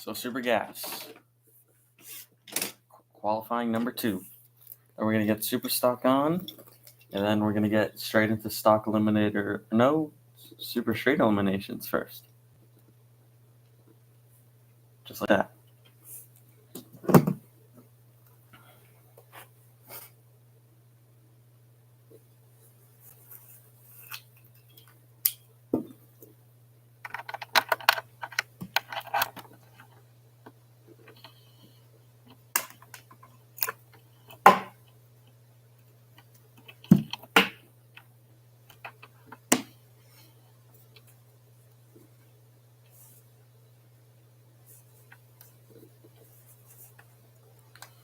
So Super Gas. Qualifying number 2. Then we're going to get Super Stock on. And then we're going to get straight into Stock Eliminator. No, Super Straight Eliminations first. Just like that.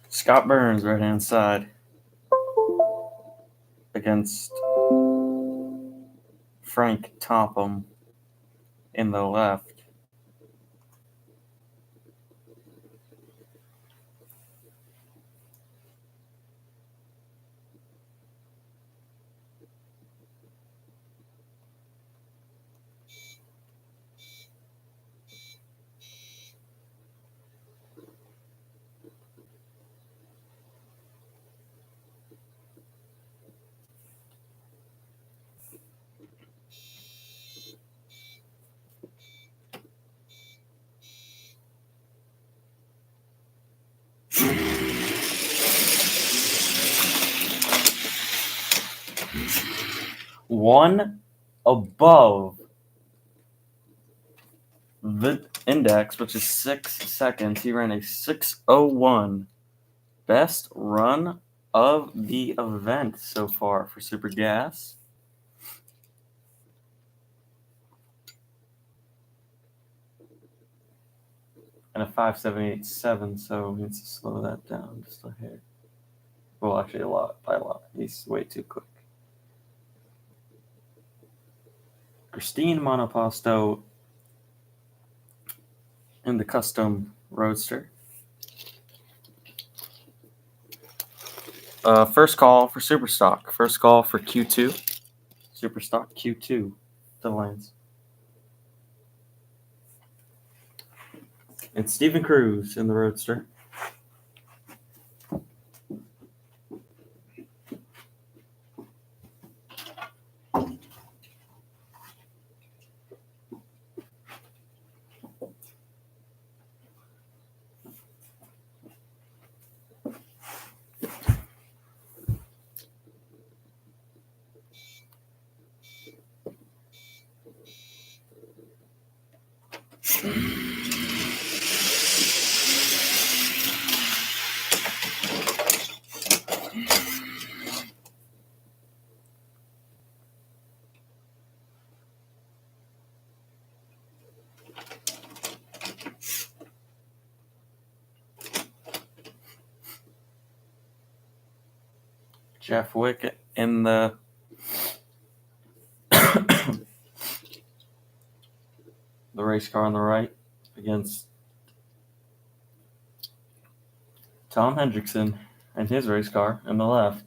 Scott Burns, right-hand side, against Frank Topham in the left. One above the index, which is 6 seconds. He ran a 6:01. Best run of the event so far for Super Gas. And a 5:78.7, so he needs to slow that down just a hair. Well, actually, by a lot. He's way too quick. Christine Monoposto in the custom roadster. First call for Superstock. First call for Q2. Superstock Q2 to lanes. And Stephen Cruz in the roadster. Jeff Wick in the the race car on the right against Tom Hendrickson and his race car on the left.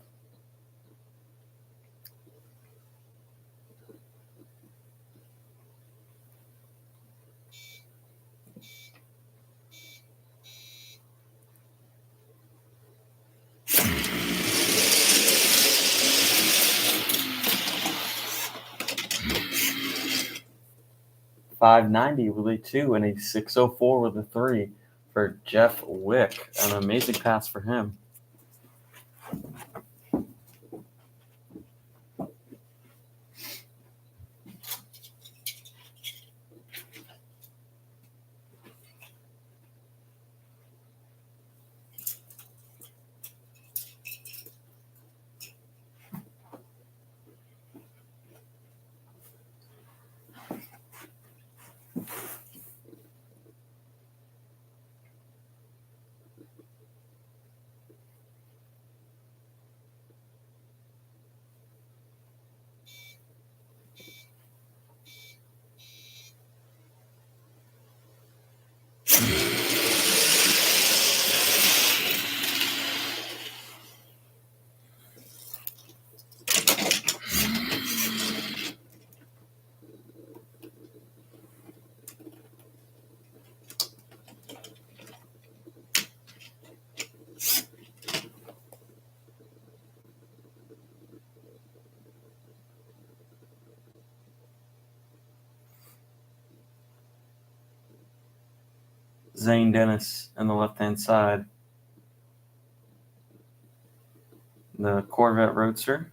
.590 with a 2 and a 6:04 with a 3 for Jeff Wick. An amazing pass for him. Zane Dennis on the left-hand side. The Corvette Roadster.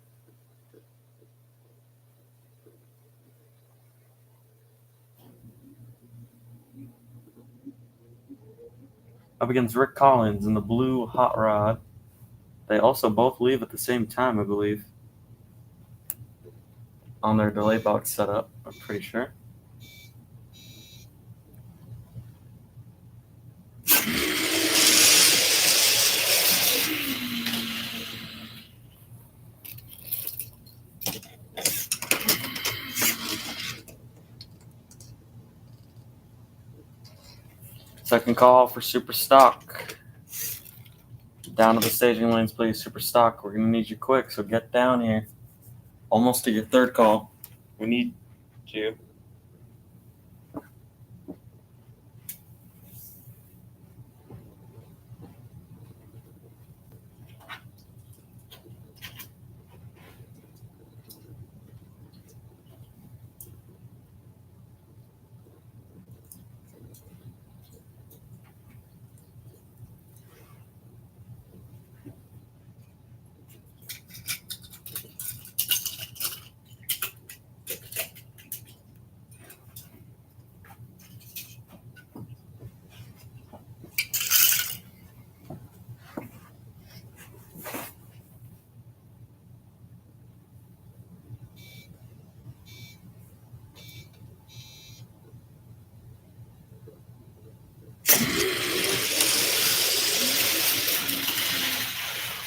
Up against Rick Collins in the blue Hot Rod. They also both leave at the same time, I believe, on their delay box setup, I'm pretty sure. Second call for Super Stock. Down to the staging lanes, please, Super Stock. We're going to need you quick, so get down here. Almost to your third call. We need you.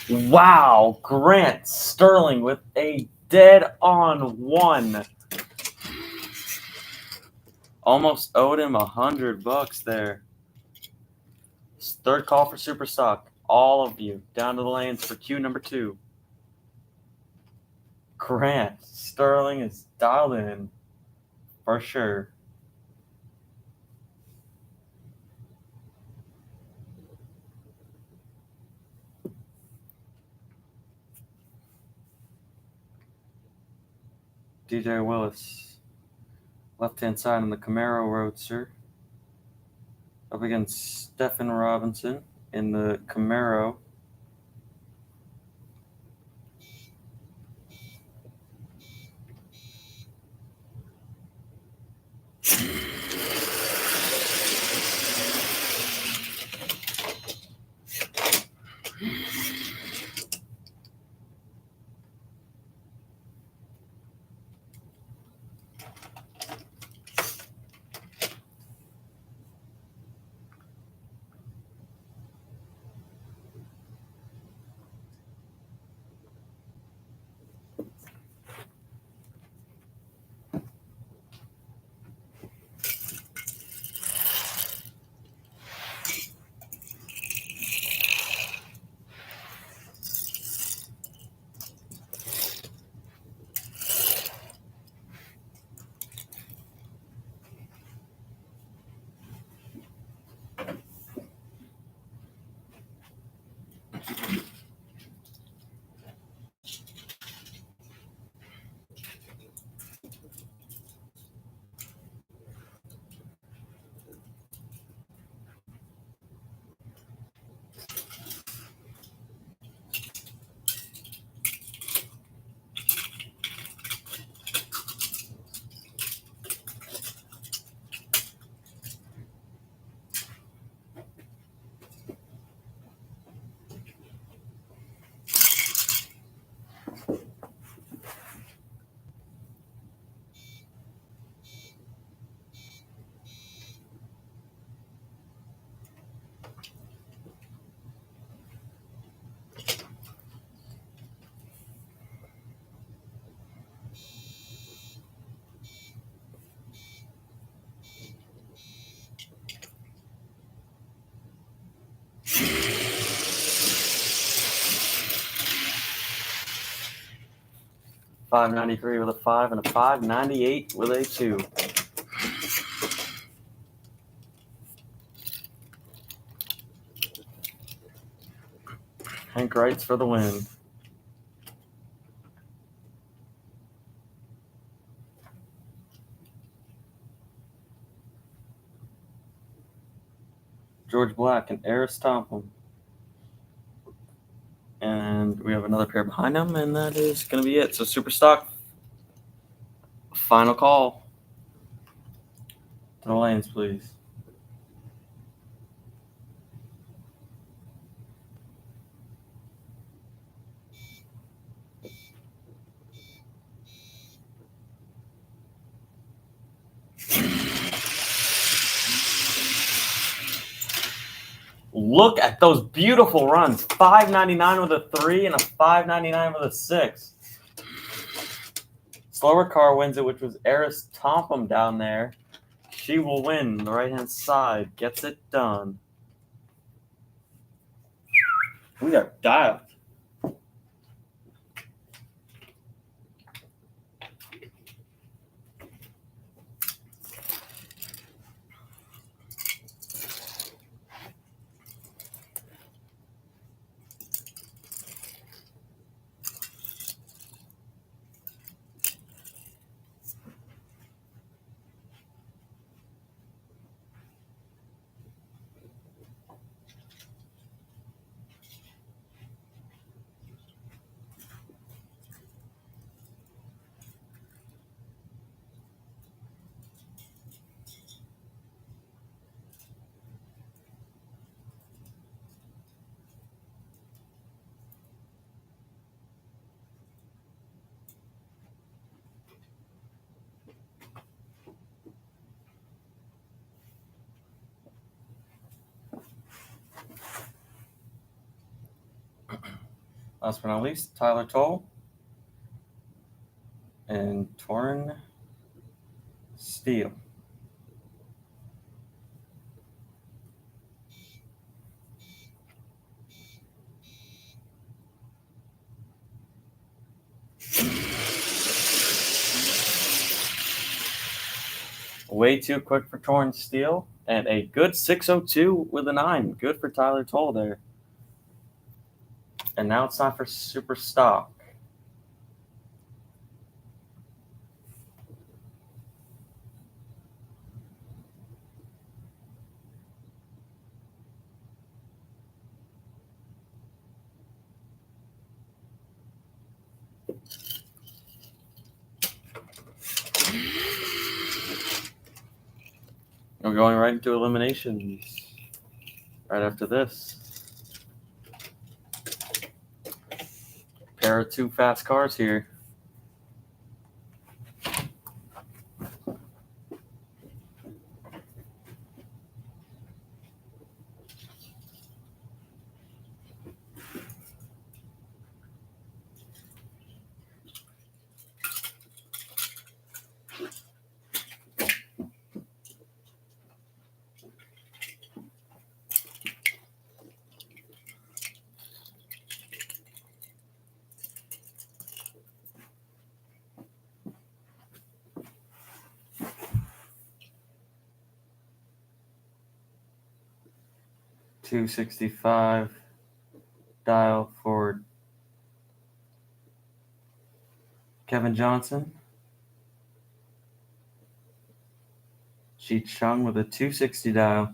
Wow, Grant Sterling with a dead-on one. Almost owed him $100 there. Third call for Super Stock. All of you down to the lanes for queue number 2. Grant Sterling is dialed in for sure. DJ Willis, left-hand side on the Camaro Roadster. Up against Stephen Robinson in the Camaro. $593 with a 5 and a $598 with a 2. Hank Wrights for the win. George Black, and Eris Tompkins. And we have another pair behind them, and that is going to be it. So super stock, final call. To the lanes, please. Look at those beautiful runs. $5.99 with a 3 and a $5.99 with a 6. Slower car wins it, which was Eris Tompkins down there. She will win the right-hand side. Gets it done. We are dialed. Last but not least, Tyler Toll and Torn Steel. Way too quick for Torn Steel, and a good 602 with a 9. Good for Tyler Toll there. And now it's time for super stock. We're going right into eliminations right after this. Pair of 2 fast cars here. $265 dial for Kevin Johnson. Ji Chung with a 260 dial.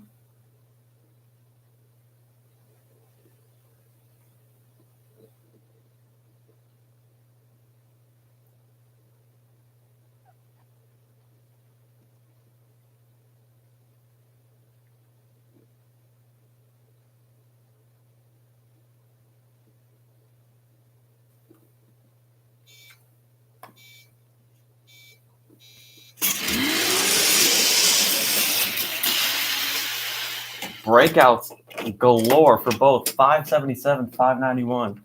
Breakouts galore for both 577, 591.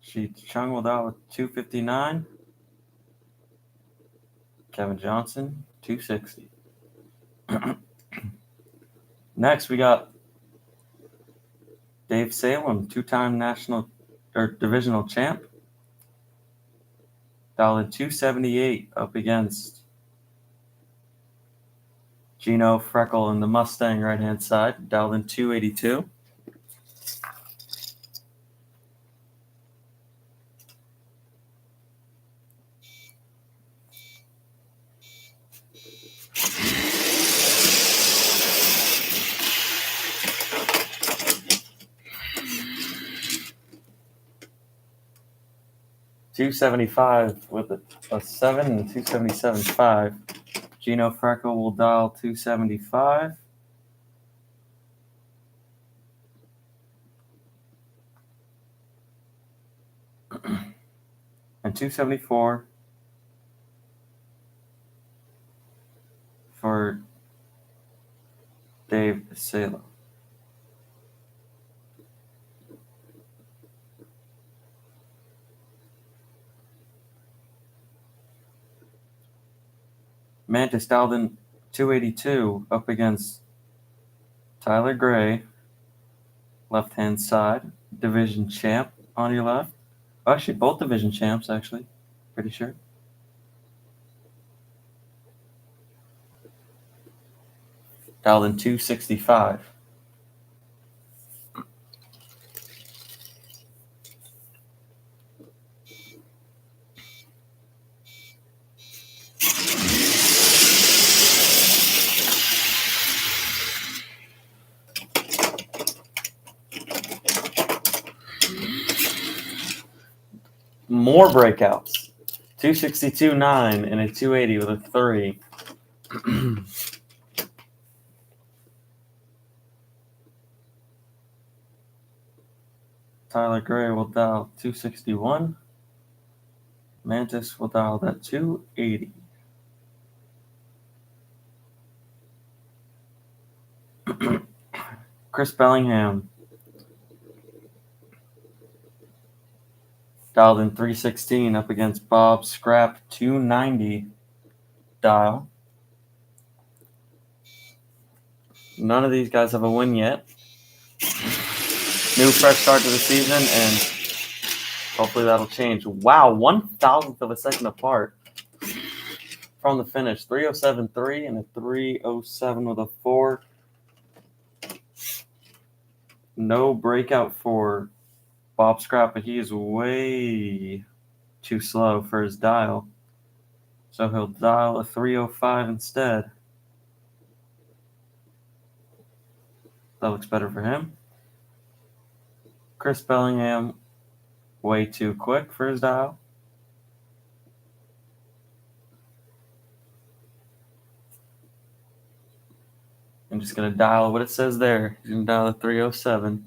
Ji Chung with out with 259. Kevin Johnson, 260. Next, we got Dave Salem, 2-time national or divisional champ. Dialed 278 up against Gino Freckle in the Mustang right-hand side. Dialed in 282. $275 with a 7 and 277.5. Gino Freckle will dial 275. And 274 for Dave Salo. Mantis dialed in 282 up against Tyler Gray, left-hand side, division champ on your left. Actually, both division champs, actually. Pretty sure. Dialed in 265. More breakouts. 262.9 and a 280 with a 3. Tyler Gray will dial 261. Mantis will dial that 280. Chris Bellingham dialed in 316 up against Bob Scrap 290 dial. None of these guys have a win yet. New fresh start to the season, and hopefully that'll change. Wow, 1,000th of a second apart from the finish. 307.3 and a 307 with a 4. No breakout for Bob Scrap, but he is way too slow for his dial. So he'll dial a 305 instead. That looks better for him. Chris Bellingham, way too quick for his dial. I'm just going to dial what it says there. He's going to dial a 307.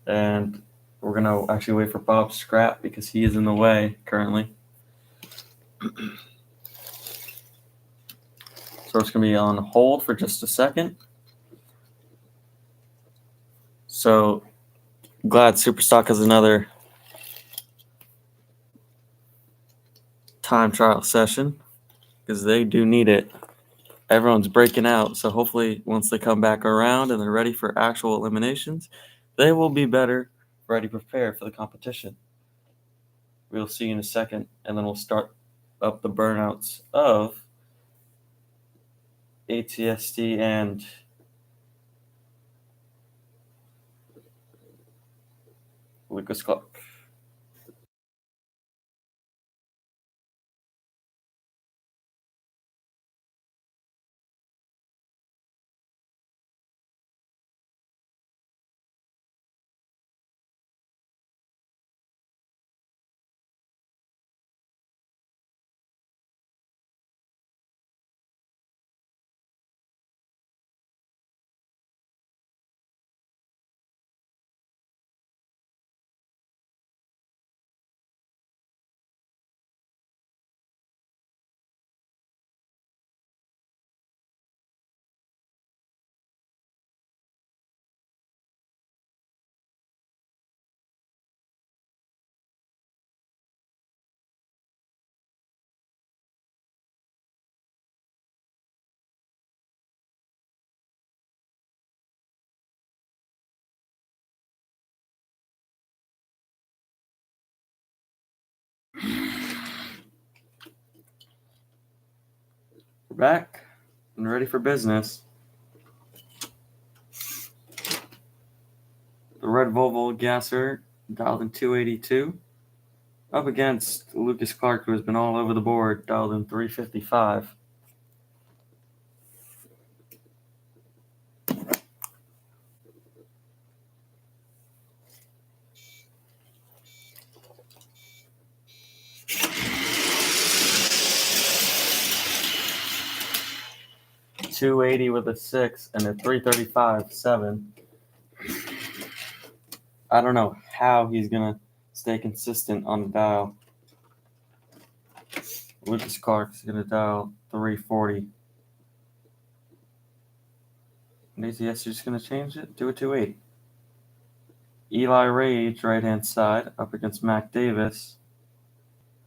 And we're going to actually wait for Bob Scrap because he is in the way currently. So it's going to be on hold for just a second. So glad Superstock has another time trial session because they do need it. Everyone's breaking out, so hopefully once they come back around and they're ready for actual eliminations, they will be better, ready, prepared for the competition. We'll see you in a second, and then we'll start up the burnouts of ATST and Lucas Clark. back and ready for business. The red Volvo gasser dialed in 282. Up against Lucas Clark, who has been all over the board, dialed in 355. .280 with a 6 and a 335 7. I don't know how he's gonna stay consistent on the dial. Lucas Clark's gonna dial 340. And ACS just gonna change it, do a 280. Eli Rage, right hand side, up against Mac Davis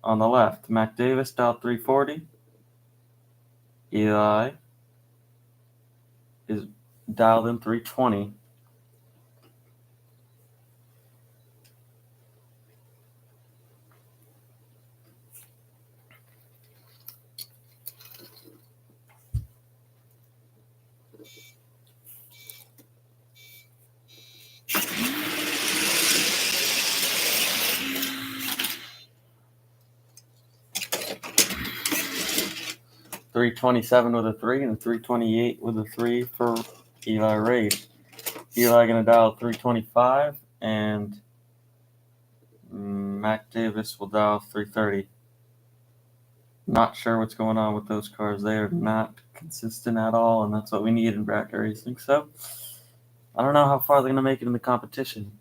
on the left. Mac Davis dialed 340. Eli is dialed in 320. .327 with a 3 and 328 with a 3 for Eli Rage. Eli gonna dial 325 and Mac Davis will dial 330. Not sure what's going on with those cars. They are not consistent at all, and that's what we need in bracket racing. So I don't know how far they're gonna make it in the competition.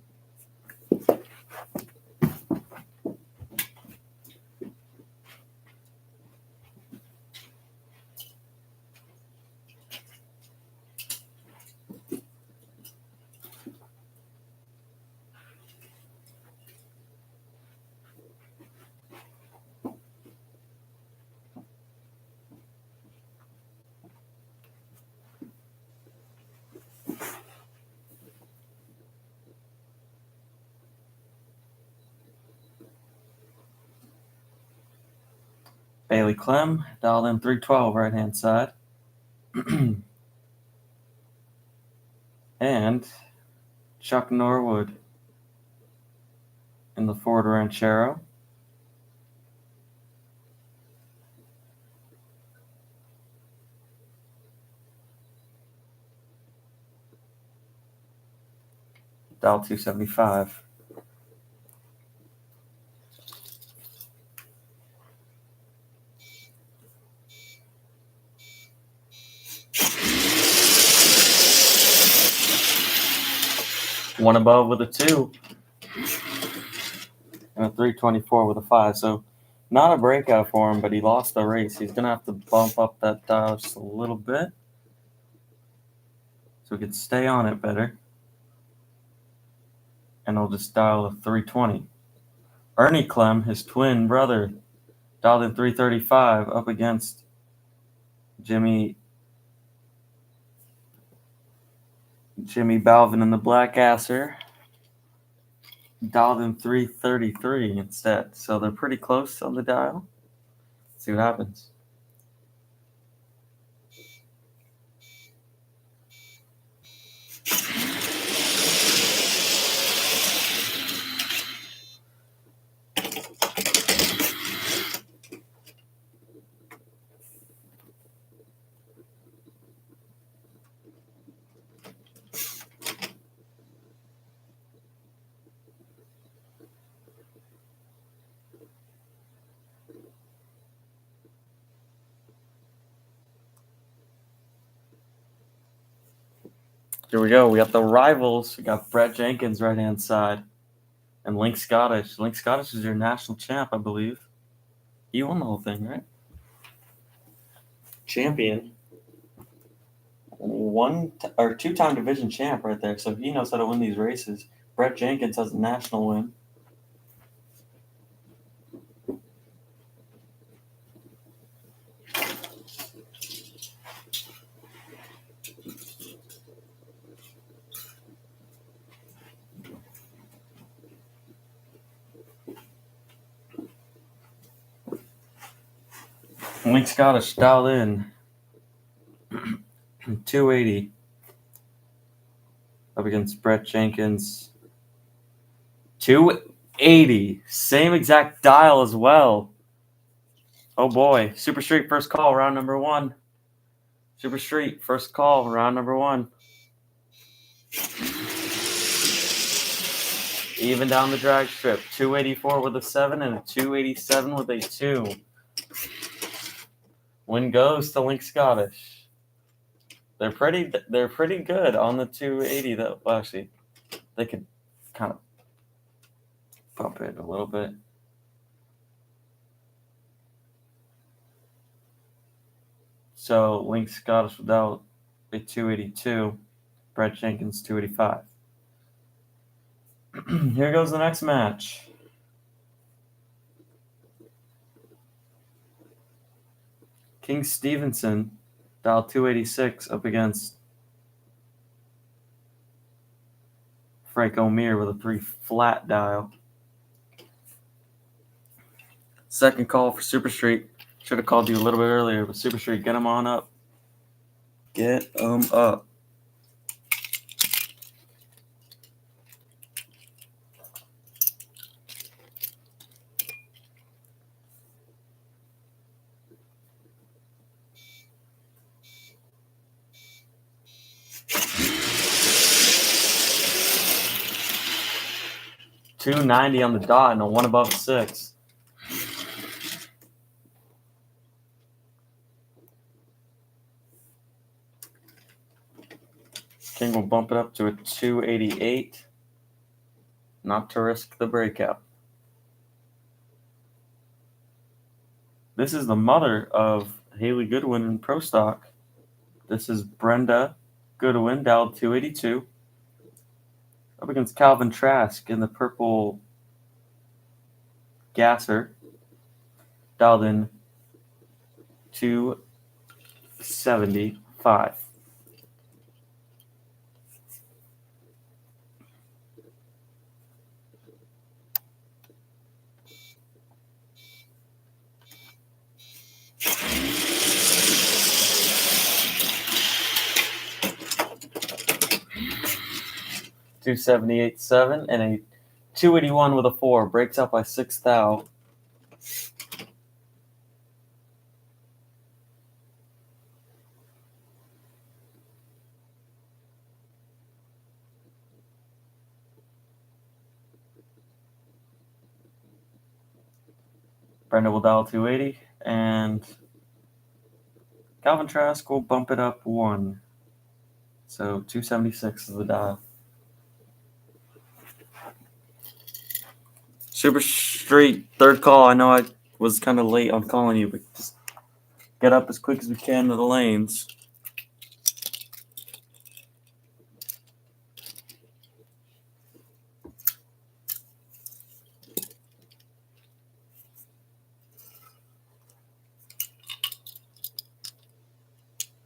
Bailey Clem dialed in 312 right hand side. And Chuck Norwood in the Ford Ranchero. Dial 275. One above with a 2. And a 324 with a 5. So not a breakout for him, but he lost the race. He's going to have to bump up that dial just a little bit so he can stay on it better. And he'll just dial a 320. Ernie Clem, his twin brother, dialed in 335 up against Jimmy Balvin in the Black Asser. Dialed in 333 instead. So they're pretty close on the dial. Let's see what happens. Here we go. We got the rivals. We got Brett Jenkins, right-hand side, and Link Scottish. Link Scottish is your national champ, I believe. He won the whole thing, right? Champion. Two-time division champ right there. So he knows how to win these races. Brett Jenkins has a national win. Link Scottish dialed in 280 up against Brett Jenkins. 280. Same exact dial as well. Oh boy. Super Street first call, round number 1. Super Street first call, round number 1. Even down the drag strip. 284 with a 7 and a 287 with a 2. Win goes to Link Scottish. They're pretty good on the 280 though. Well, actually, they could kind of bump it a little bit. So Link Scottish without a 282. Brett Jenkins 285. Here goes the next match. King Stevenson, dial 286, up against Frank O'Meara with a 3 flat dial. Second call for Super Street. Should have called you a little bit earlier, but Super Street, get them on up. Get them up. $290 on the dot and a 1 above 6. King will bump it up to a 288. Not to risk the breakout. This is the mother of Haley Goodwin in Pro Stock. This is Brenda Goodwin, dialed 282. Up against Calvin Trask in the purple Gasser, dialed in 275. $278.7 and a 281 with a 4. Breaks out by 6 thou. Brenda will dial 280, and Calvin Trask will bump it up 1. So 276 is the dial. Super Street, third call. I know I was kind of late on calling you, but just get up as quick as we can to the lanes.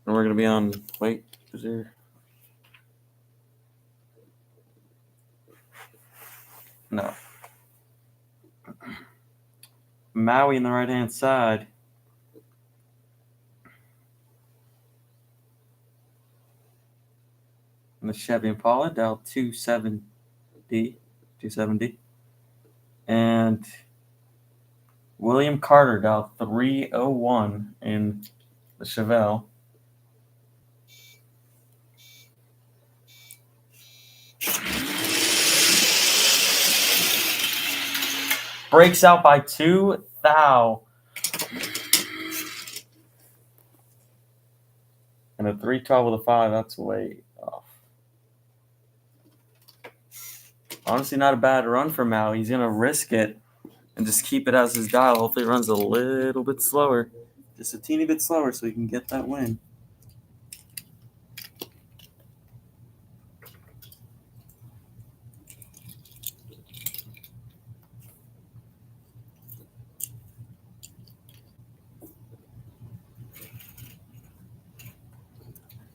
And we're going to be on, wait, is there? No. Maui on the right-hand side. And the Chevy Impala, dial 270. And William Carter, dial 301 in the Chevelle. Breaks out by 2 thou. And a 312 with a 5, that's way off. Honestly, not a bad run for Maui. He's going to risk it and just keep it as his dial. Hopefully it runs a little bit slower. Just a teeny bit slower so he can get that win.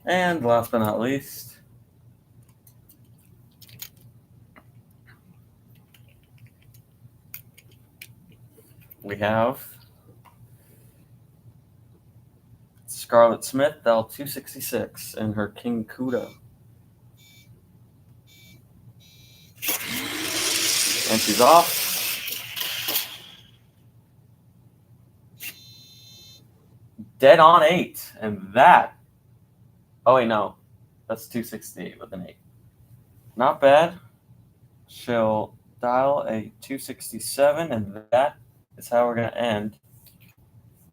And last but not least, we have Scarlett Smith, L266, and her King Kuda. And she's off. Dead on 8. And that. Oh, wait, no. That's 268 with an 8. Not bad. She'll dial a 267, and that is how we're going to end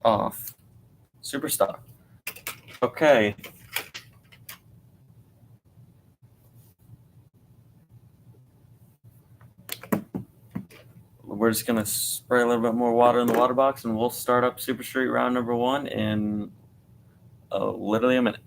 off Superstock. Okay. We're just going to spray a little bit more water in the water box, and we'll start up Super Street round number 1 in literally a minute.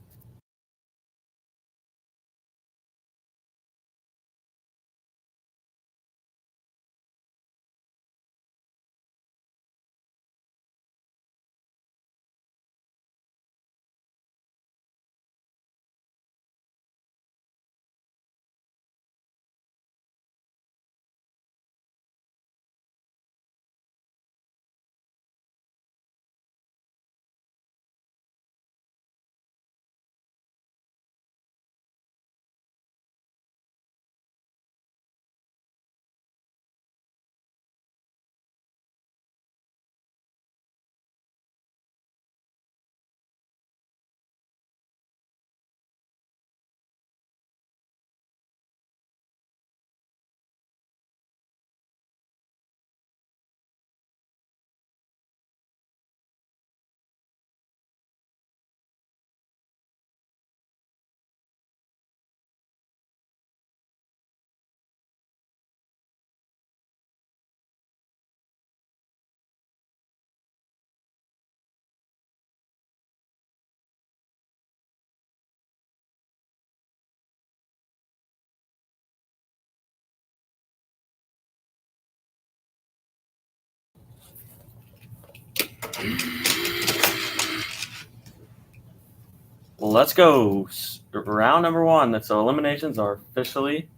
Let's go. Round number 1. So eliminations are officially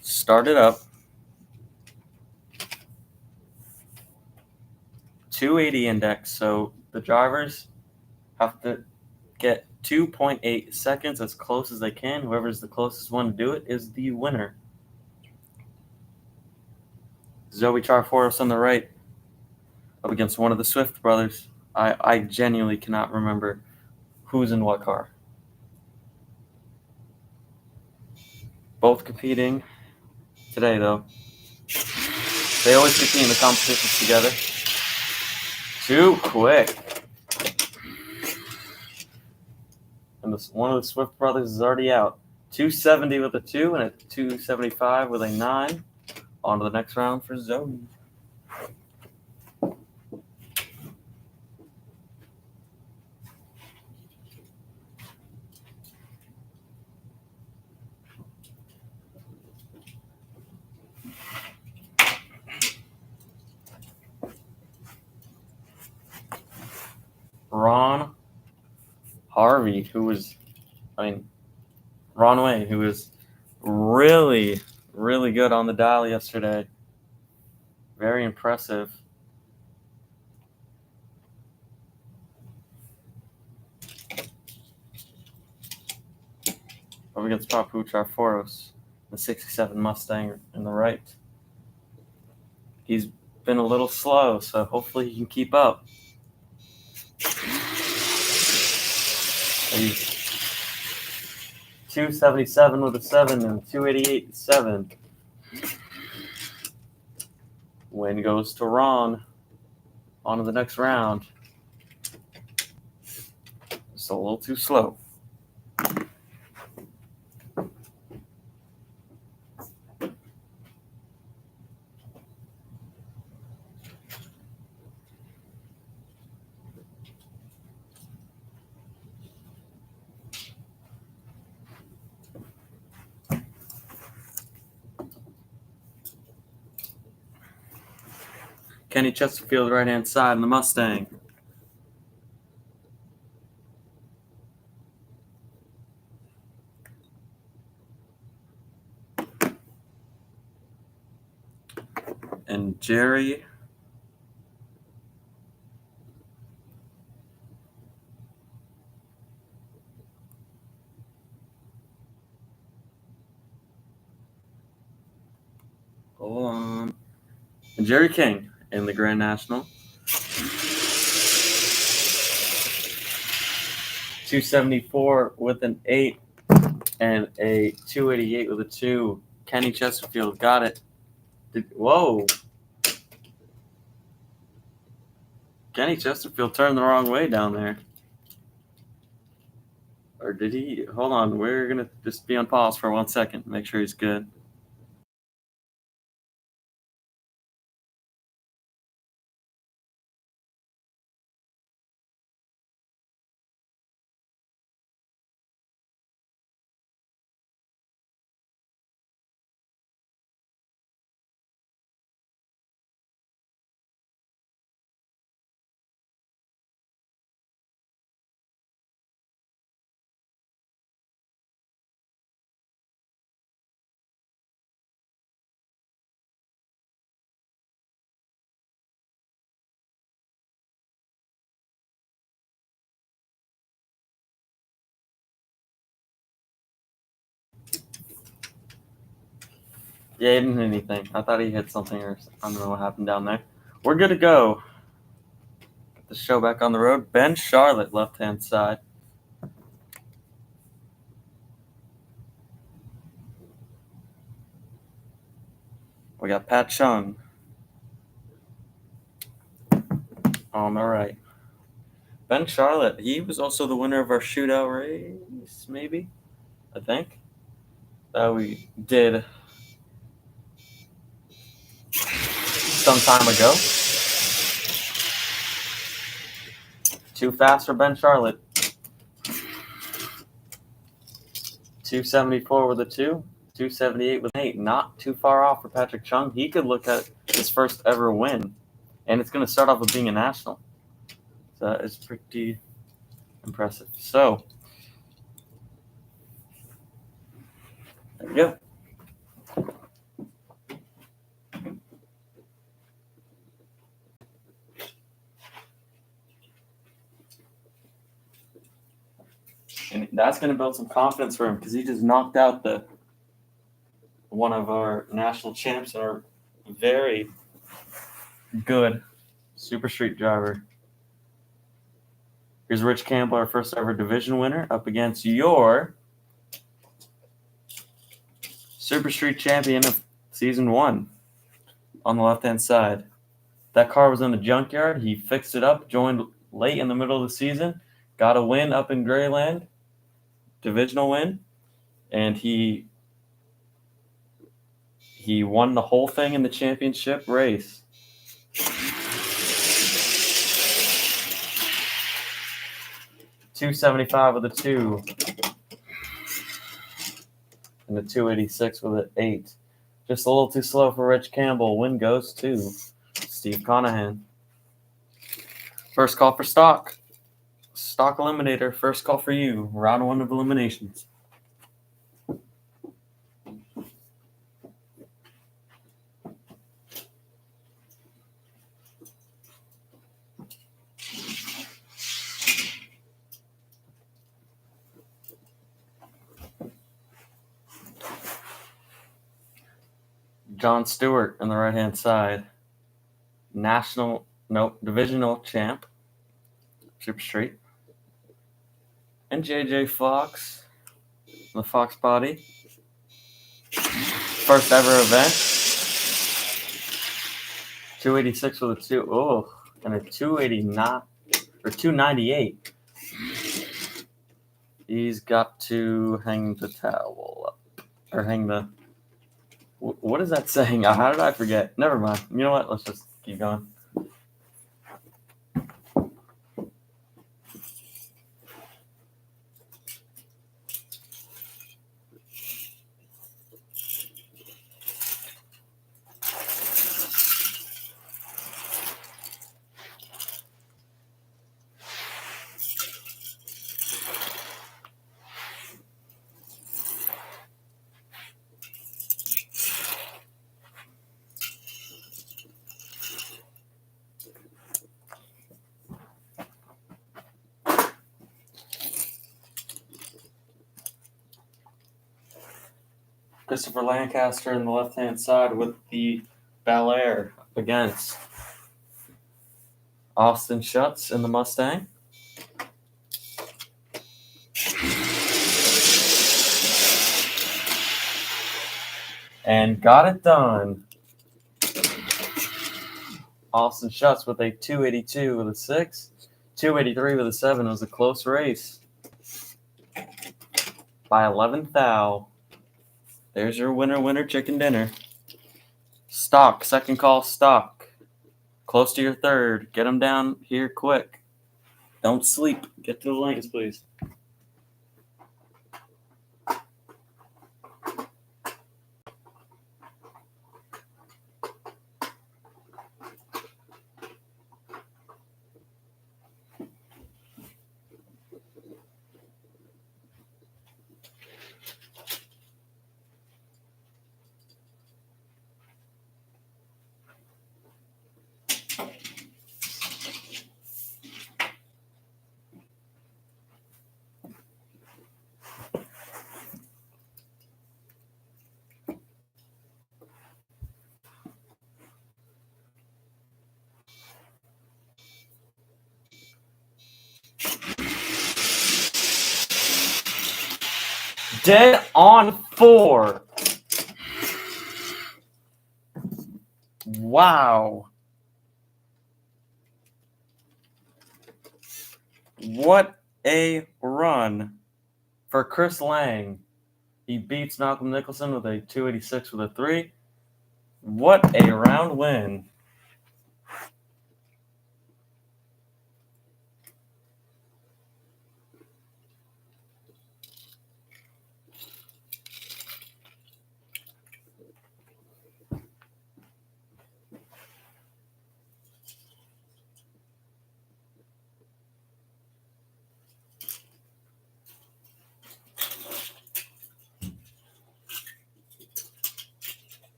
started up. 280 index. So the drivers have to get 2.8 seconds as close as they can. Whoever's the closest one to do it is the winner. Zoe Charforos on the right up against one of the Swift brothers. I genuinely cannot remember who's in what car. Both competing today, though. They always compete in the competitions together. Too quick. And one of the Swift brothers is already out. 270 with a 2 and a 275 with a 9. On to the next round for Zoe. Ron Wayne, who was really, really good on the dial yesterday. Very impressive. Up against Papu Charforos, the 67 Mustang in the right. He's been a little slow, so hopefully he can keep up. He's 277 with a 7 and 288 with 7. Win goes to Ron. On to the next round. Just a little too slow. Kenny Chesterfield right-hand side in the Mustang. And Jerry Hold on. Jerry King in the Grand National. 274 with an 8 and a 288 with a 2. Kenny Chesterfield got it. Whoa. Kenny Chesterfield turned the wrong way down there. Or did he? Hold on. We're going to just be on pause for 1 second. Make sure he's good. Yeah, he didn't hit anything. I thought he hit something or I don't know what happened down there. We're good to go. Get the show back on the road. Ben Charlotte, left-hand side. We got Pat Chung on the right. Ben Charlotte, he was also the winner of our shootout race, maybe? I think. That we did some time ago. Too fast for Ben Charlotte. 274 with a 2, 278 with an 8. Not too far off for Patrick Chung. He could look at his first ever win. And it's going to start off with being a national. So that is pretty impressive. So, there we go. And that's going to build some confidence for him because he just knocked out one of our national champs and our very good Super Street driver. Here's Rich Campbell, our first ever division winner, up against your Super Street champion of season 1 on the left-hand side. That car was in the junkyard. He fixed it up, joined late in the middle of the season, got a win up in Grayland, divisional win, and he won the whole thing in the championship race. $275 with a 2 and a 286 with an 8. Just a little too slow for Rich Campbell. Win goes to Steve Conahan. First call for stock. Stock eliminator. First call for you. Round 1 of eliminations. John Stewart on the right-hand side. Divisional champ. Super Street. And JJ Fox. The Fox body. First ever event. 286 with a 2. Oh, and a 289 or 298. He's got to hang the towel up. Or hang the... What is that saying? How did I forget? Never mind. You know what? Let's just keep going. Christopher Lancaster in the left-hand side with the Bel Air up against Austin Schutz in the Mustang. And got it done. Austin Schutz with a 282 with a 6. 283 with a 7. It was a close race. By 11th thou. There's your winner chicken dinner. Stock, second call stock. Close to your third. Get them down here quick. Don't sleep. Get to the lanes, please. Dead on 4. Wow. What a run for Chris Lang. He beats Malcolm Nicholson with a 286 with a 3. What a round win.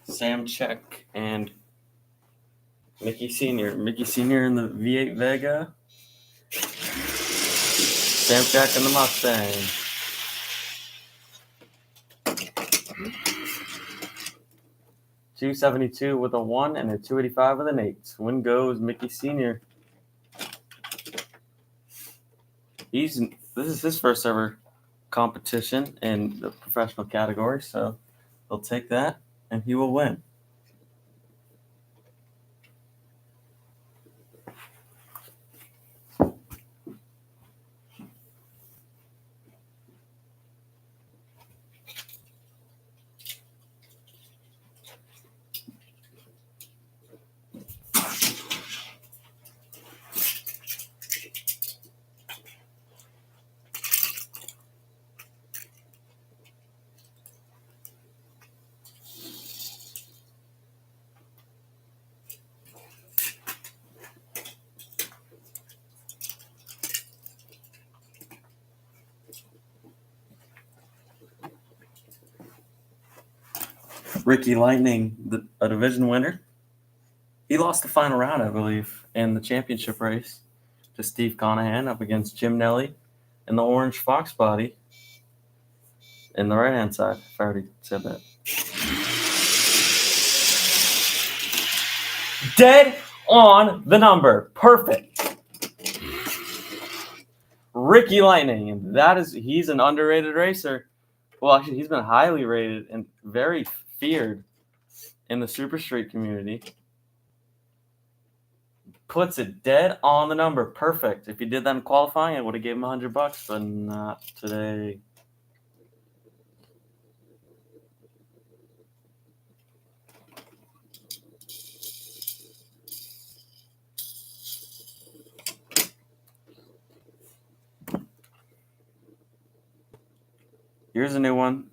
Sam Check and Mickey Sr. Mickey Sr. in the V8 Vega. Sam Check in the Mustang. .272 with a 1 and a 285 with an 8. Win goes Mickey Sr. This is his first ever competition in the professional category, so he'll take that and he will win. Ricky Lightning, a division winner. He lost the final round, I believe, in the championship race to Steve Conahan up against Jim Nelly in the orange Fox body in the right-hand side, if I already said that. Dead on the number. Perfect. Ricky Lightning, and he's an underrated racer. Well, actually, he's been highly rated and very feared in the Super Street community. Puts it dead on the number. Perfect. If he did that in qualifying, I would have gave him $100, but not today. Here's a new one.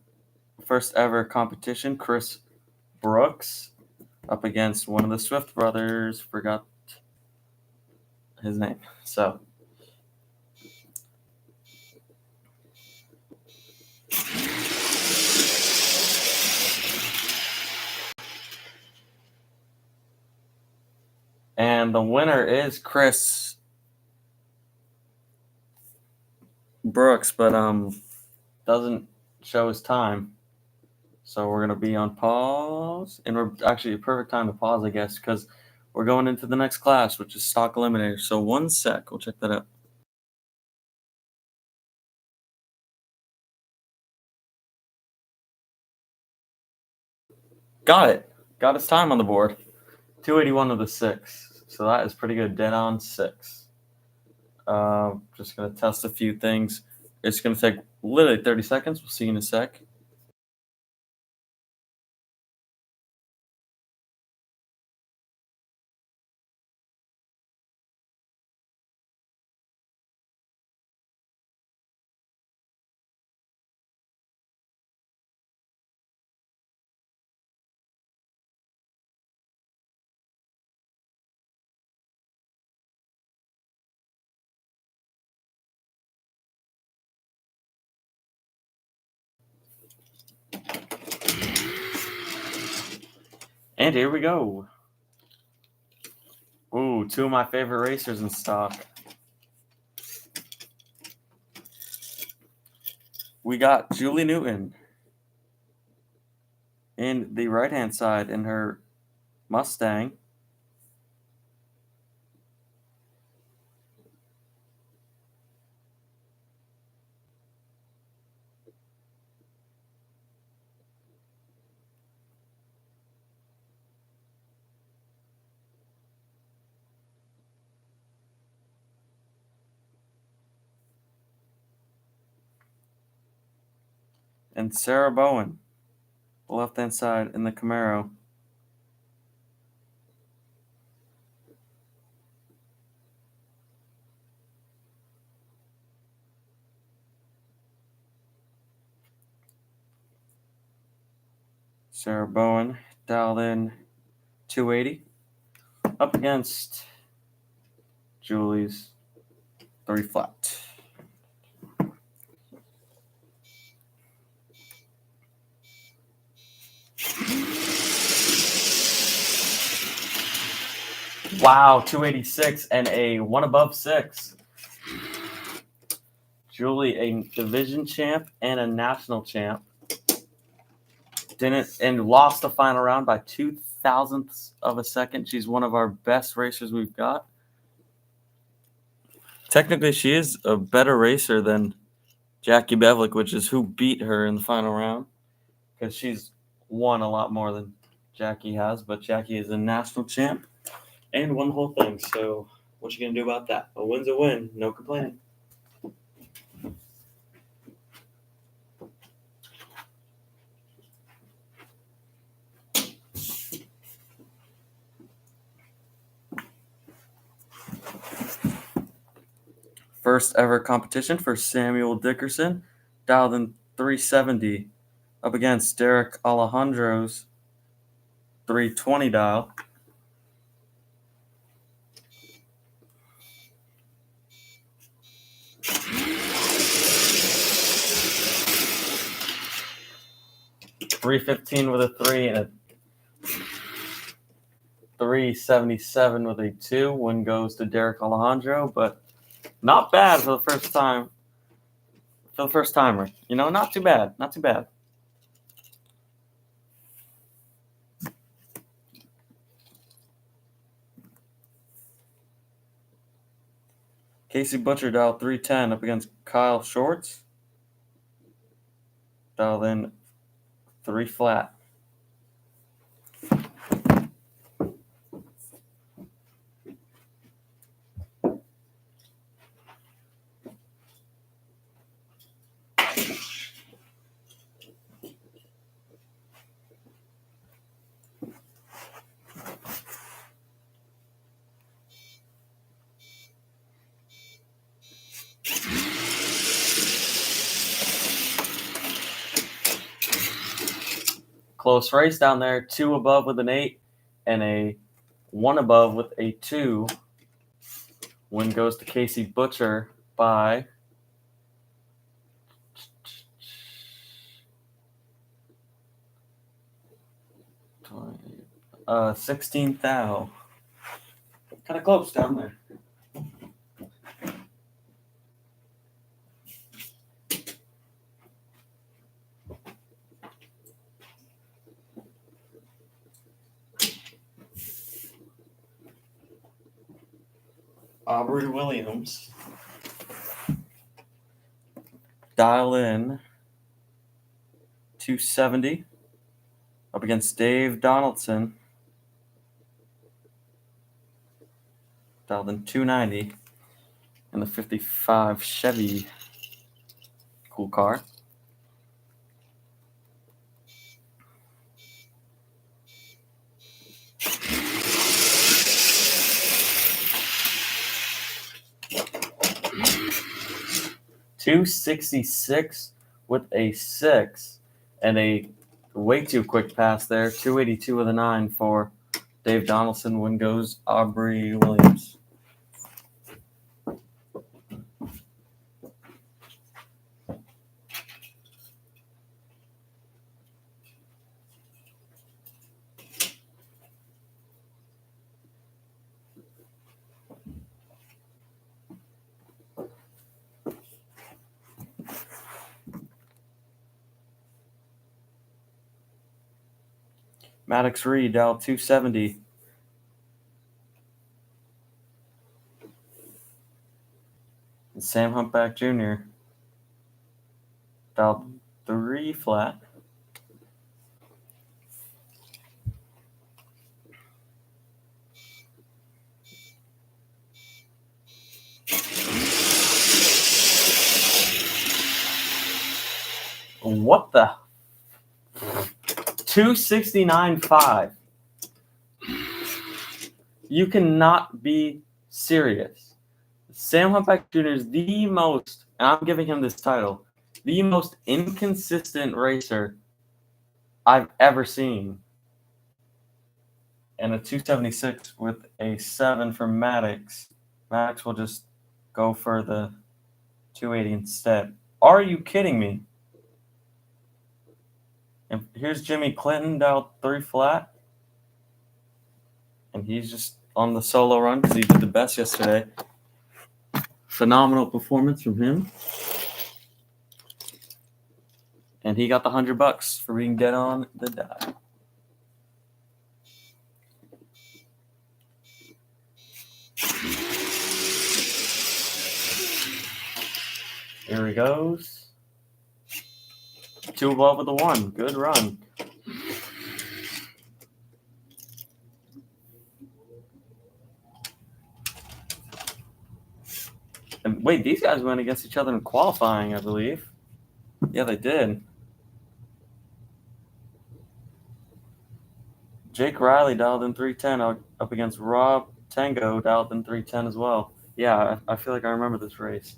First ever competition. Chris Brooks up against one of the Swift brothers. Forgot his name. So And the winner is Chris Brooks, but doesn't show his time. So we're gonna be on pause, and we're actually a perfect time to pause, I guess, because we're going into the next class, which is stock eliminator. So 1 sec, we'll check that out. Got it. Got his time on the board. 281 with a 6. So that is pretty good. Dead on 6. Just gonna test a few things. It's gonna take literally 30 seconds. We'll see you in a sec. And here we go. Ooh, 2 of my favorite racers in stock. We got Julie Newton in the right-hand side in her Mustang. And Sarah Bowen, left-hand side in the Camaro. Sarah Bowen dialed in 280 up against Julie's 3 flat. Wow, 286 and a 1 above 6. Julie, a division champ and a national champ, didn't and lost the final round by 0.02 of a second. She's one of our best racers we've got. Technically, she is a better racer than Jackie Bevlick, which is who beat her in the final round, because she's won a lot more than Jackie has. But Jackie is a national champ and won the whole thing. So what you gonna do about that? A win's a win. No complaining. First ever competition for Samuel Dickerson, dialed in 370 up against Derek Alejandro's 320 dial. .315 with a 3 and a 377 with a 2. Win goes to Derek Alejandro, but not bad for the first time. For the first timer, not too bad. Not too bad. Casey Butcher dialed 310 up against Kyle Shorts. Dialed in 3 flat. Close race down there. 2 above with an 8 and a 1 above with a 2. Win goes to Casey Butcher by 16 thou. Kind of close down there. Aubrey Williams. Dial in 270 up against Dave Donaldson. Dialed in 290 in the 55 Chevy. Cool car. .266 with a 6 and a way too quick pass there. 282 with a 9 for Dave Donaldson. Win goes Aubrey Williams. Maddox Reed, dial 270. And Sam Humpback Jr. dial 3 flat. What the? 269.5. You cannot be serious. Sam Humpback Jr. is the most, and I'm giving him this title, the most inconsistent racer I've ever seen. And a 276 with a 7 from Maddox. Maddox will just go for the 280 instead. Are you kidding me? And here's Jimmy Clinton, dialed 3 flat. And he's just on the solo run because he did the best yesterday. Phenomenal performance from him. And he got the $100 for being dead on the dial. Here he goes. 2 above with a 1. Good run. And wait, these guys went against each other in qualifying, I believe. Yeah, they did. Jake Riley dialed in 310 up against Rob Tango, dialed in 310 as well. Yeah, I feel like I remember this race.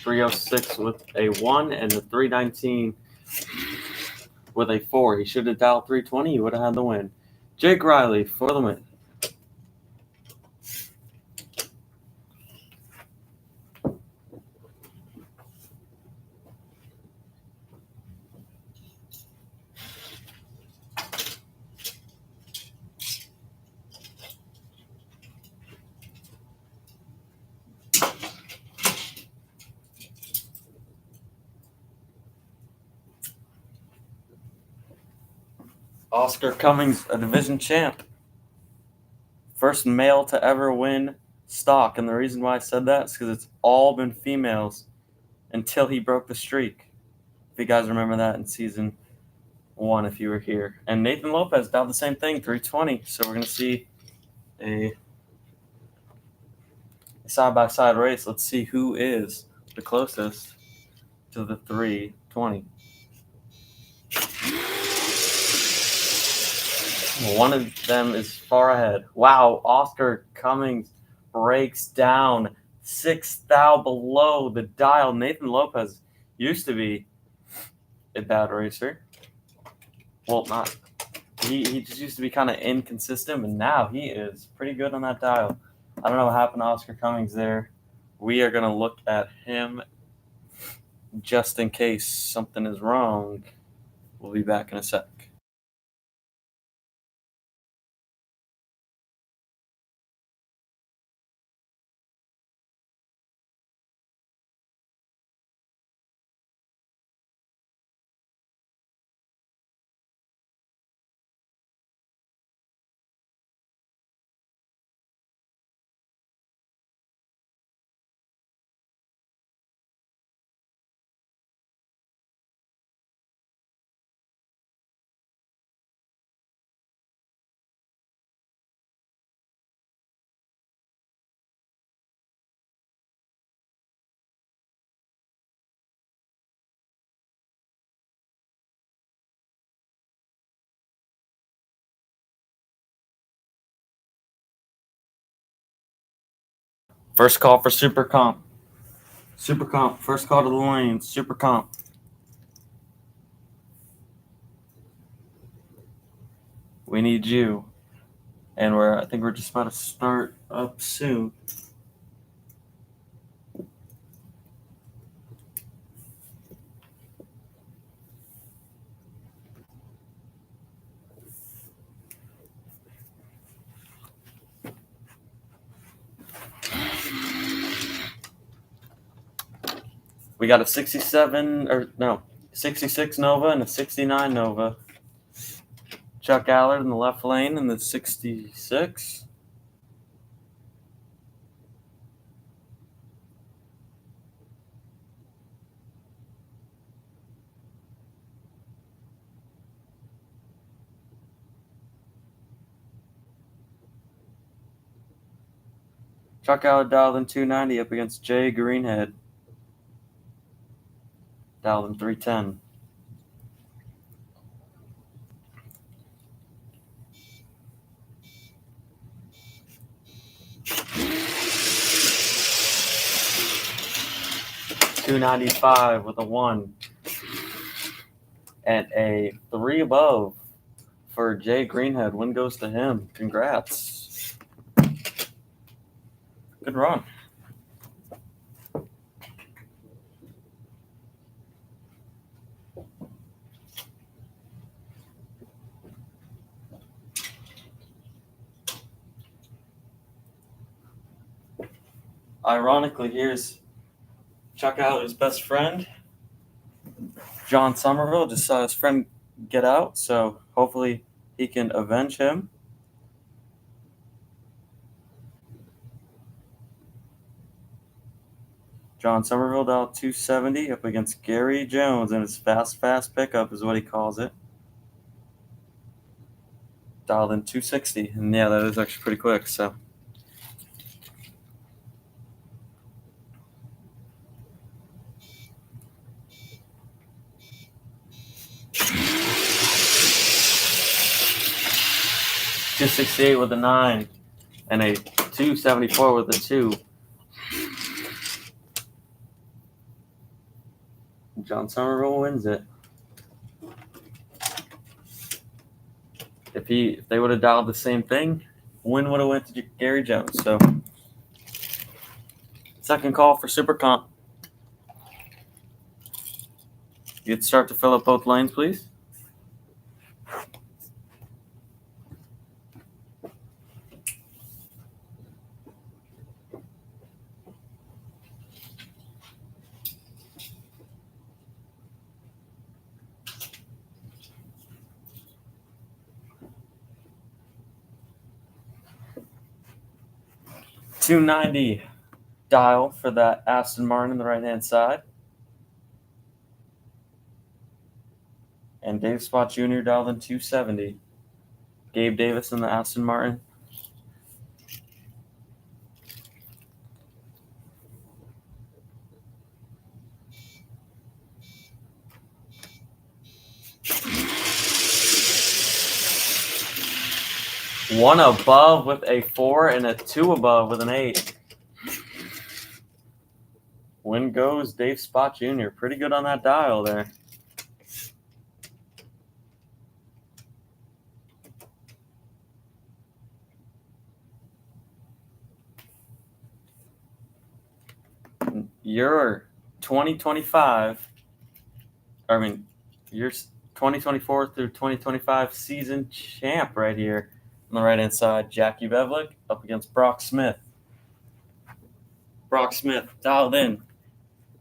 .306 with a 1 and the 319 with a 4. He should have dialed 320. He would have had the win. Jake Riley for the win. Oscar Cummings, a division champ. First male to ever win stock. And the reason why I said that is because it's all been females until he broke the streak. If you guys remember that in season 1, if you were here. And Nathan Lopez dialed the same thing, 320. So we're going to see a side-by-side race. Let's see who is the closest to the 320. One of them is far ahead. Wow, Oscar Cummings breaks down 6 thou below the dial. Nathan Lopez used to be a bad racer. Well, not. He just used to be kind of inconsistent, but now he is pretty good on that dial. I don't know what happened to Oscar Cummings there. We are going to look at him just in case something is wrong. We'll be back in a sec. First call for Super Comp. Super Comp. First call to the lane. Super Comp. We need you. And I think we're just about to start up soon. We got a 66 Nova and a 69 Nova. Chuck Allard in the left lane in the 66. Chuck Allard dialed in 290 up against Jay Greenhead. Dialed in 310. $295 with a 1. And a 3 above for Jay Greenhead. Win goes to him. Congrats. Good run. Ironically, here's Chuck Allard's best friend, John Somerville. Just saw his friend get out, so hopefully he can avenge him. John Somerville dialed 270 up against Gary Jones, and his fast pickup is what he calls it. Dialed in 260, and yeah, that is actually pretty quick, so. $268 with a 9 and a 274 with a 2. John Somerville wins it. If they would have dialed the same thing, win would have went to Gary Jones. So second call for Super Comp. You'd start to fill up both lanes, please. $290 dial for that Aston Martin on the right-hand side. And Dave Spot Jr. dialed in 270. Gabe Davis in the Aston Martin. One above with a 4 and a 2 above with an 8. Win goes Dave Spot Jr. Pretty good on that dial there. your 2025, your 2024 through 2025 season champ right here on the right-hand side, Jackie Bevlick up against Brock Smith. Brock Smith dialed in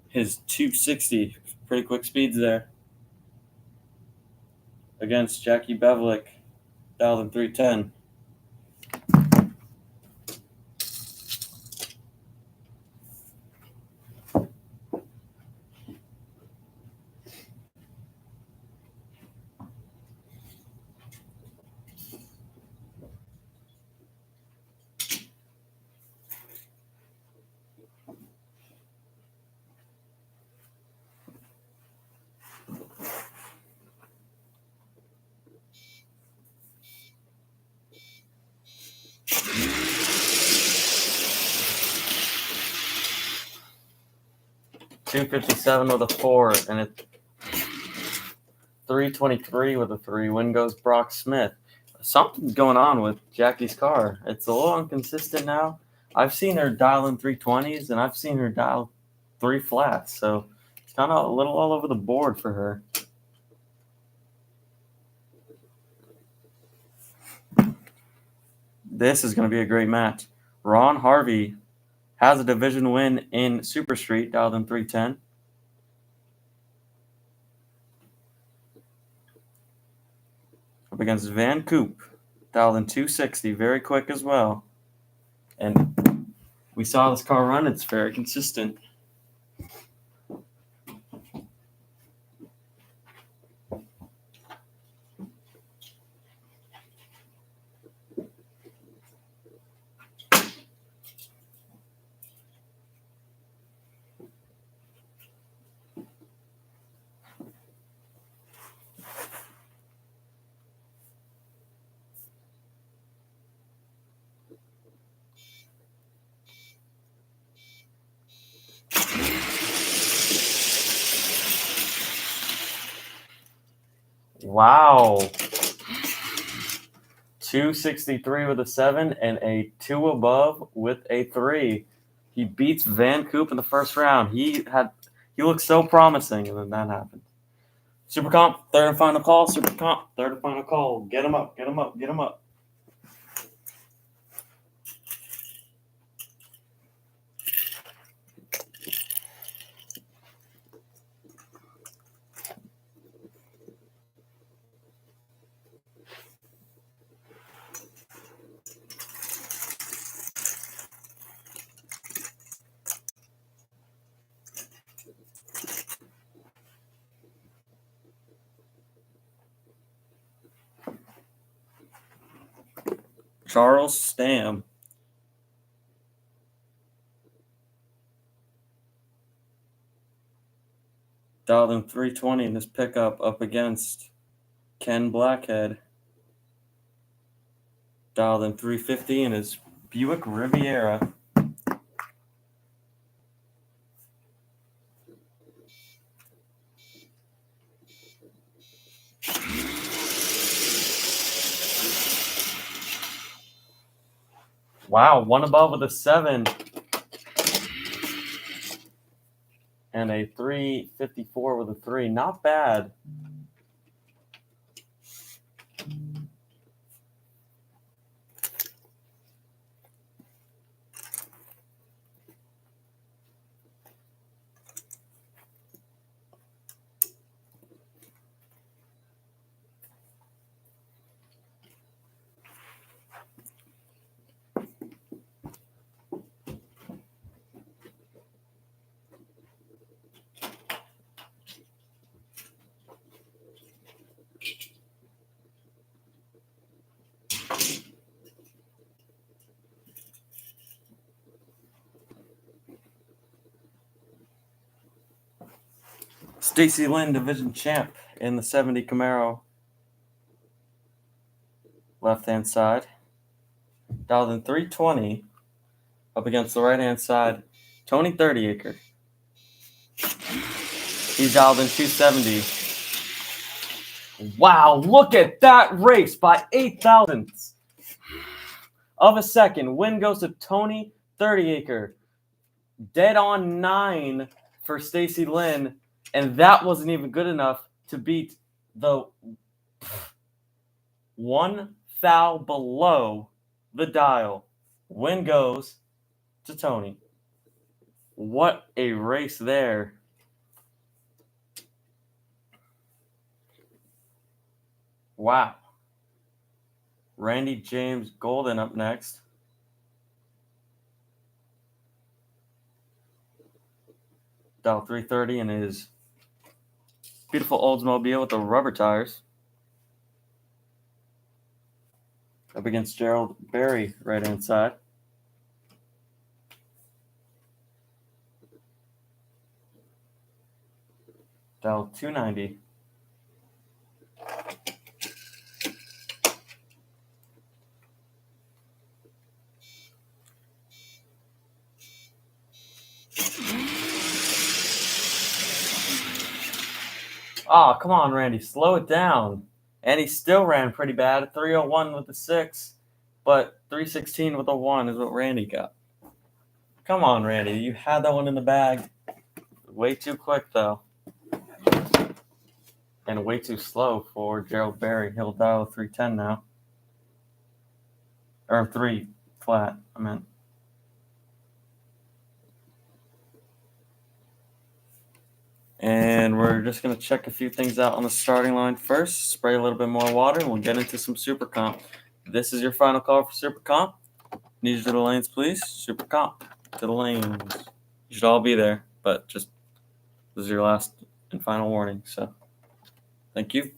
his 260, pretty quick speeds there, against Jackie Bevlick, dialed in 310. .257 with a 4, and a 323 with a 3. Win goes Brock Smith. Something's going on with Jackie's car. It's a little inconsistent now. I've seen her dial in 320s, and I've seen her dial 3 flats, so it's kind of a little all over the board for her. This is going to be a great match. Ron Harvey has a division win in Super Street, dialed in 310. Up against Van Coop, dialed in 260, very quick as well. And we saw this car run, it's very consistent. Wow. 263 with a 7 and a 2 above with a 3. He beats Van Coop in the first round. He looked so promising, and then that happened. Super Comp, third and final call. Super Comp, third and final call. Get him up, get him up, get him up. Charles Stam. Dialed in 320 in his pickup up against Ken Blackhead. Dialed in 350 in his Buick Riviera. Wow, 1 above with a 7. And a 354 with a 3. Not bad. Stacy Lynn, division champ in the 70 Camaro. Left-hand side. Dialed in 320. Up against the right-hand side, Tony 30acre. He's dialed in 270. Wow, look at that race by 8 thousandths of a second. Win goes to Tony 30acre. Dead on 9 for Stacy Lynn, and that wasn't even good enough to beat the one foul below the dial. Win goes to Tony. What a race there. Wow. Randy James Golden up next. Dial 330 in his beautiful Oldsmobile with the rubber tires. Up against Gerald Berry right hand side. Dial 290. Oh, come on, Randy. Slow it down. And he still ran pretty bad. 301 with the 6, but 316 with a 1 is what Randy got. Come on, Randy. You had that one in the bag. Way too quick, though. And way too slow for Gerald Berry. He'll dial 310 now. Or 3 flat, I meant. And we're just going to check a few things out on the starting line first. Spray a little bit more water, and we'll get into some Super Comp. This is your final call for Super Comp. Need you to the lanes, please. Super Comp to the lanes. You should all be there, but just this is your last and final warning. So, thank you.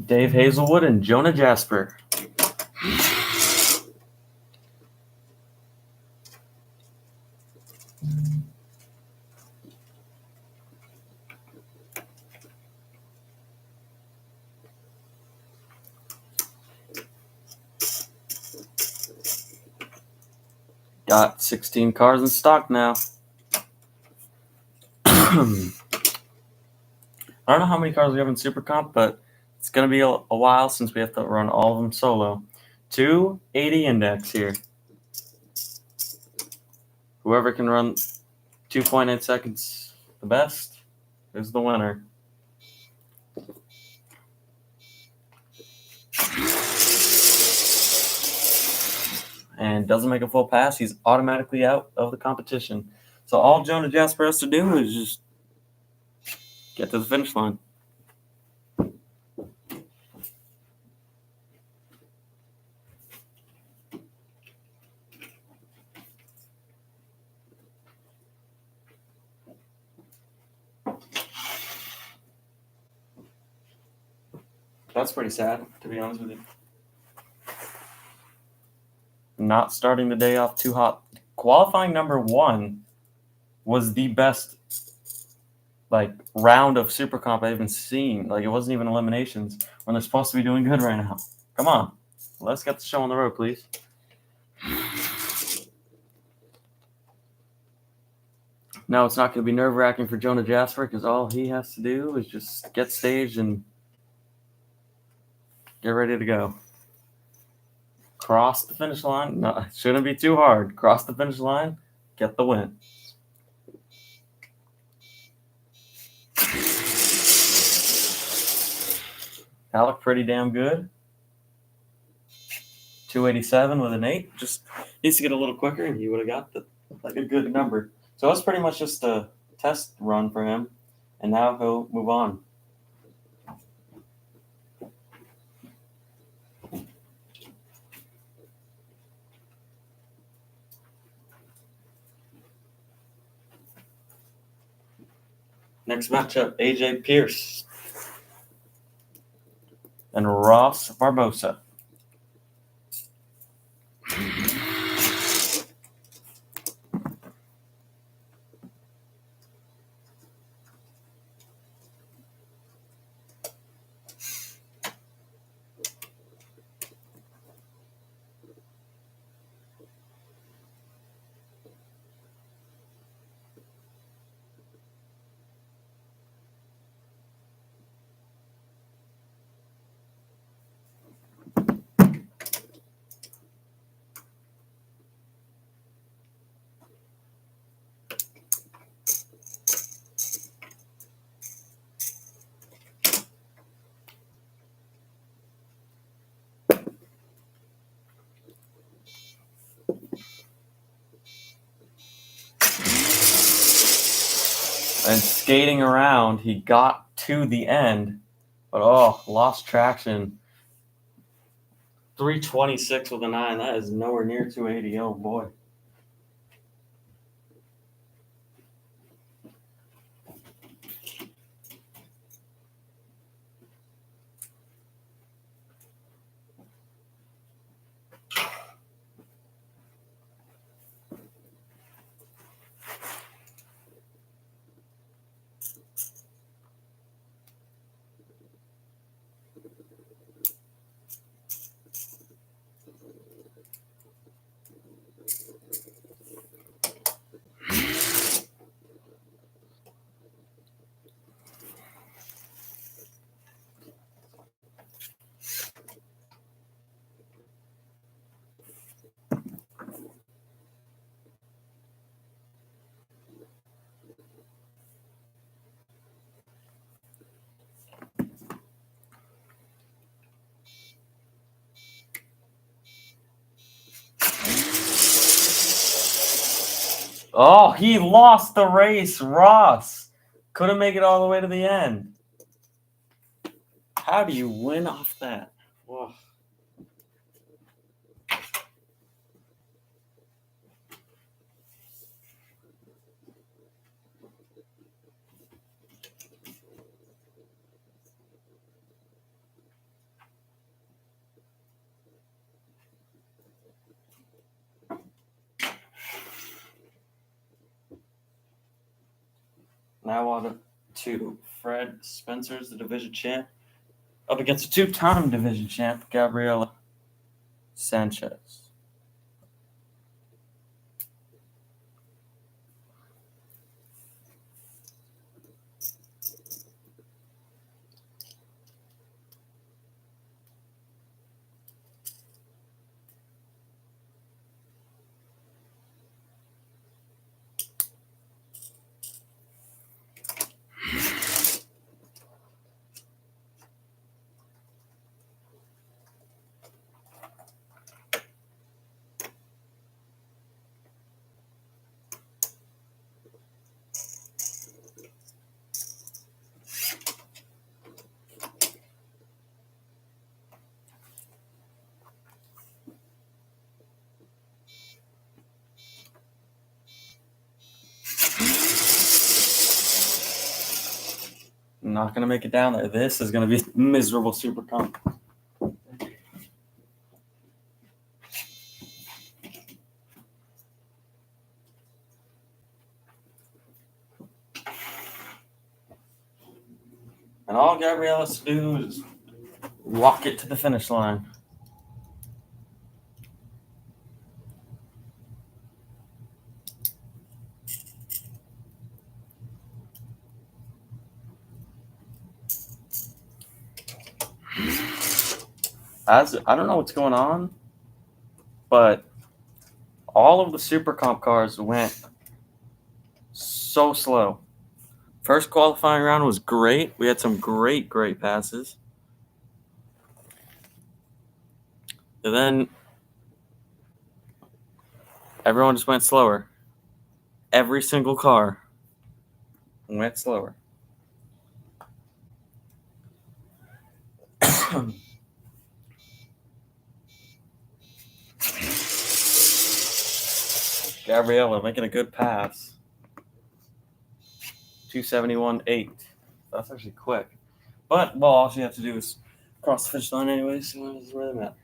Dave Hazelwood and Jonah Jasper. Got 16 cars in stock now. I don't know how many cars we have in Super Comp, but it's going to be a while since we have to run all of them solo. 280 index here. Whoever can run 2.8 seconds the best is the winner. And doesn't make a full pass, he's automatically out of the competition. So all Jonah Jasper has to do is just get to the finish line. That's pretty sad, to be honest with you. Not starting the day off too hot. Qualifying number 1 was the best round of Super Comp I've even seen. It wasn't even eliminations when they're supposed to be doing good right now. Come on, let's get the show on the road, please. No, it's not going to be nerve-wracking for Jonah Jasper because all he has to do is just get staged and get ready to go. Cross the finish line. No, it shouldn't be too hard. Cross the finish line, get the win. That looked pretty damn good. 287 with an 8. Just needs to get a little quicker, and he would have got a good number. So that's pretty much just a test run for him, and now he'll move on. Next matchup, AJ Pierce and Ross Barbosa. And skating around, he got to the end, but lost traction. 326 with a 9. That is nowhere near 280. Oh boy. Oh, he lost the race. Ross couldn't make it all the way to the end. How do you win off that? Whoa. Now on to Fred Spencer's the division champ, up against a 2-time division champ, Gabriela Sanchez. not going to make it down there. This is going to be miserable super comp. And all Gabrielle has to do is walk it to the finish line. I don't know what's going on, but all of the super comp cars went so slow. First qualifying round was great. We had some great passes. And then everyone just went slower. Every single car went slower. Gabriella making a good pass. 271.8. That's actually quick. But, well, all she has to do is cross the finish line anyway, so it doesn't really matter.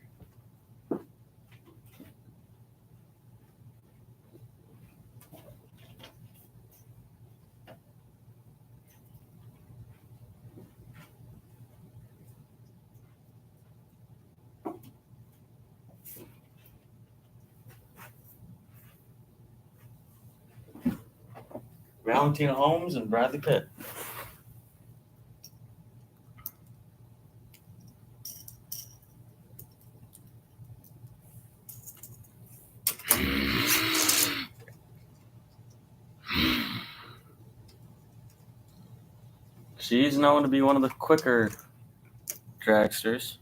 Valentina Holmes and Bradley Pitt. She's known to be one of the quicker dragsters.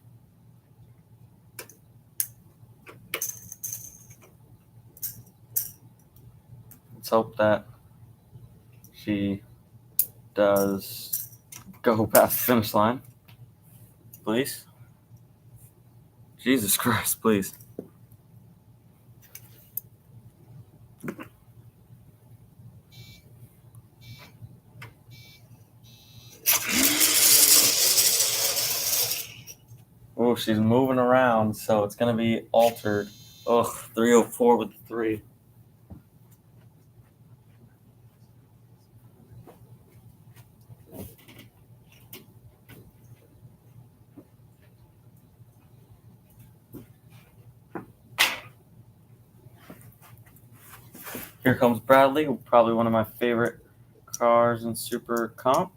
Let's hope that she does go past the finish line. Please. Jesus Christ, please. Oh, she's moving around, so it's going to be altered. Ugh, 304 with the 3. Here comes Bradley, probably one of my favorite cars in Super Comp.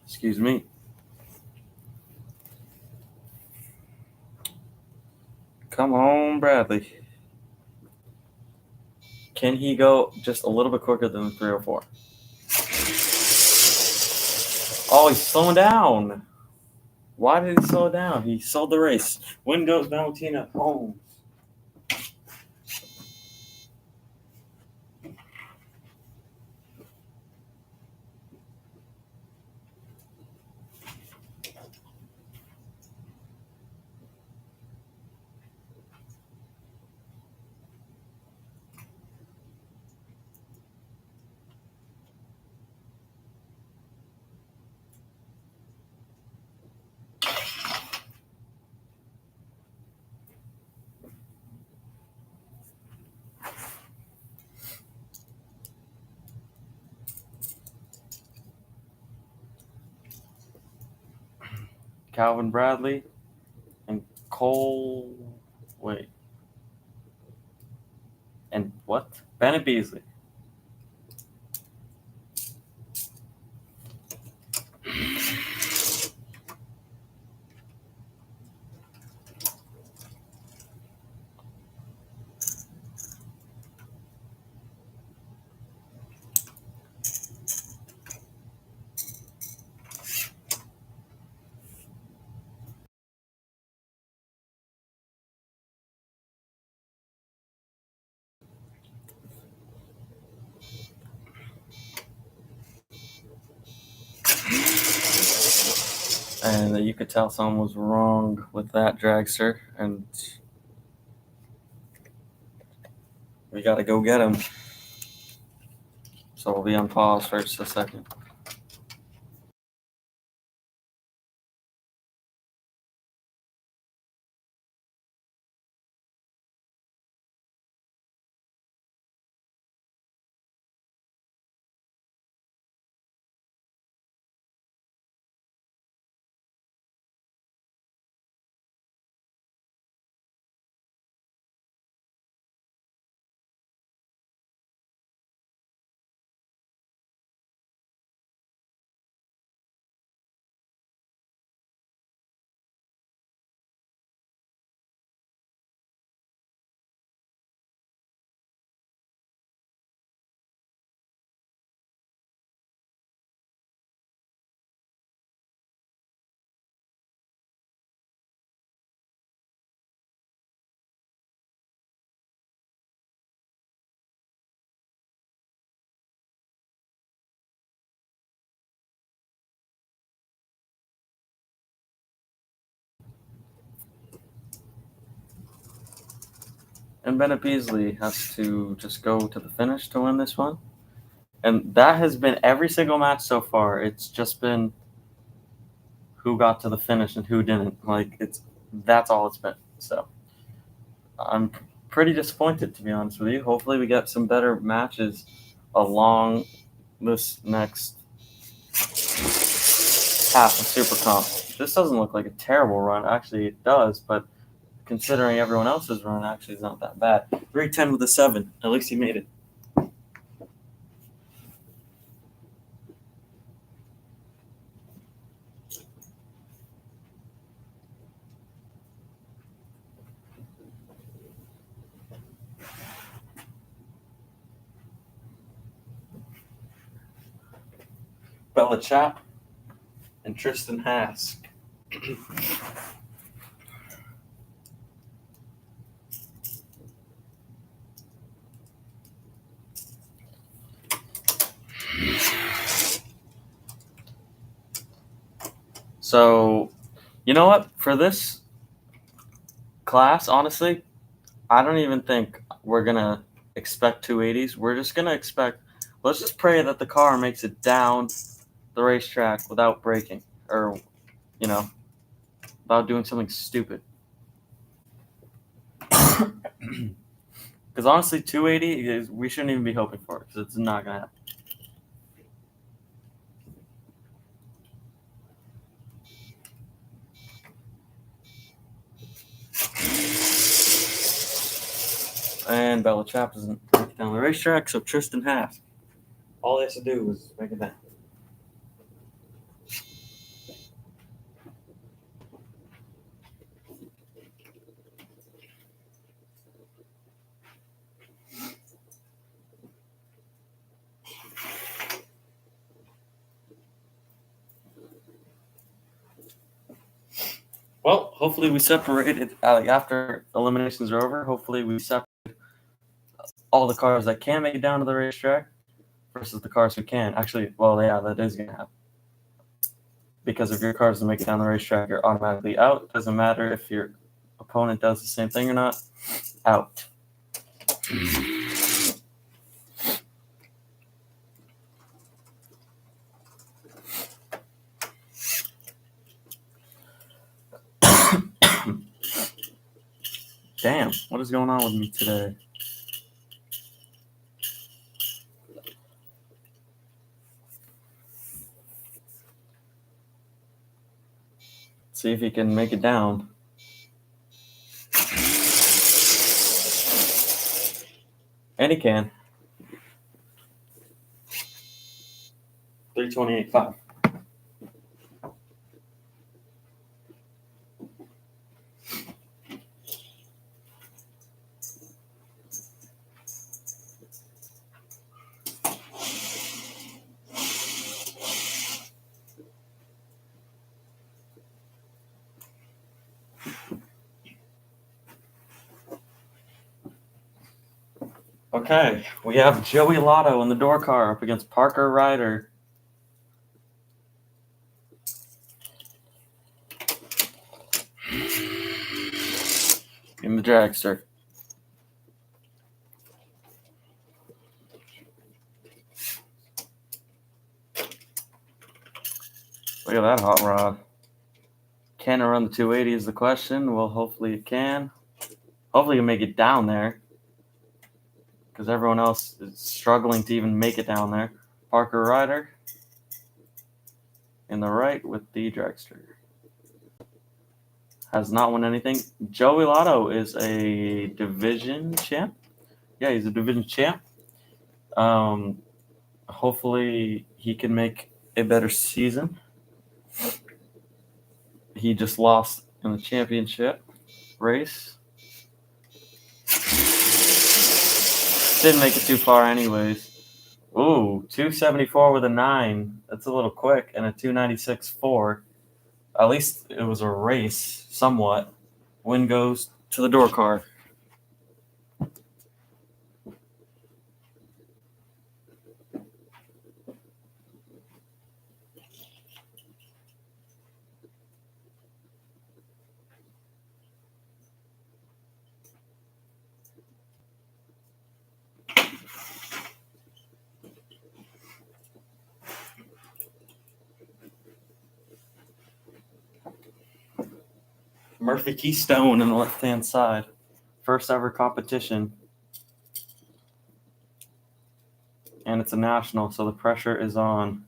Excuse me. Come on, Bradley. Can he go just a little bit quicker than the 304? Oh, he's slowing down. Why did he slow down? He sold the race. Win goes Valentina Holmes. Calvin Bradley and Cole. Wait. And what? Bennett Beasley. And you could tell someone was wrong with that dragster, and we got to go get him. So we'll be on pause for just a second. And Bennett Beasley has to just go to the finish to win this one. And that has been every single match so far. It's just been who got to the finish and who didn't. That's all it's been. So I'm pretty disappointed, to be honest with you. Hopefully we get some better matches along this next half of Super Comp. This doesn't look like a terrible run. Actually, it does, but considering everyone else's run, actually is not that bad. 310 with a 7. At least he made it. Bella Chap and Tristan Hask. So, you know what? For this class, honestly, I don't even think we're going to expect 280s. We're just going to expect, let's just pray that the car makes it down the racetrack without breaking or, without doing something stupid. Because honestly, 280, we shouldn't even be hoping for it because it's not going to happen. And Bella Chap doesn't make it down the racetrack, so Tristan Hask. All he has to do is make it down. Well, hopefully we separated after eliminations are over. Hopefully we separate all the cars that can make it down to the racetrack versus the cars who can. Actually, well, yeah, that is going to happen. Because if your cars don't make it down the racetrack, you're automatically out. Doesn't matter if your opponent does the same thing or not. Out. Damn, what is going on with me today? See if he can make it down. And he can. 328.5. Okay, we have Joey Lotto in the door car up against Parker Ryder. the dragster. Look at that hot rod. Can it run the 280 is the question. Well, hopefully it can. Hopefully you make it down there, because everyone else is struggling to even make it down there. Parker Ryder in the right with the dragster. Has not won anything. Joey Lotto is a division champ. Yeah, he's a division champ. Hopefully he can make a better season. He just lost in the championship race. Didn't make it too far anyways. Ooh, 274 with a 9. That's a little quick. And a 296.4. At least it was a race, somewhat. Win goes to the door card. Murphy Keystone on the left-hand side. First ever competition. And it's a national, so the pressure is on.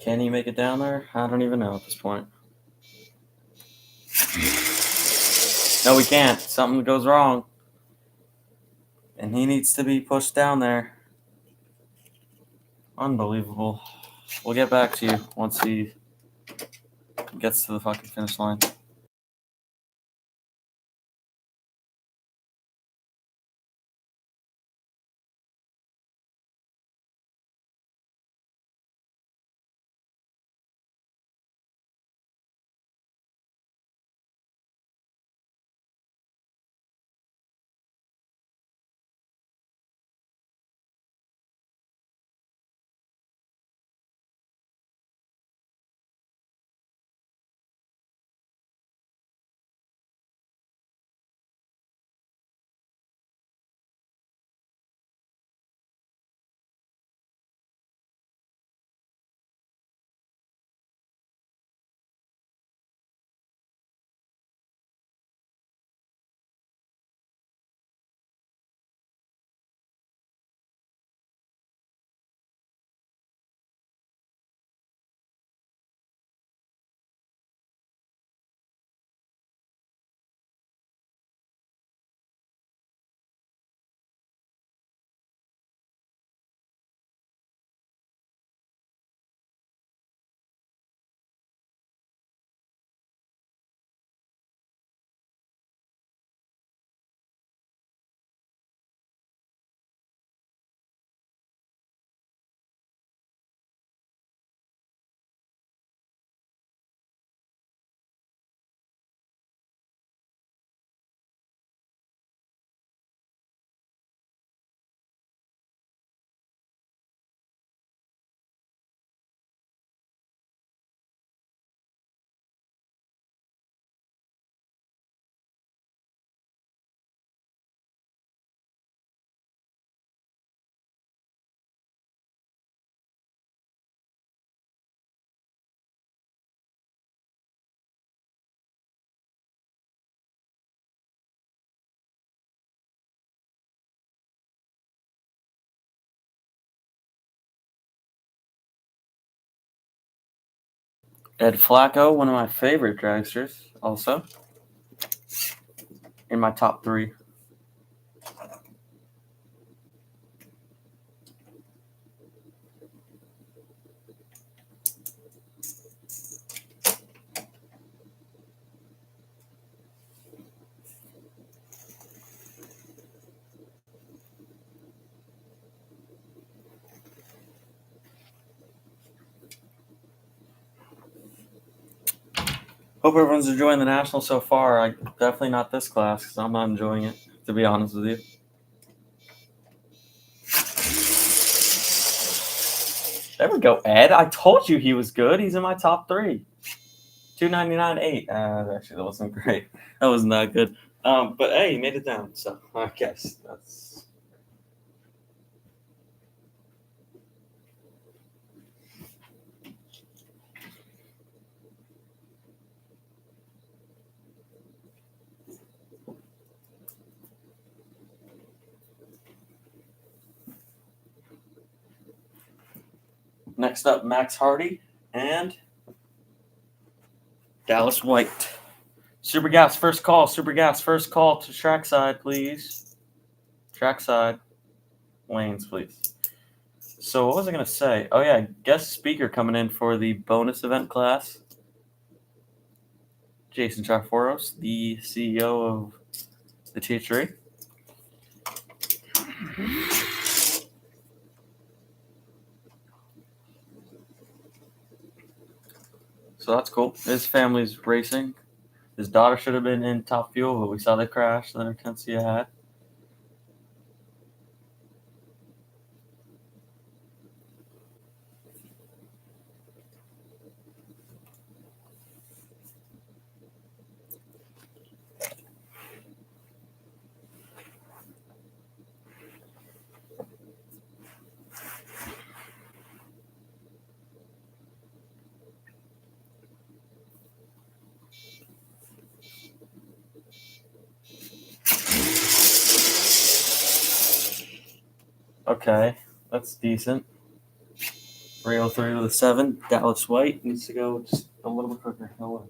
Can he make it down there? I don't even know at this point. No, we can't. Something goes wrong. And he needs to be pushed down there. Unbelievable. We'll get back to you once he gets to the fucking finish line. Ed Flacco, one of my favorite dragsters, also in my top 3. Hope everyone's enjoying the Nationals so far. Definitely not this class because I'm not enjoying it, to be honest with you. There we go, Ed. I told you he was good. He's in my top 3. 299.8. Actually, that wasn't great. That wasn't that good. But hey, he made it down. So I guess that's. Next up, Max Hardy and Dallas White. Super Gas, first call. Super Gas, first call to trackside, please. Trackside lanes, please. So what was I going to say? Oh, yeah, guest speaker coming in for the bonus event class. Jason Charforos, the CEO of the THRE. So that's cool. His family's racing. His daughter should have been in Top Fuel, but we saw the crash that Hortensia had. Okay, that's decent. 303 with a 7. Dallas White needs to go just a little bit quicker. No way.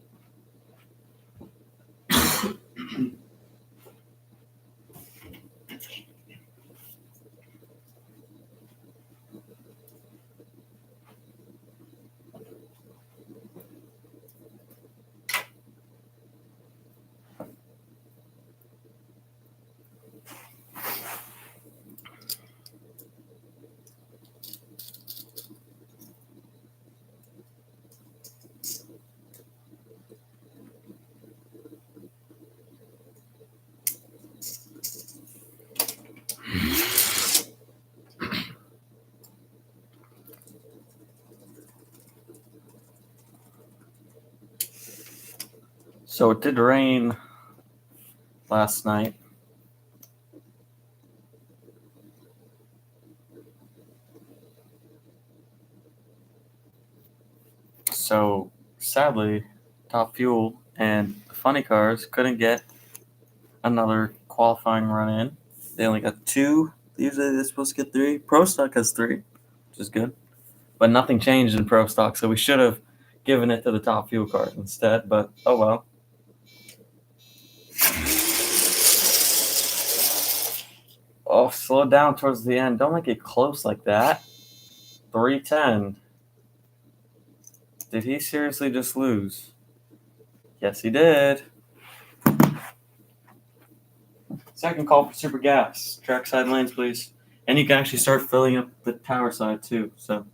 So it did rain last night. So sadly, Top Fuel and the Funny Cars couldn't get another qualifying run in. They only got 2. Usually they're supposed to get 3. Pro Stock has 3, which is good. But nothing changed in Pro Stock, so we should have given it to the Top Fuel cars instead. But oh well. Oh, slow down towards the end. Don't make it close like that. 310. Did he seriously just lose? Yes, he did. Second call for Super Gas. Trackside lanes, please. And you can actually start filling up the tower side, too. So.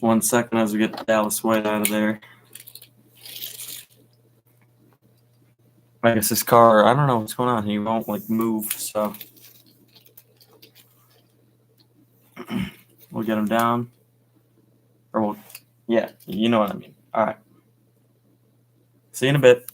One second as we get Dallas White out of there. I guess this car, I don't know what's going on. He won't move, so we'll get him down. Yeah, you know what I mean. All right. See you in a bit.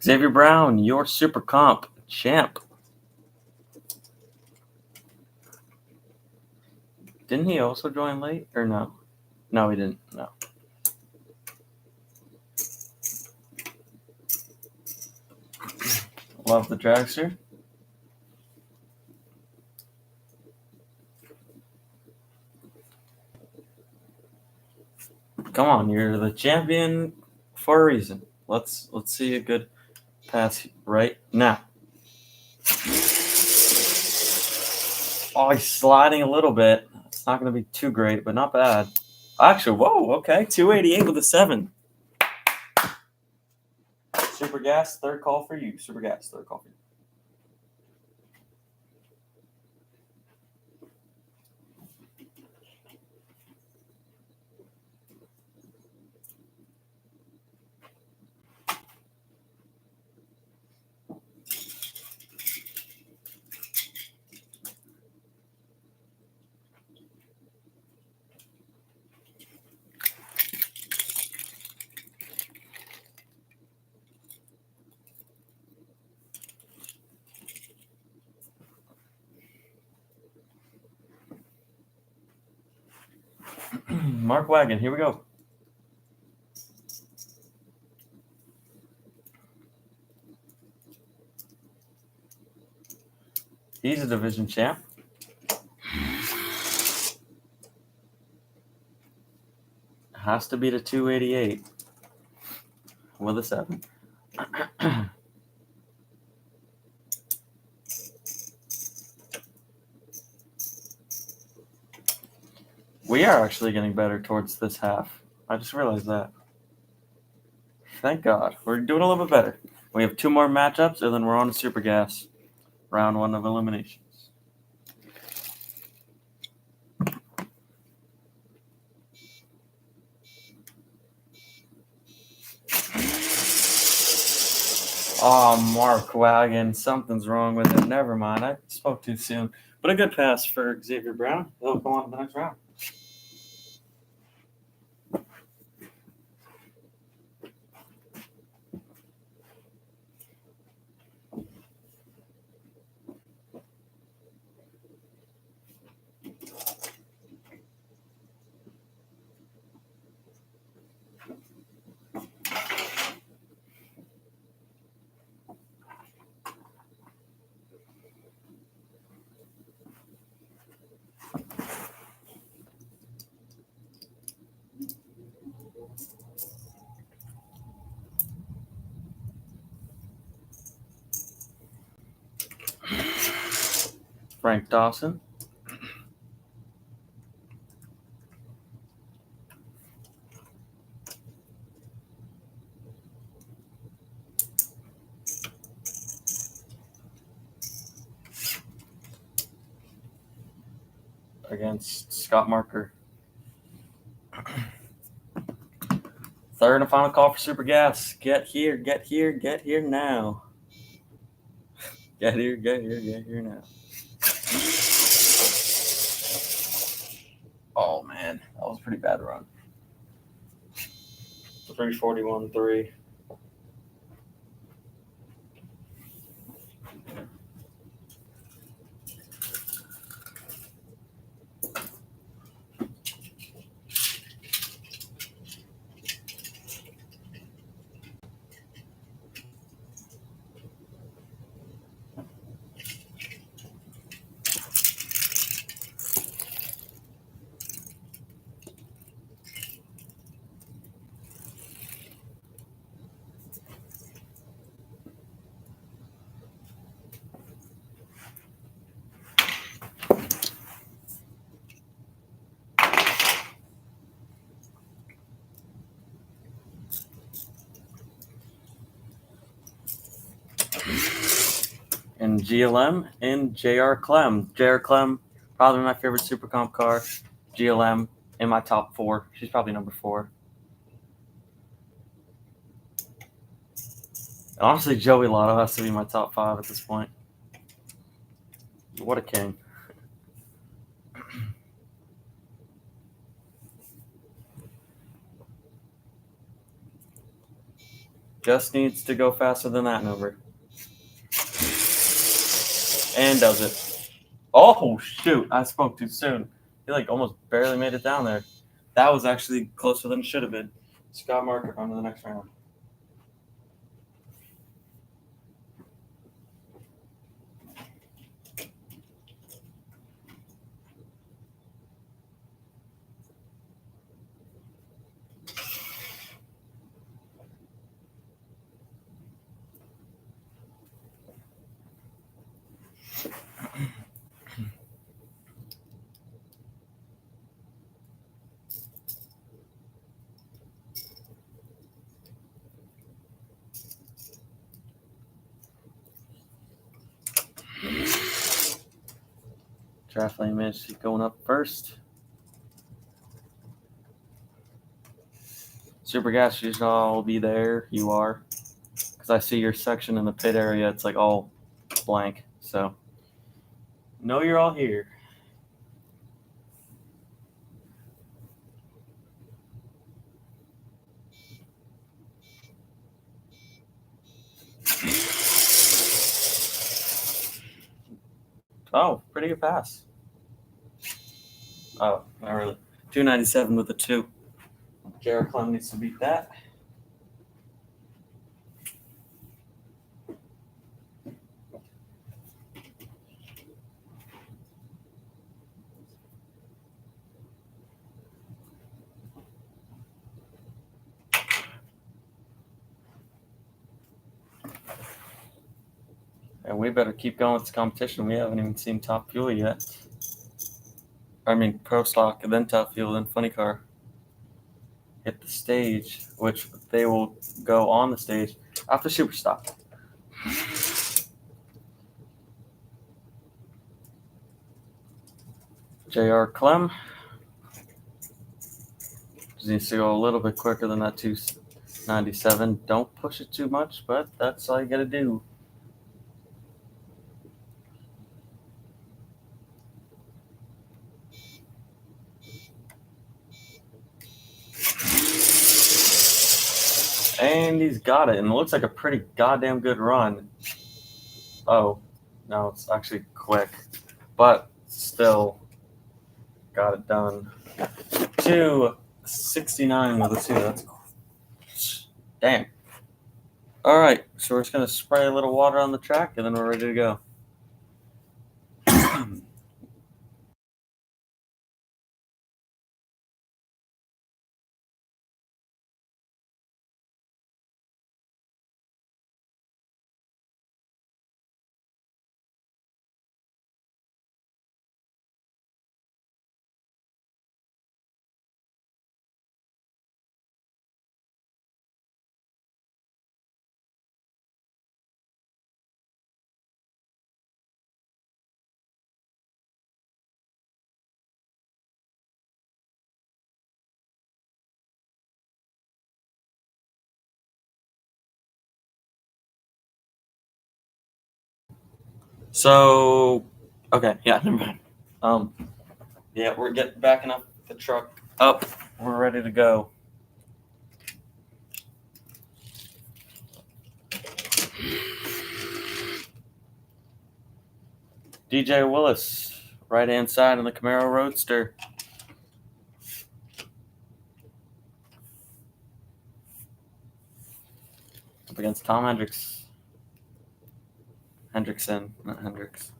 Xavier Brown, your Super Comp champ. Didn't he also join late or no? No, he didn't. No. Love the dragster. Come on, you're the champion for a reason. Let's see a good pass right now. Oh, he's sliding a little bit. It's not going to be too great, but not bad. Actually, whoa, okay. 288 with a 7. Super Gas, third call for you. Super Gas, third call for you. Mark Wagon, here we go. He's a division champ. Has to be the 288 with a 7. We are actually getting better towards this half. I just realized that. Thank God. We're doing a little bit better. We have 2 more matchups, and then we're on to Super Gas. Round 1 of eliminations. Oh, Mark Wagon. Something's wrong with it. Never mind. I spoke too soon. But a good pass for Xavier Brown. He'll go on to the next round. Frank Dawson. Against Scott Marker. Third and final call for Super Gas. Get here, get here, get here now. Get here, get here, get here now. Oh, man. That was a pretty bad run. 341-3. And GLM and JR Clem. JR Clem, probably my favorite Super Comp car. GLM in my top 4. She's probably number 4. Honestly, Joey Lotto has to be my top 5 at this point. What a king. Just needs to go faster than that number. And does it. Oh, shoot. I spoke too soon. He like almost barely made it down there. That was actually closer than it should have been. Scott Marker on to the next round. Draft lane managed to keep going up first. Super Gas, you should all be there. You are. Because I see your section in the pit area. It's like all blank. So, know you're all here. Oh, pretty good pass. Oh, not really. 297 with a 2. Jared Clem needs to beat that. And we better keep going with this competition. We haven't even seen Top Fuel yet. I mean, Pro Stock, and then Top Fuel, then Funny Car hit the stage, which they will go on the stage after Super Stock. JR Clem just needs to go a little bit quicker than that 297. Don't push it too much, but that's all you got to do. And he's got it, and it looks like a pretty goddamn good run. Oh, no, it's actually quick, but still got it done. 269 with a 2. That's damn. All right, so we're just gonna spray a little water on the track, and then we're ready to go. So, okay, yeah, never mind. Yeah, we're backing up the truck up. We're ready to go. DJ Willis, right hand side on the Camaro Roadster. Up against Tom Hendrickson, not Hendricks.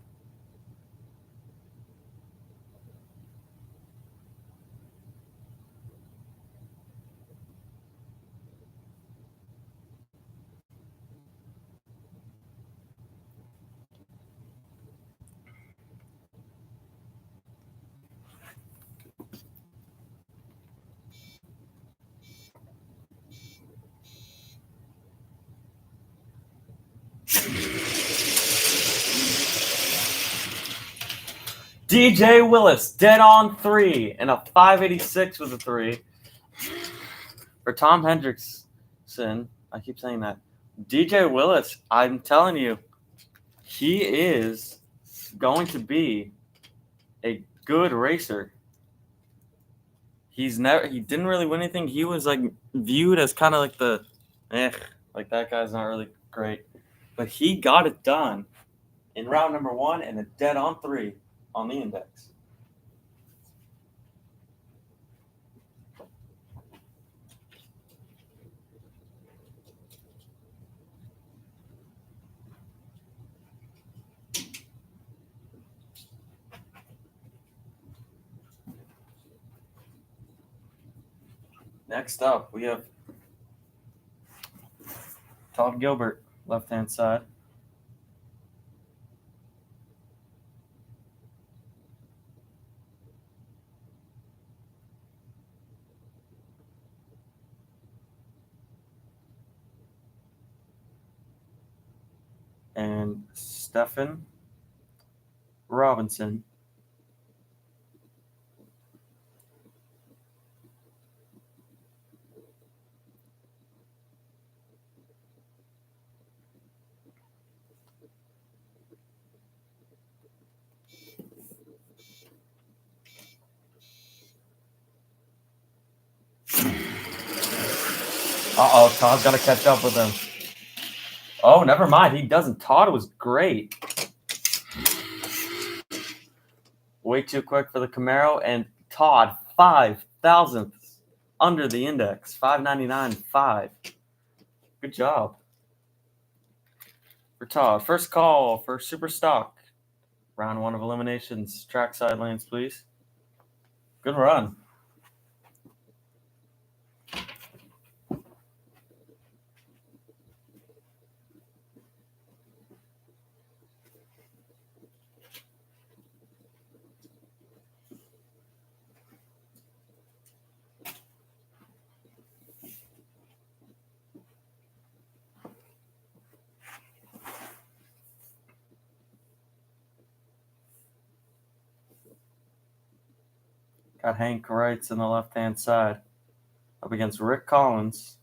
DJ Willis, dead on 3, and a 586 with a 3. For Tom Hendrickson, I keep saying that. DJ Willis, I'm telling you, he is going to be a good racer. He didn't really win anything. He was like viewed as kind of like the Like, that guy's not really great. But he got it done in round number 1 and a dead on 3 on the index. Next up, we have Todd Gilbert, left-hand side. And Stephen Robinson. Uh-oh, Todd's got to catch up with him. Oh, never mind. He doesn't. Todd was great. Way too quick for the Camaro, and Todd, 5 thousandths under the index. 599.5. Good job for Todd. First call for Super Stock. Round 1 of eliminations. Trackside lanes, please. Good run. Got Hank Wrights in the left-hand side. Up against Rick Collins.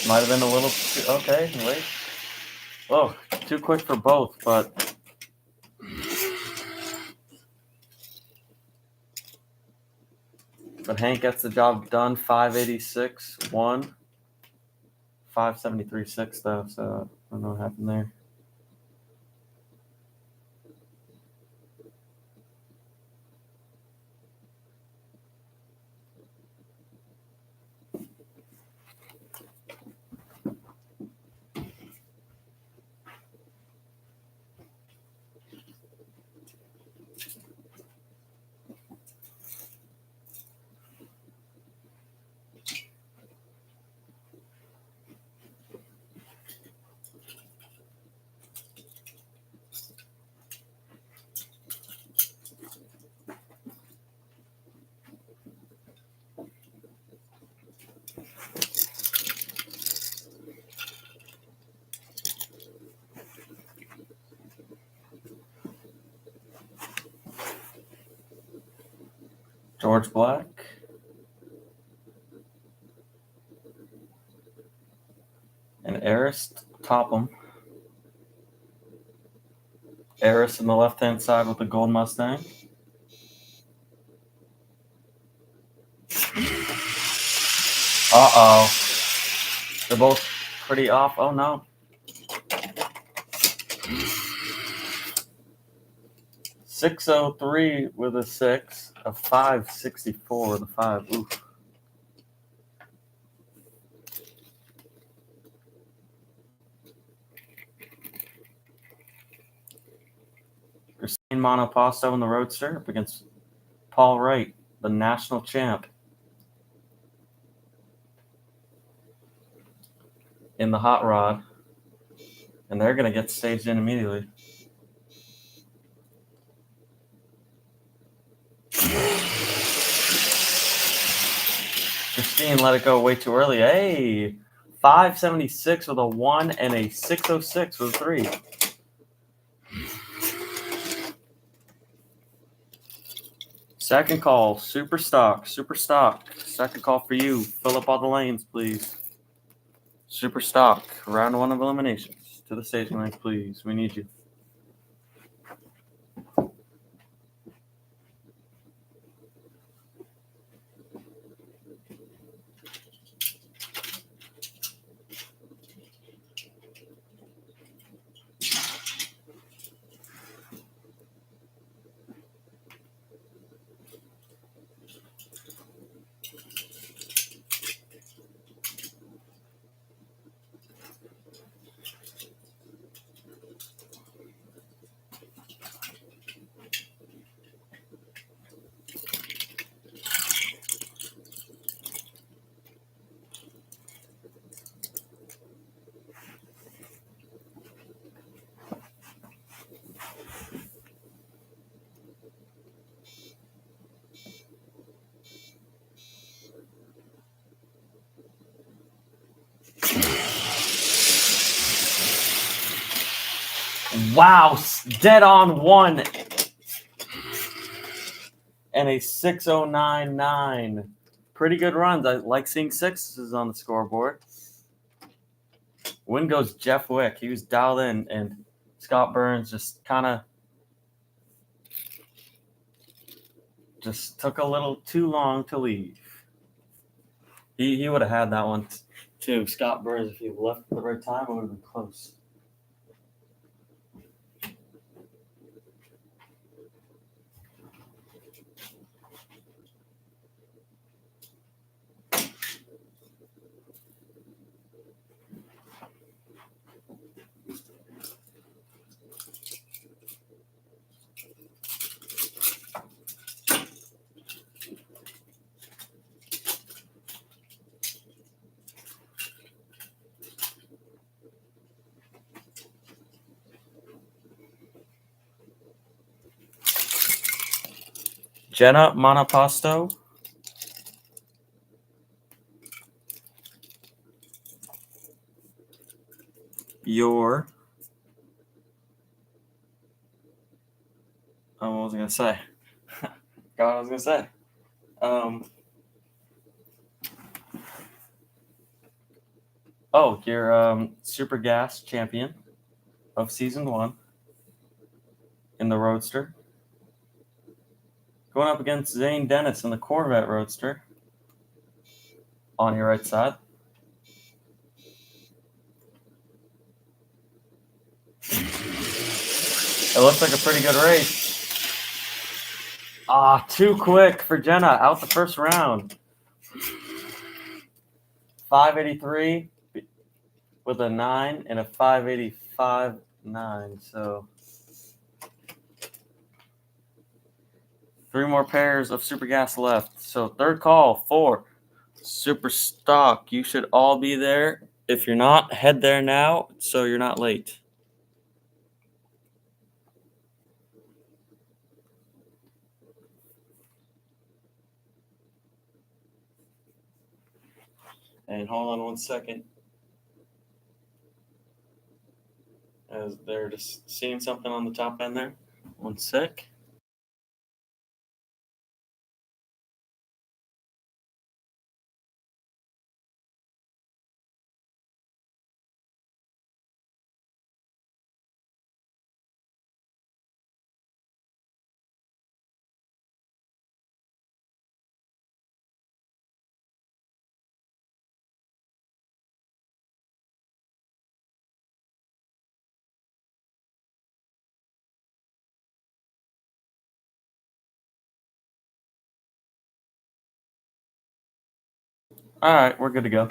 Might have been a little too, okay, wait. Oh, too quick for both, but Hank gets the job done. 586.1. 573.6 though, so I don't know what happened there. George Black. And Eris Topham. Eris in the left-hand side with the gold Mustang. Uh-oh. They're both pretty off. Oh, no. .603 with a 6. A 564 with a 5. Oof. Christine Monoposto in the Roadster up against Paul Wright, the national champ. In the hot rod. And they're going to get staged in immediately. Christine let it go way too early. Hey, 576 with a 1 and a 606 with a 3. Second call, Super Stock. Second call for you. Fill up all the lanes, please. Super stock, round 1 of eliminations. To the staging lanes, please. We need you. Wow, dead on 1 and a 6.099. Pretty good runs. I like seeing 6s on the scoreboard. Win goes Jeff Wick. He was dialed in, and Scott Burns just kind of took a little too long to leave. He would have had that one too. Scott Burns, if he left at the right time, it would have been close. Jenna Monopasto. What was I going to say? God, I was going to say. Your Super Gas champion of Season 1 in the Roadster. Going up against Zane Dennis in the Corvette Roadster on your right side. It looks like a pretty good race. Too quick for Jenna. Out the first round. 583 with a 9 and a 585.9. So 3 more pairs of Super Gas left. So third call for Super Stock. You should all be there. If you're not, head there now so you're not late. And hold on 1 second. As they're just seeing something on the top end there. 1 sec. All right, we're good to go.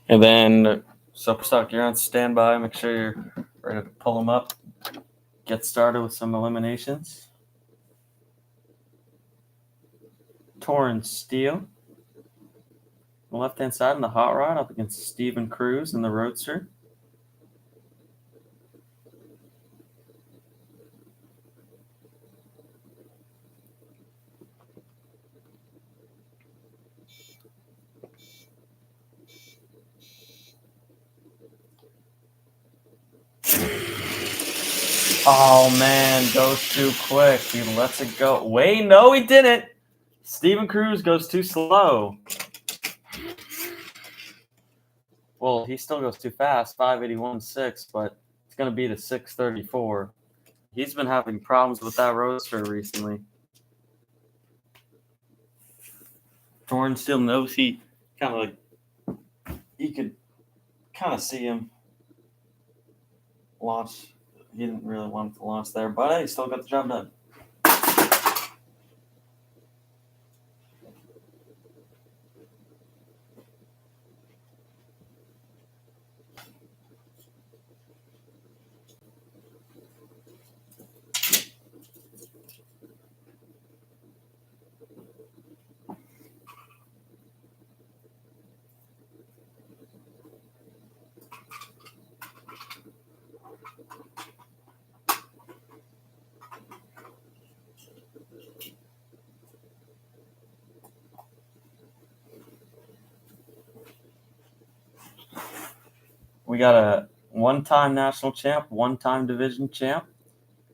And then, Super Stock, you're on standby. Make sure you're ready to pull them up. Get started with some eliminations. Torrin Steele. On the left-hand side in the hot rod up against Steven Cruz in the Roadster. Oh, man, goes too quick. He lets it go. Wait, no, he didn't. Steven Cruz goes too slow. Well, he still goes too fast, 581.6, but it's going to be the 634. He's been having problems with that roadster recently. Torn still knows he kind of like, you could kind of see him launch. He didn't really want to launch there, but he still got the job done. We got a one-time national champ, one-time division champ,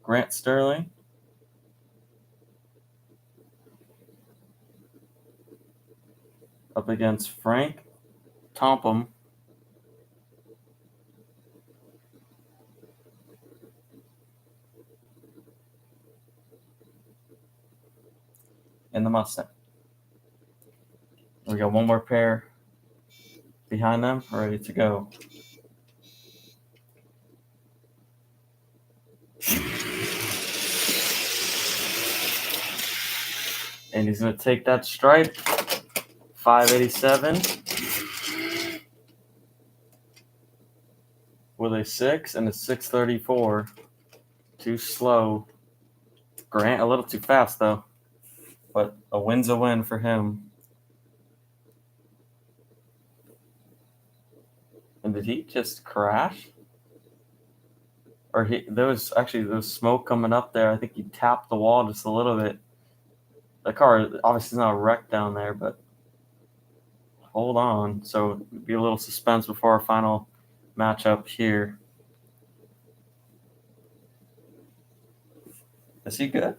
Grant Sterling. Up against Frank Tompum. In the Mustang. We got one more pair behind them, ready to go. And he's going to take that stripe, 587, with a 6 and a 634. Too slow. Grant a little too fast, though. But a win's a win for him. And did he just crash? Or there was smoke coming up there. I think he tapped the wall just a little bit. The car obviously is not wrecked down there, but hold on. So be a little suspense before our final matchup here. Is he good?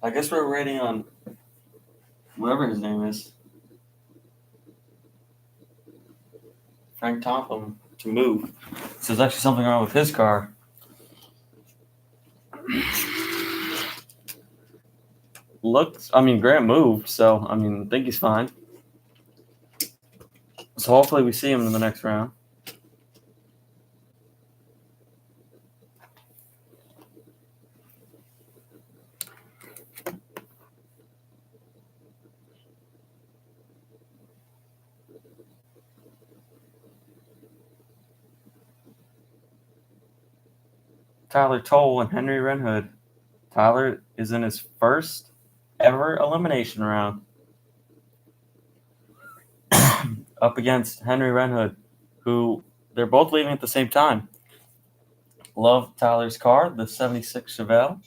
I guess we're waiting on whoever his name is, Frank Tompum, to move. So there's actually something wrong with his car. Grant moved, so, I think he's fine. So hopefully we see him in the next round. Tyler Toll and Henry Renhood. Tyler is in his first ever elimination round. Up against Henry Renhood, who they're both leaving at the same time. Love Tyler's car, the 76 Chevelle.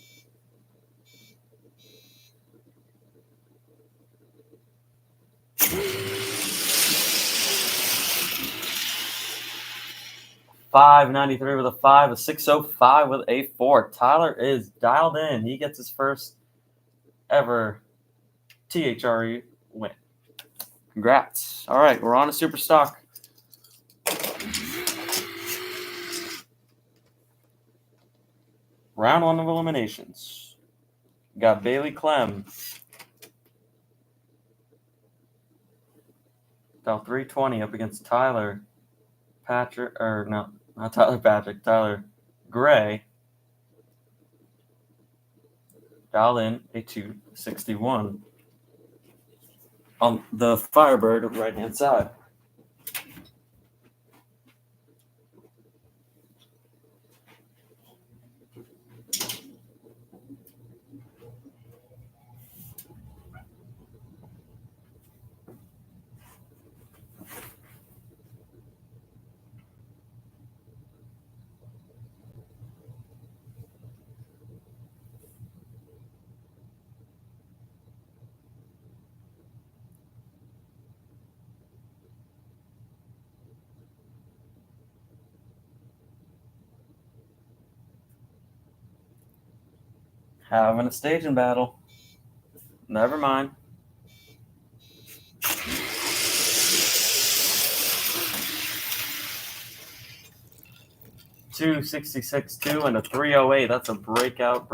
$593 with a 5, a 605 with a 4. Tyler is dialed in. He gets his first ever THRE win. Congrats. All right, we're on a super stock. Round 1 of eliminations. Got Bailey Clem. Dial 320 up against Tyler Patrick, or no, not Tyler Patrick, Tyler Gray. Dial in a 261 on the Firebird right hand side. Having a staging battle. Never mind. $266.2 and a 308. That's a breakout.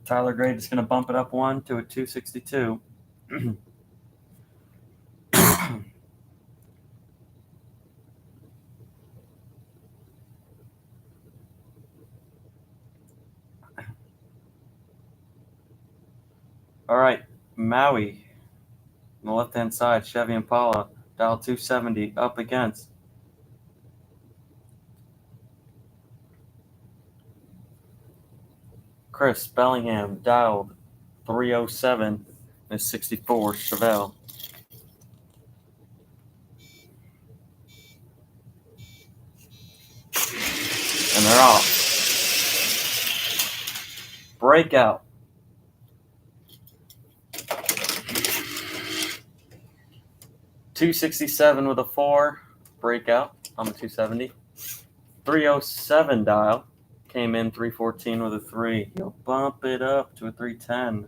Tyler Gray just going to bump it up one to a 262. All right, Maui on the left-hand side, Chevy Impala, dial 270 up against Chris Bellingham, dialed 307 and 64 Chevelle. And they're off. Breakout. $267 with a 4. Breakout on the 270. 307 dial. Came in 314 with a 3. He'll bump it up to a 310.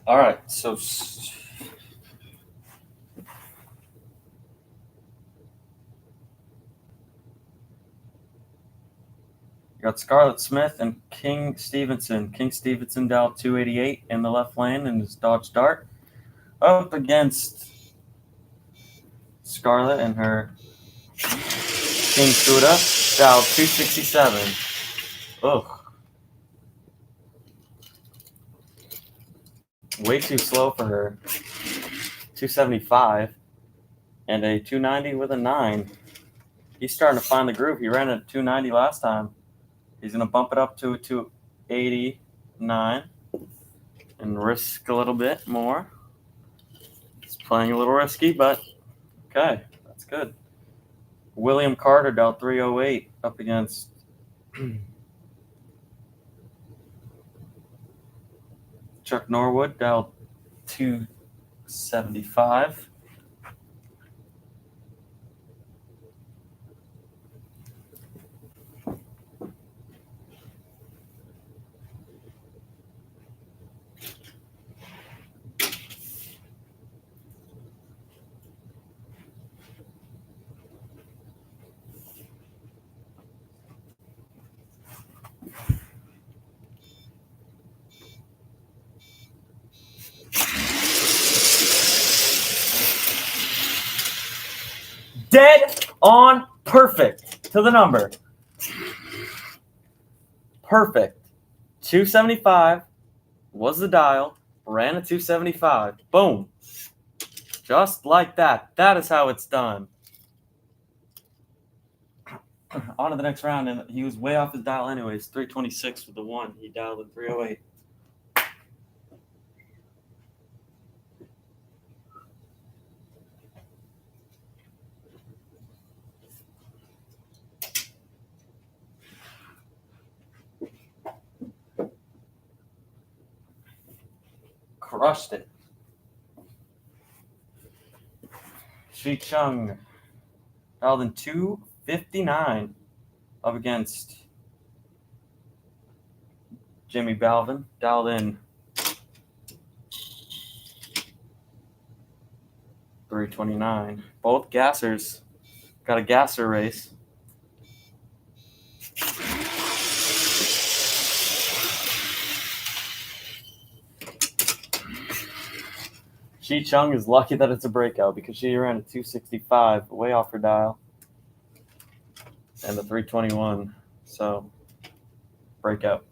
All right, so you got Scarlett Smith and King Stevenson. King Stevenson dialed 288 in the left lane in his Dodge Dart. Up against Scarlett and her King Cuda, dialed 267. Ugh. Way too slow for her. 275 and a 290 with a 9. He's starting to find the groove. He ran at 290 last time. He's going to bump it up to a 289 and risk a little bit more. He's playing a little risky, but okay, that's good. William Carter dialed 308 up against Chuck Norwood dialed 275. Dead on perfect to the number. Perfect. 275 was the dial. Ran at 275. Boom. Just like that. That is how it's done. On to the next round, and he was way off his dial anyways. 326 with the 1. He dialed at 308. Crushed it. Shi Chung dialed in 259 up against Jimmy Balvin. Dialed in 329. Both gassers. Got a gasser race. Shi Chung is lucky that it's a breakout because she ran a 265 way off her dial. And the 321. So, breakout.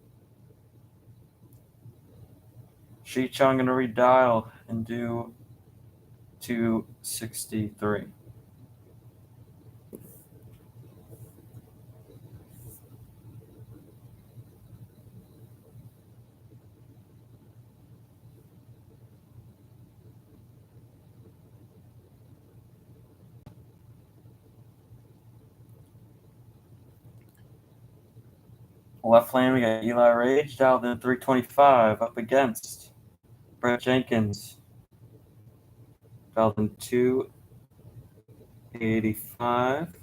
Cheech, I'm going to redial and do 263. Left lane, we got Eli Rage dialed in 325 up against Brett Jenkins dialed in 285.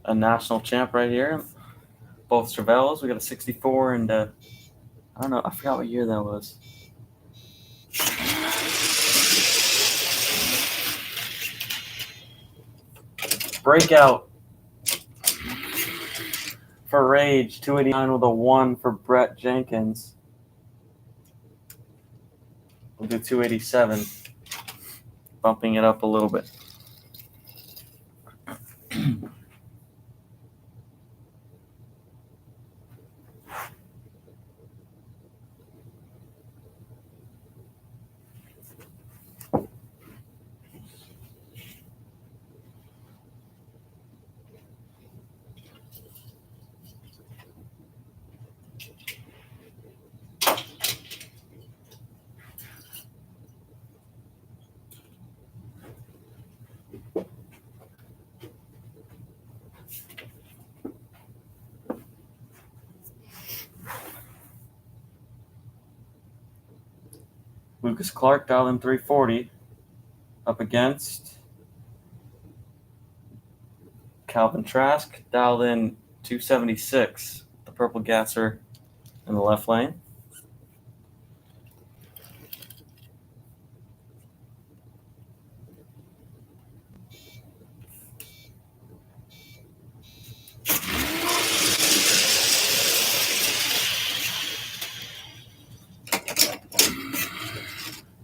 A national champ right here. Both Cervellos. We got a 64 and I don't know. I forgot what year that was. Breakout for Rage, 289 with a 1 for Brett Jenkins. We'll do 287, bumping it up a little bit. Lucas Clark dialed in 340 up against Calvin Trask dialed in 276. The purple gasser in the left lane.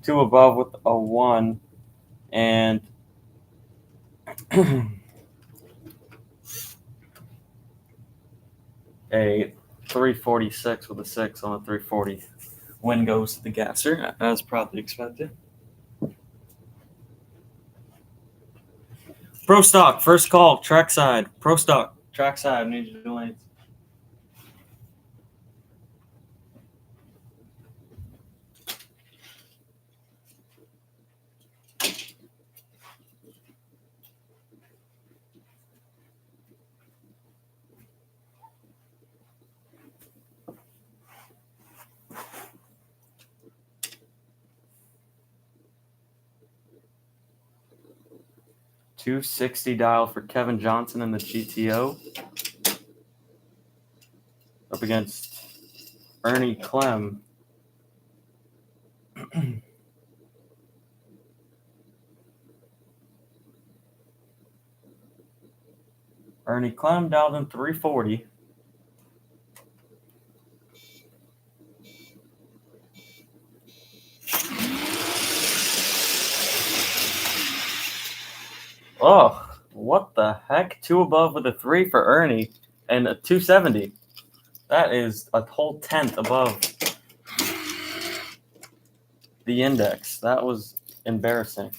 Two above with a 1 and a 346 with a 6 on a 340. Win goes to the gasser, as probably expected. Pro stock, first call, trackside. Pro stock, trackside, major lanes. $260 dial for Kevin Johnson in the GTO. Up against Ernie Clem. Ernie Clem dialed in 340. Oh, what the heck? 2 above with a 3 for Ernie and a 270. That is a whole 10th above the index. That was embarrassing.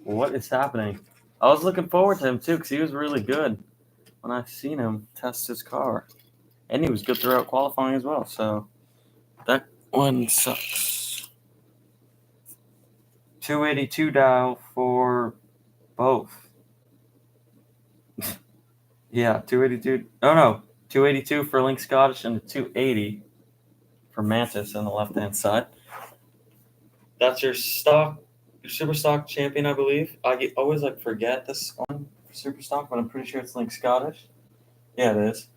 What is happening? I was looking forward to him too because he was really good when I've seen him test his car. And he was good throughout qualifying as well. So that one sucks. 282 dial for both. Yeah, 282. Oh, no. 282 for Link Scottish and a 280 for Mantis on the left-hand side. That's your stock, your super stock champion, I believe. I always forget this one for super stock, but I'm pretty sure it's Link Scottish. Yeah, it is.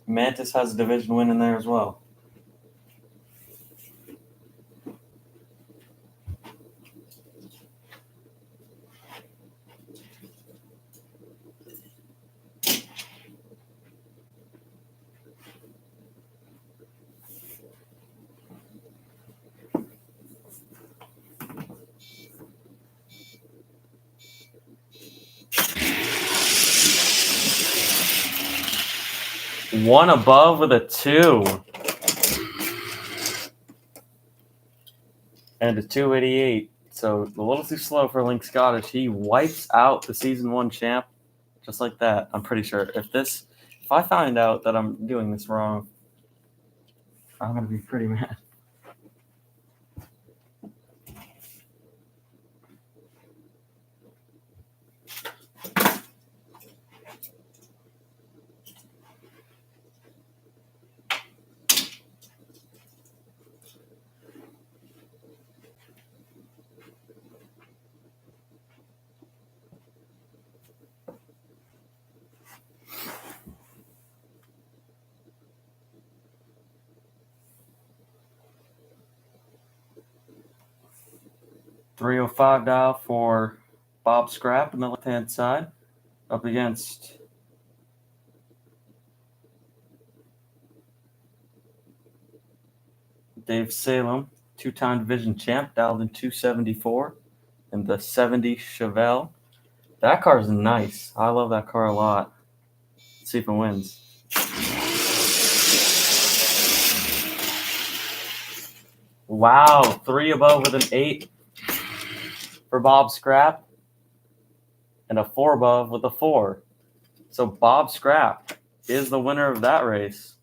Mantis has a division win in there as well. One above with a 2. And a 288. So a little too slow for Link Scottish. He wipes out the season 1 champ just like that. I'm pretty sure. If I find out that I'm doing this wrong, I'm gonna be pretty mad. $305 dial for Bob Scrap on the left-hand side, up against Dave Salem, 2-time division champ, dialed in 274, and the 70 Chevelle. That car is nice. I love that car a lot. Let's see if it wins. Wow, 3 above with an 8 for Bob Scrap, and a 4 above with a 4. So Bob Scrap is the winner of that race.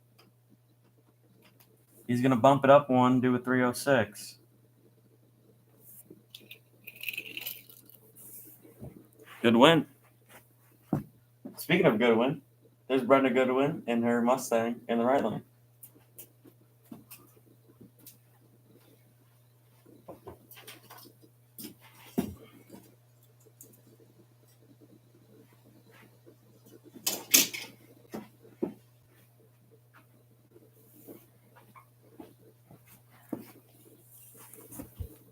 He's going to bump it up 1, do a 306. Good win. Speaking of good win, there's Brenda Goodwin in her Mustang in the right lane.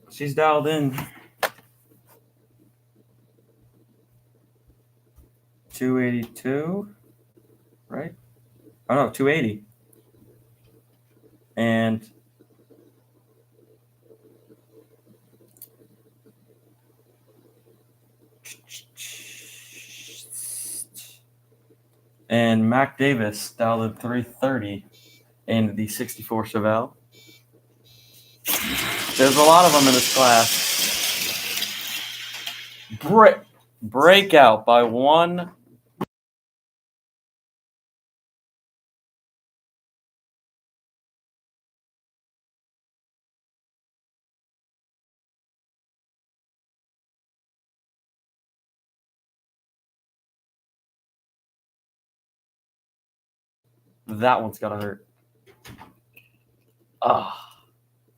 She's dialed in 282, right? Oh no, 280. And Mac Davis dialed in 330 in the 64 Chevelle. There's a lot of them in this class. Breakout by 1. That one's gotta hurt.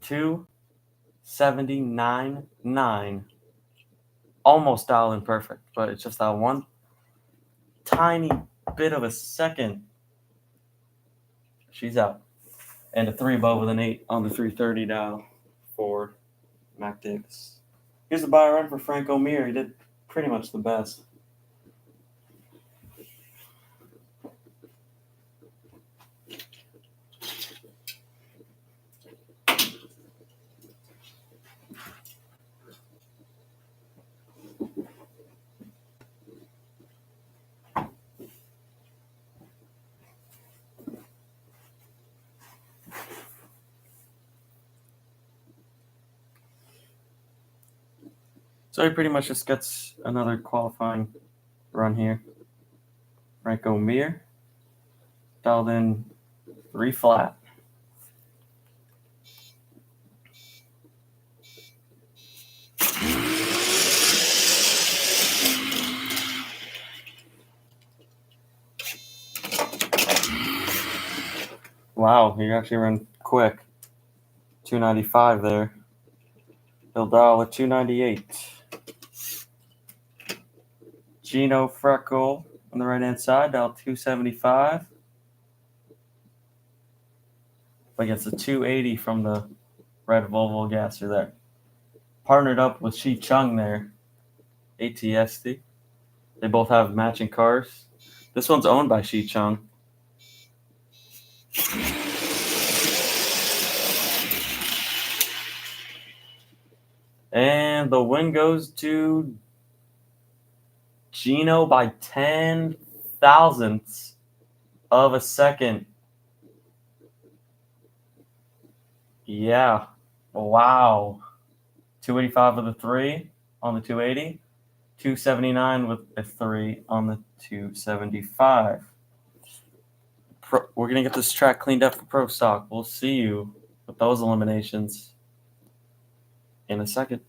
279.9. Almost dialed in perfect, but it's just that one tiny bit of a second. She's out. And a 3 above with an 8 on the 330 dial for Mac Davis. Here's the buy run for Frank O'Meara. He did pretty much the best. So he pretty much just gets another qualifying run here. Frank O'Meara dialed in 3 flat. Wow, he actually ran quick. 295 there. He'll dial at 298. Gino Freckle on the right-hand side, dial 275. Against the 280 from the red Volvo gasser there. Partnered up with Shi Chung there, ATST. They both have matching cars. This one's owned by Shi Chung. And the win goes to Gino by 10 thousandths. of a second. Yeah. Wow. 285 with a 3 on the 280. 279 with a 3 on the 275. We're going to get this track cleaned up for Pro Stock. We'll see you with those eliminations in a second.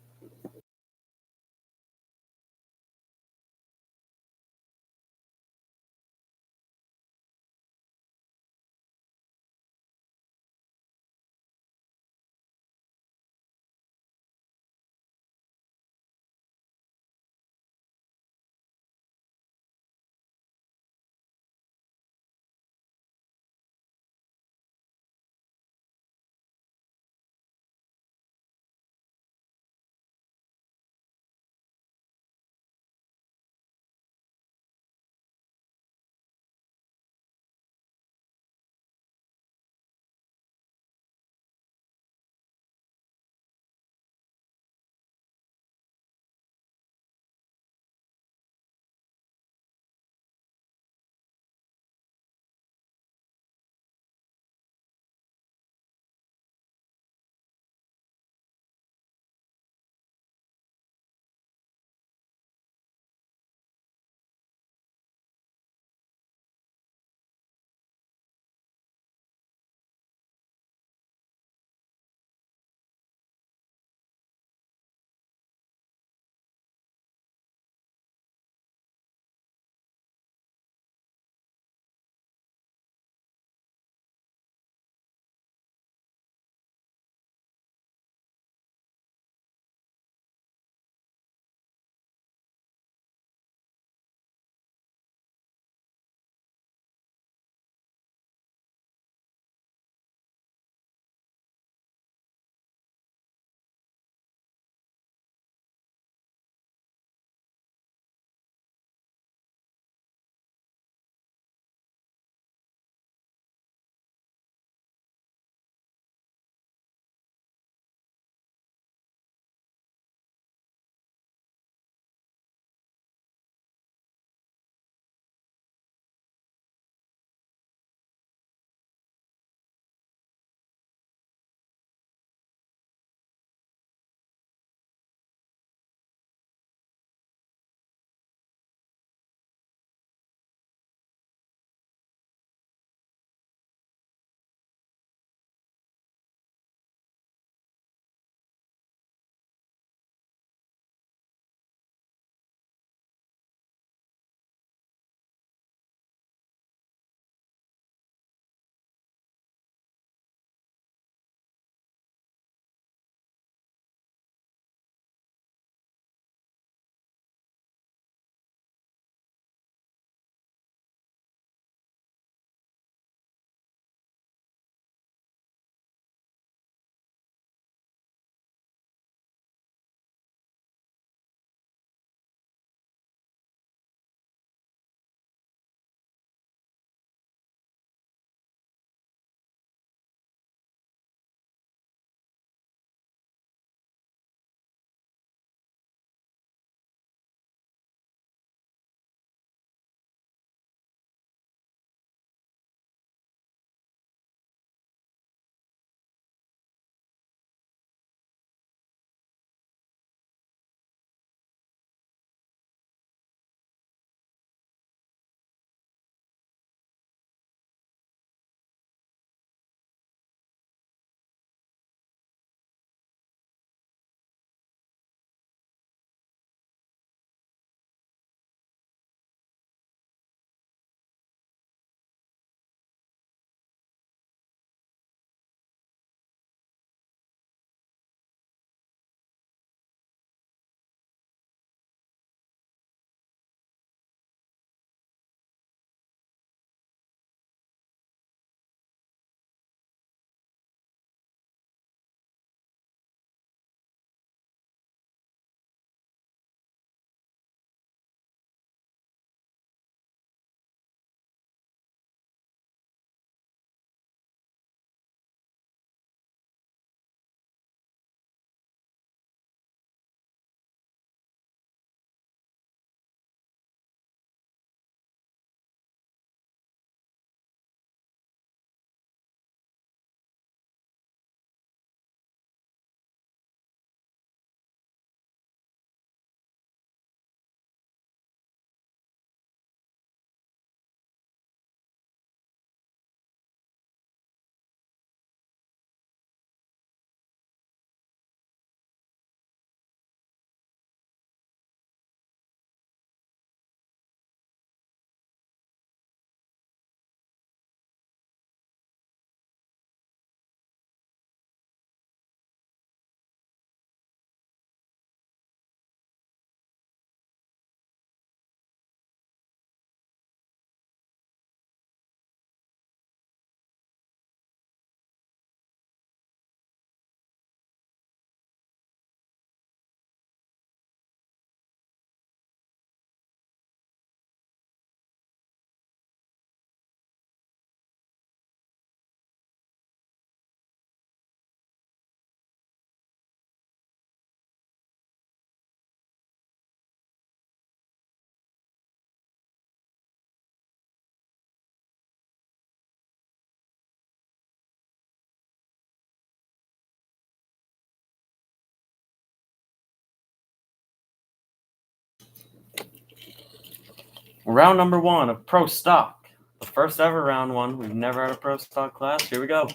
Round number 1 of Pro Stock. The first ever round 1. We've never had a Pro Stock class. Here we go.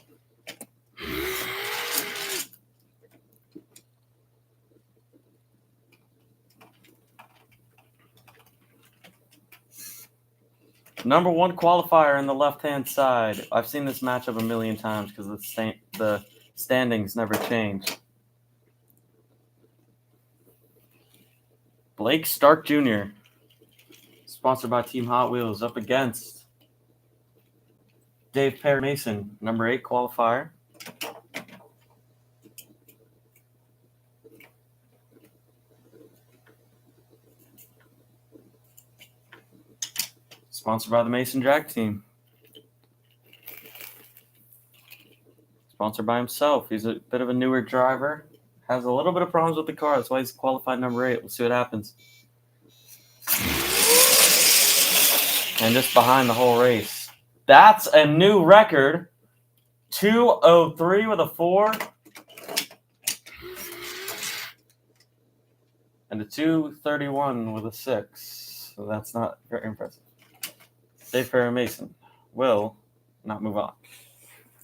Number 1 qualifier in the left-hand side. I've seen this matchup a million times because the standings never change. Blake Stark Jr., sponsored by Team Hot Wheels, up against Dave Perry Mason, number 8 qualifier. Sponsored by the Mason Drag Team. Sponsored by himself. He's a bit of a newer driver. Has a little bit of problems with the car. That's why he's qualified number 8. We'll see what happens. And just behind the whole race. That's a new record. 2:03 with a 4. And a 2:31 with a 6. So that's not very impressive. Dave Perry Mason will not move on.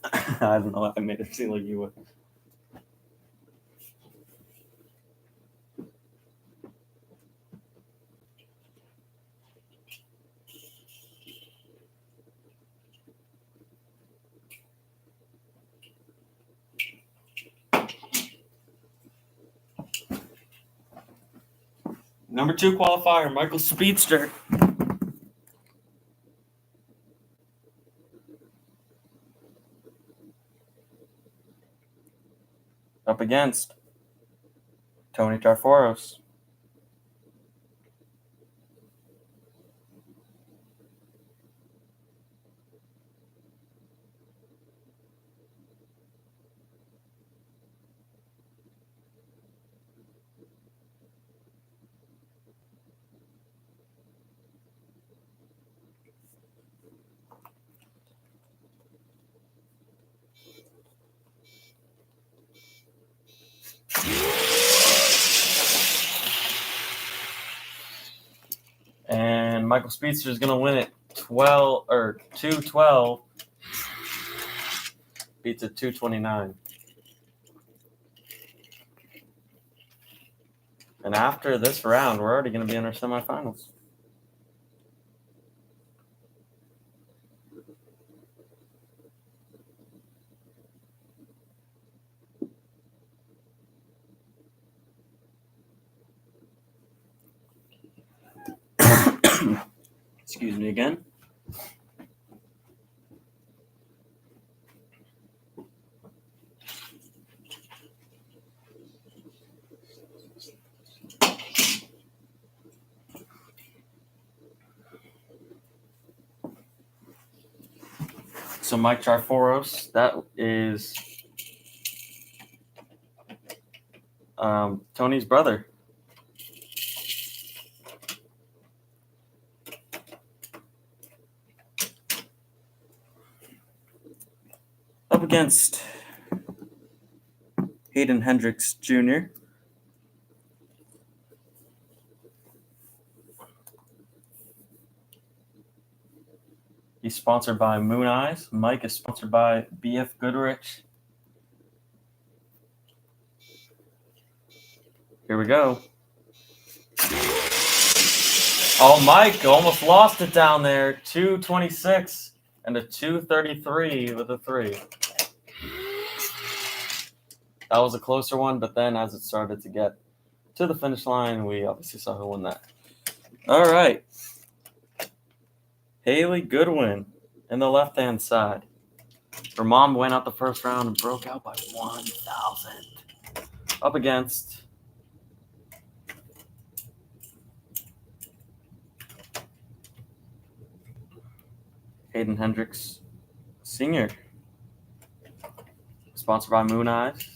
I don't know. I made it seem like you would. Number 2 qualifier, Michael Speedster. Up against Tony Tarforos. And Michael Speedster is going to win it 2:12. Beats it 2:29. And after this round, we're already going to be in our semifinals. Excuse me again. So Mike Tarforos, that is Tony's brother. Up against Hayden Hendricks Jr. He's sponsored by Moon Eyes. Mike is sponsored by BF Goodrich. Here we go. Oh, Mike almost lost it down there. 2:26 and a 2:33 with a 3. That was a closer one, but then as it started to get to the finish line, we obviously saw who won that. All right. Haley Goodwin in the left-hand side. Her mom went out the first round and broke out by 1,000. Up against Hayden Hendricks Sr. Sponsored by Moon Eyes.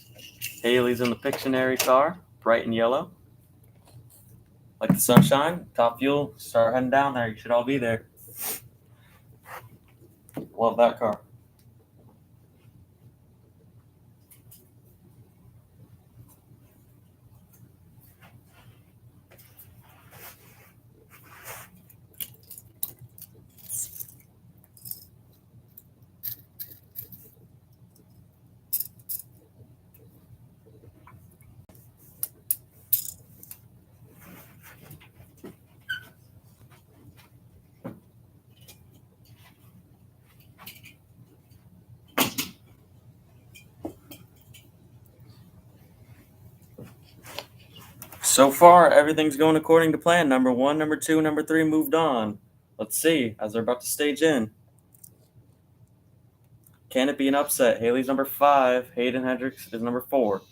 Haley's in the Pictionary car, bright and yellow. Like the sunshine, top fuel, start heading down there. You should all be there. Love that car. So far, everything's going according to plan. Number 1, number 2, number 3 moved on. Let's see, as they're about to stage in. Can it be an upset? Haley's number 5. Hayden Hendricks is number 4.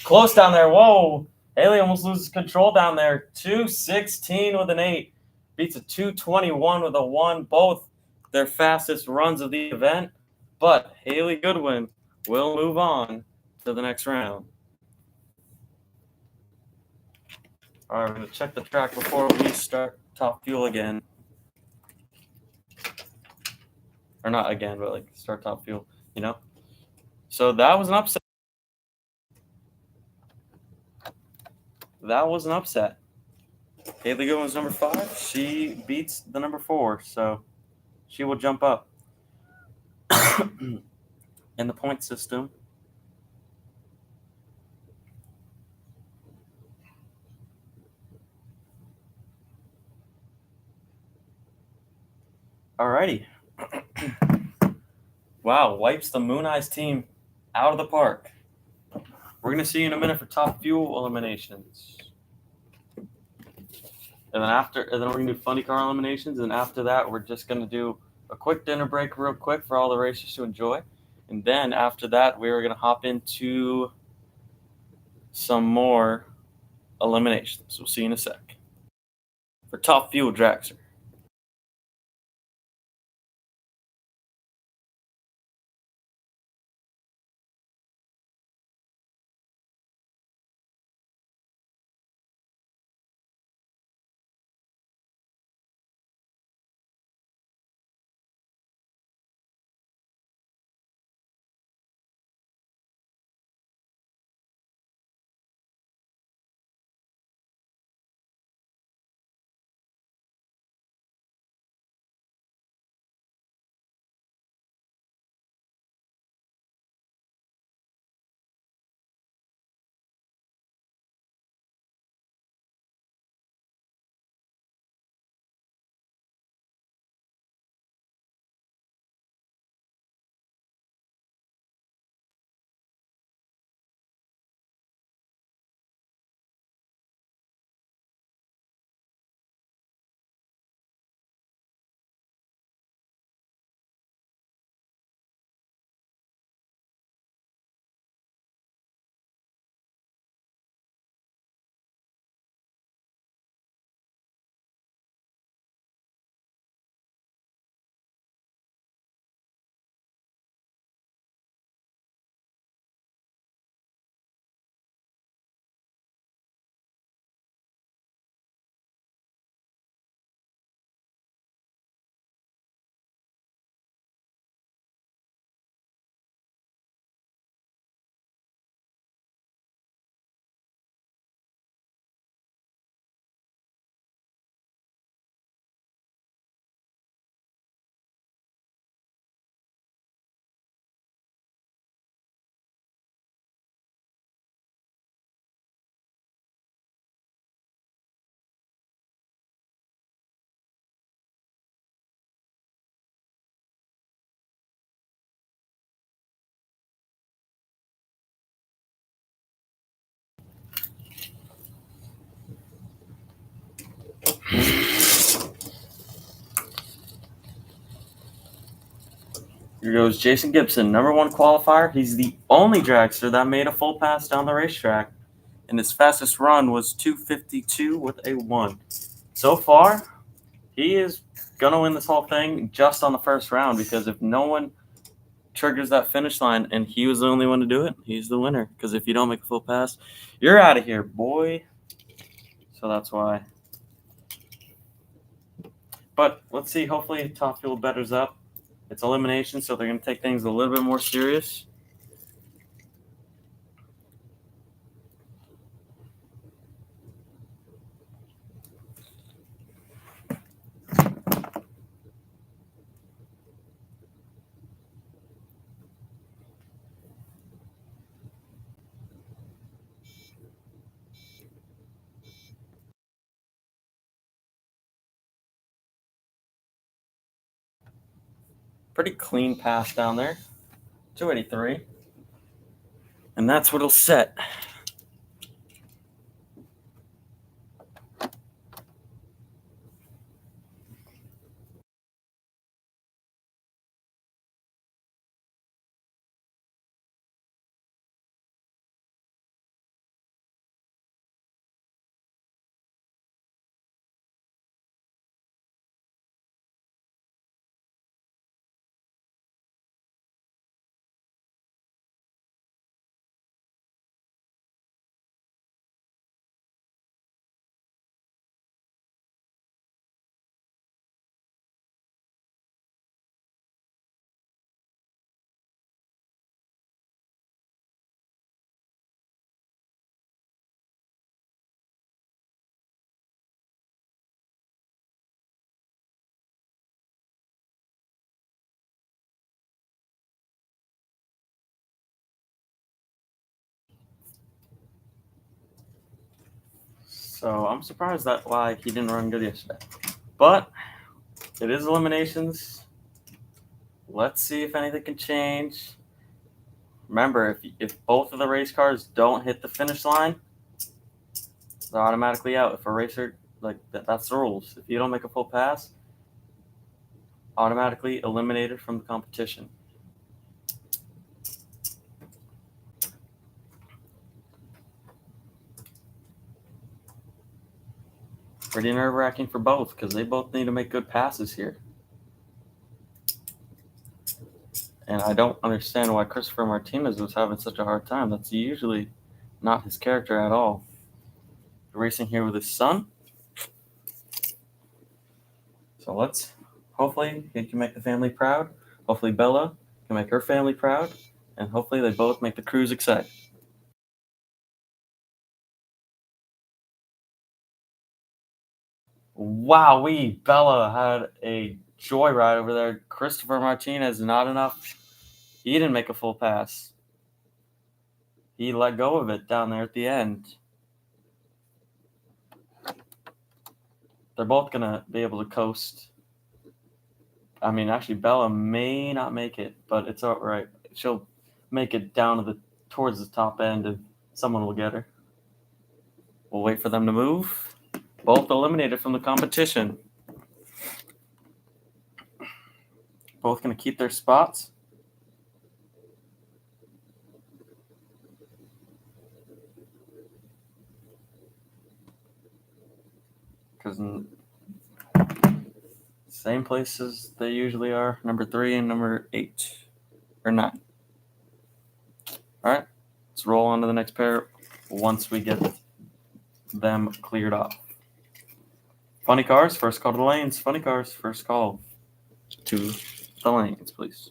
Close down there. Whoa. Haley almost loses control down there. 2:16 with an 8. Beats a 2:21 with a 1. Both their fastest runs of the event. But Haley Goodwin will move on to the next round. All right, we're going to check the track before we start Top Fuel again. Or not again, but like start Top Fuel, you know? So that was an upset. That was an upset. Haley Goodwin's number 5. She beats the number 4, so she will jump up in the point system. Alrighty. Wow, wipes the Moon Eyes team out of the park. We're going to see you in a minute for Top Fuel eliminations. And then we're going to do funny car eliminations. And after that, we're just going to do a quick dinner break real quick for all the racers to enjoy. And then after that, we're going to hop into some more eliminations. We'll see you in a sec. For Top Fuel Dragster. Here goes Jason Gibson, number 1 qualifier. He's the only dragster that made a full pass down the racetrack. And his fastest run was 2:52 with a 1. So far, he is going to win this whole thing just on the first round, because if no one triggers that finish line and he was the only one to do it, he's the winner. Because if you don't make a full pass, you're out of here, boy. So that's why. But let's see. Hopefully, Top Fuel betters up. It's elimination, so they're going to take things a little bit more serious. Pretty clean pass down there. 283. And that's what'll set. So I'm surprised that why he didn't run good yesterday. But it is eliminations. Let's see if anything can change. Remember, if both of the race cars don't hit the finish line, they're automatically out. If a racer, like that's the rules. If you don't make a full pass, automatically eliminated from the competition. Pretty nerve-wracking for both because they both need to make good passes here. And I don't understand why Christopher Martinez was having such a hard time. That's usually not his character at all. Racing here with his son. So hopefully he can make the family proud. Hopefully Bella can make her family proud. And hopefully they both make the crews excited. Wowee, Bella had a joyride over there. Christopher Martinez, not enough. He didn't make a full pass. He let go of it down there at the end. They're both going to be able to coast. I mean, actually, Bella may not make it, but it's all right. She'll make it down towards the top end, and someone will get her. We'll wait for them to move. Both eliminated from the competition. Both going to keep their spots. Because same places they usually are, number 3 and number 8 or 9. All right, let's roll on to the next pair once we get them cleared off. Funny cars, first call to the lanes. Funny cars, first call to the lanes, please.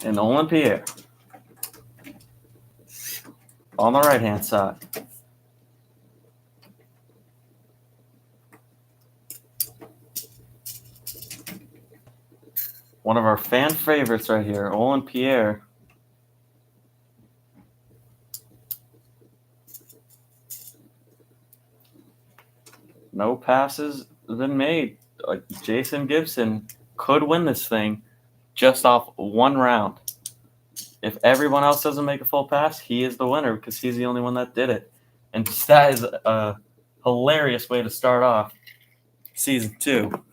And Olympia on the right-hand side. One of our fan favorites right here, Olin Pierre. No passes have been made. Jason Gibson could win this thing just off one round. If everyone else doesn't make a full pass, he is the winner because he's the only one that did it. And that is a hilarious way to start off season 2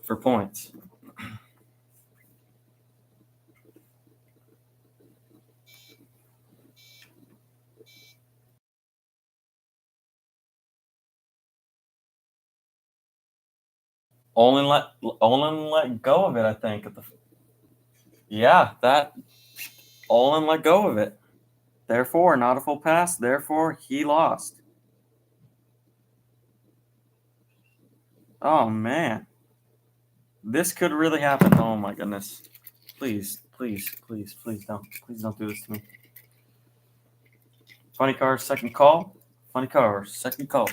for points. Olin let go of it, I think. Olin let go of it. Therefore, not a full pass. Therefore, he lost. Oh, man. This could really happen. Oh, my goodness. Please, please, please, please don't. Please don't do this to me. Funny car, second call. Funny car, second call.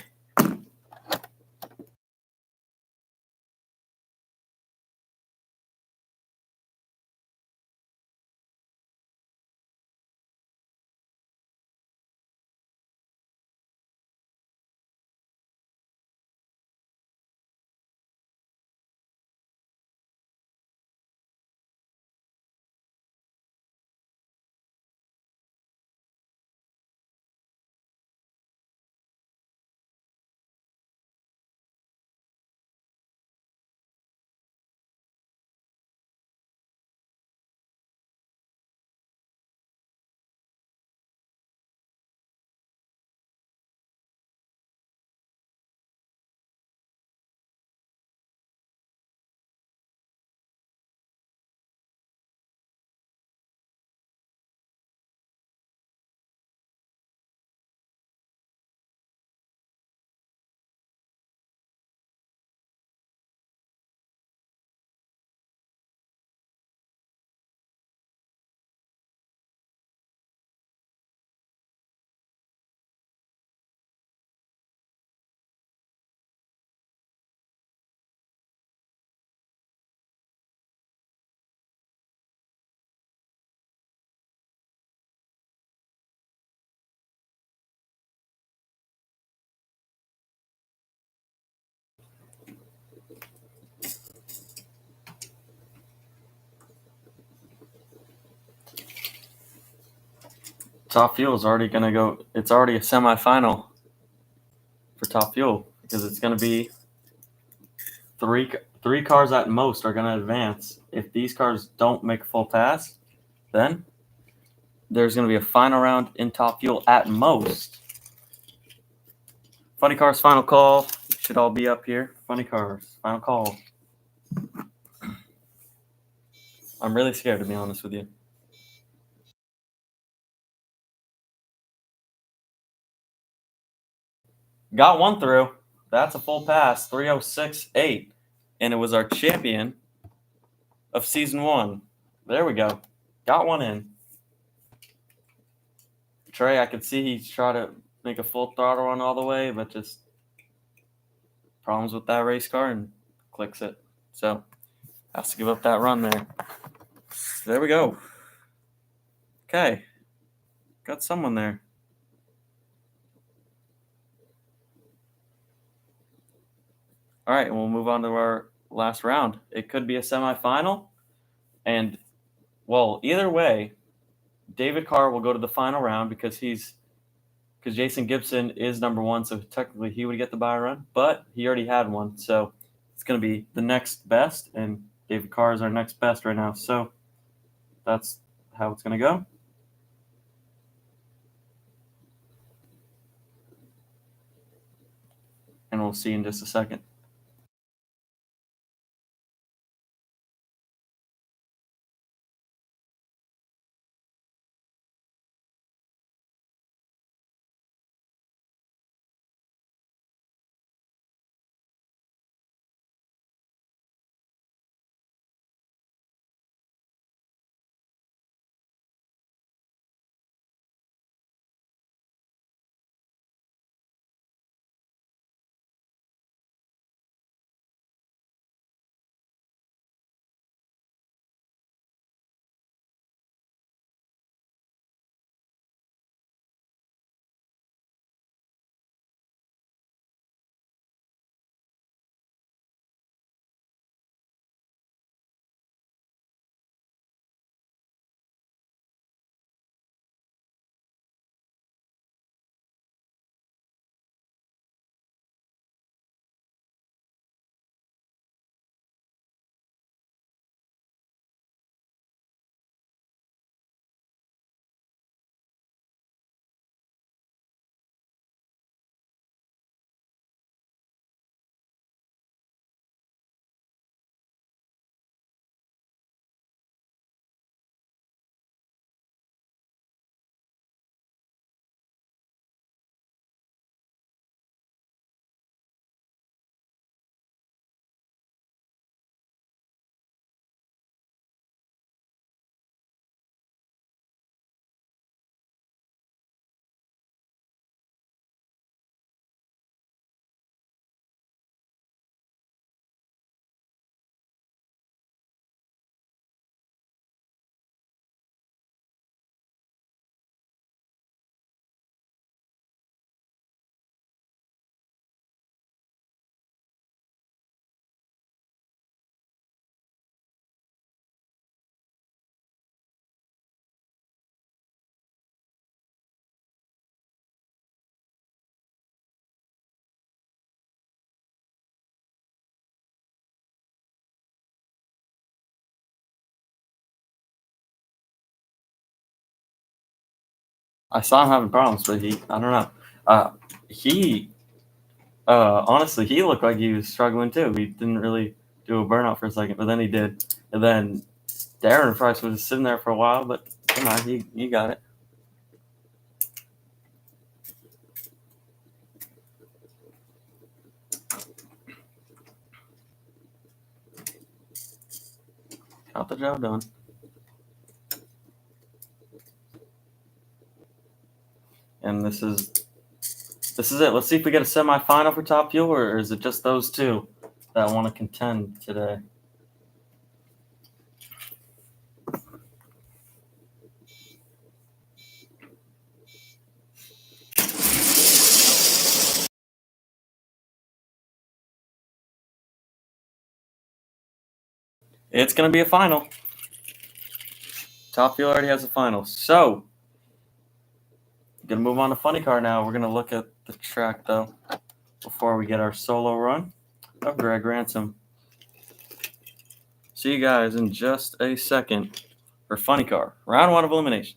Top Fuel is already going to go. It's already a semifinal for Top Fuel because it's going to be three cars at most are going to advance. If these cars don't make a full pass, then there's going to be a final round in Top Fuel at most. Funny Cars final call. Should all be up here. Funny Cars final call. I'm really scared, to be honest with you. Got one through. That's a full pass, 306.8. And it was our champion of season 1. There we go. Got one in. Trey, I could see he's trying to make a full throttle run all the way, but just problems with that race car and clicks it. So has to give up that run there. There we go. Okay. Got someone there. All right, and we'll move on to our last round. It could be a semifinal. And, well, either way, David Carr will go to the final round because Jason Gibson is number 1, so technically he would get the bye run, but he already had one. So it's going to be the next best, and David Carr is our next best right now. So that's how it's going to go. And we'll see in just a second. I saw him having problems, but I don't know. He honestly, he looked like he was struggling too. He didn't really do a burnout for a second, but then he did. And then Darren Price was sitting there for a while, but come on, he got it. Got the job done. And this is it. Let's see if we get a semifinal for Top Fuel, or is it just those two that want to contend today? It's going to be a final. Top Fuel already has a final. So, going to move on to Funny Car now. We're going to look at the track, though, before we get our solo run of Greg Ransom. See you guys in just a second for Funny Car, round 1 of eliminations.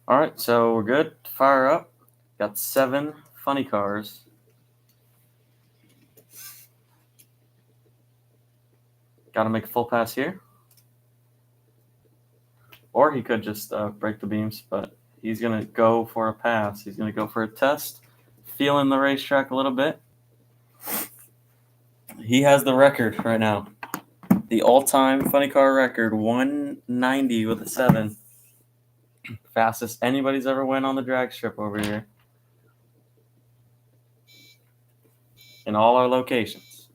All right, so we're good. Fire up. Got 7 Funny Cars. Got to make a full pass here. Or he could just break the beams, but he's going to go for a pass. He's going to go for a test, feeling the racetrack a little bit. He has the record right now. The all-time Funny Car record, 190 with a 7. Fastest anybody's ever went on the drag strip over here. In all our locations.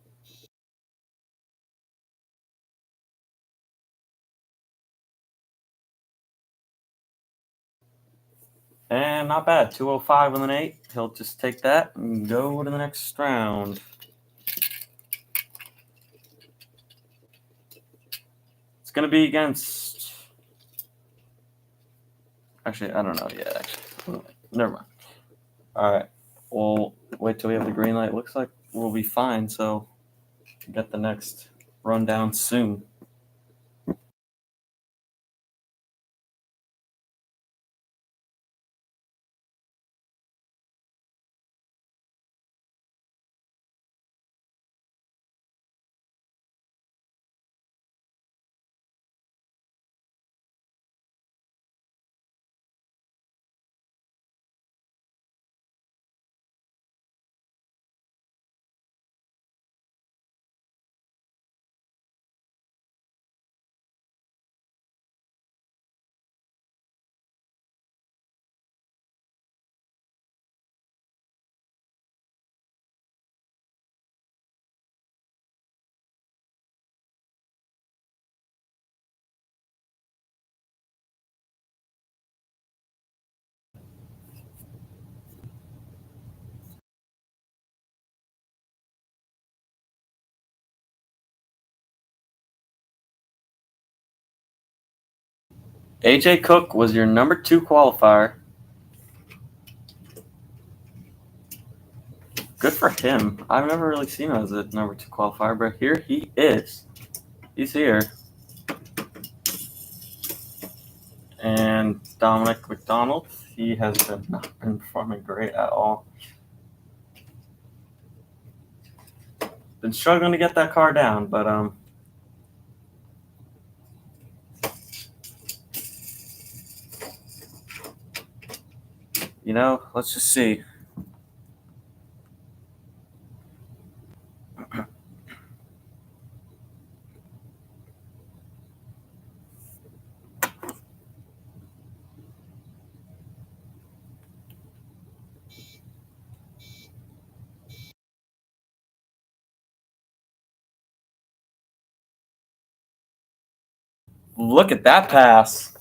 And not bad. 205 with an 8. He'll just take that and go to the next round. It's going to be against... Actually, I don't know yet, actually. Never mind. All right. We'll wait till we have the green light. Looks like we'll be fine, so get the next rundown soon. AJ Cook was your number 2 qualifier. Good for him. I've never really seen him as a number 2 qualifier, but here he is. He's here. And Dominic McDonald, he has not been performing great at all. Been struggling to get that car down, but you know, let's just see. Look at that pass.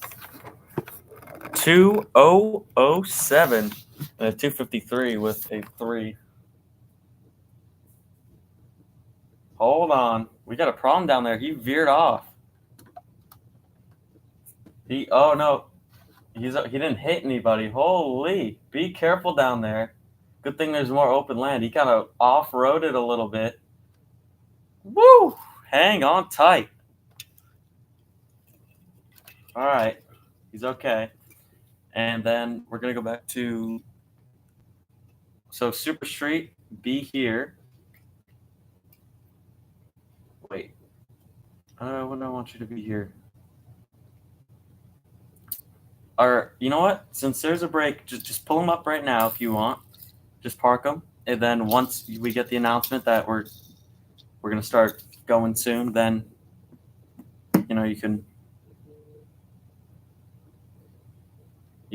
2007 and a 253 with a 3. Hold on. We got a problem down there. He veered off. Oh no. He didn't hit anybody. Holy. Be careful down there. Good thing there's more open land. He kind of off-roaded a little bit. Woo! Hang on tight. All right. He's okay. And then we're going to go back to... So Super Street, be here. Wait. What do I want you to be here? Or, you know what? Since there's a break, just pull them up right now if you want. Just park them. And then once we get the announcement that we're going to start going soon, then, you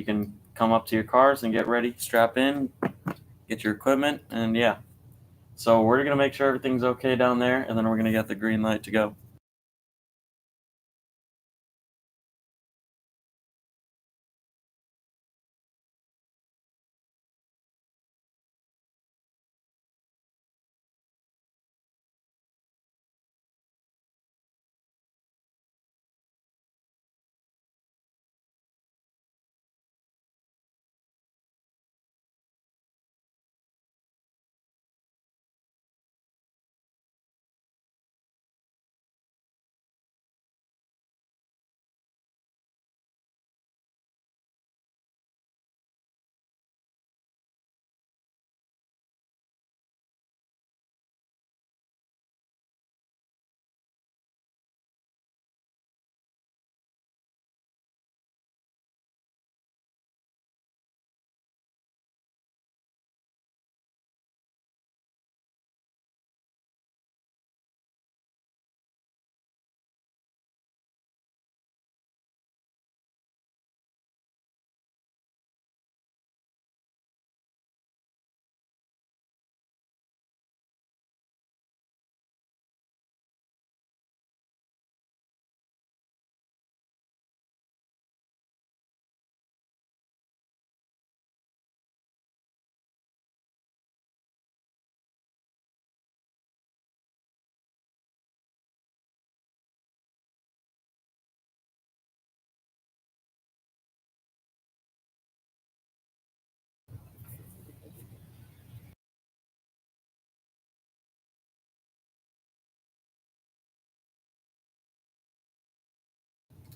can come up to your cars and get ready, strap in, get your equipment, and yeah. So we're going to make sure everything's okay down there, and then we're going to get the green light to go.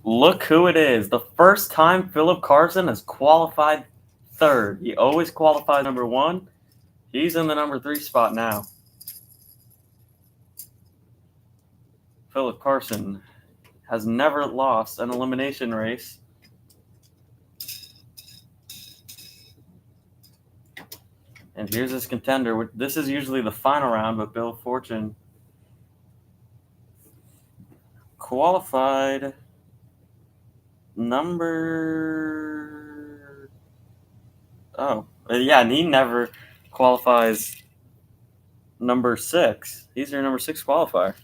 Look who it is. The first time Philip Carson has qualified third. He always qualifies number 1. He's in the number 3 spot now. Philip Carson has never lost an elimination race. And here's his contender. This is usually the final round, but Bill Fortune qualified number... Oh, yeah, and he never qualifies number 6. He's your number 6 qualifier.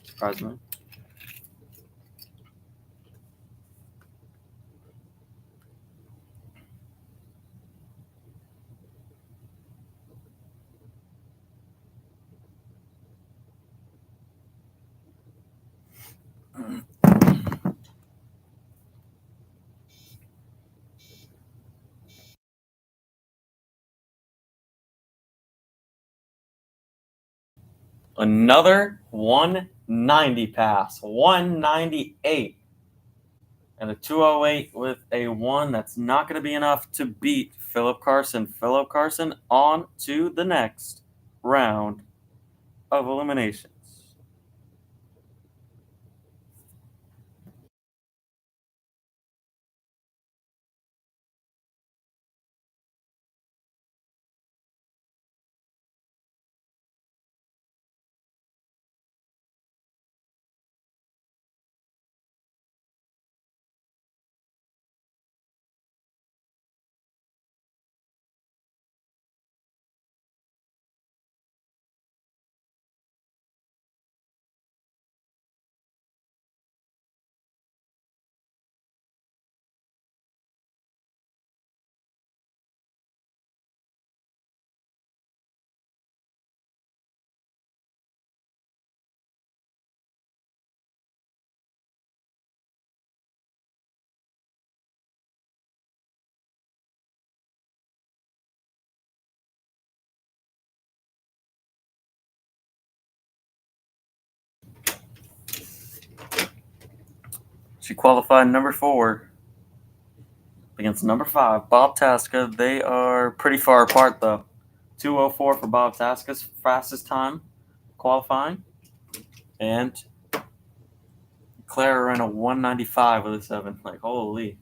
Surprisingly. Another 190 pass. 198. And a 208 with a 1. That's not going to be enough to beat Philip Carson. Philip Carson on to the next round of eliminations. She qualified number 4 against number 5, Bob Tasca. They are pretty far apart, though. 2:04 for Bob Tasca's fastest time qualifying. And Clara ran a 195 with a 7. Like, holy.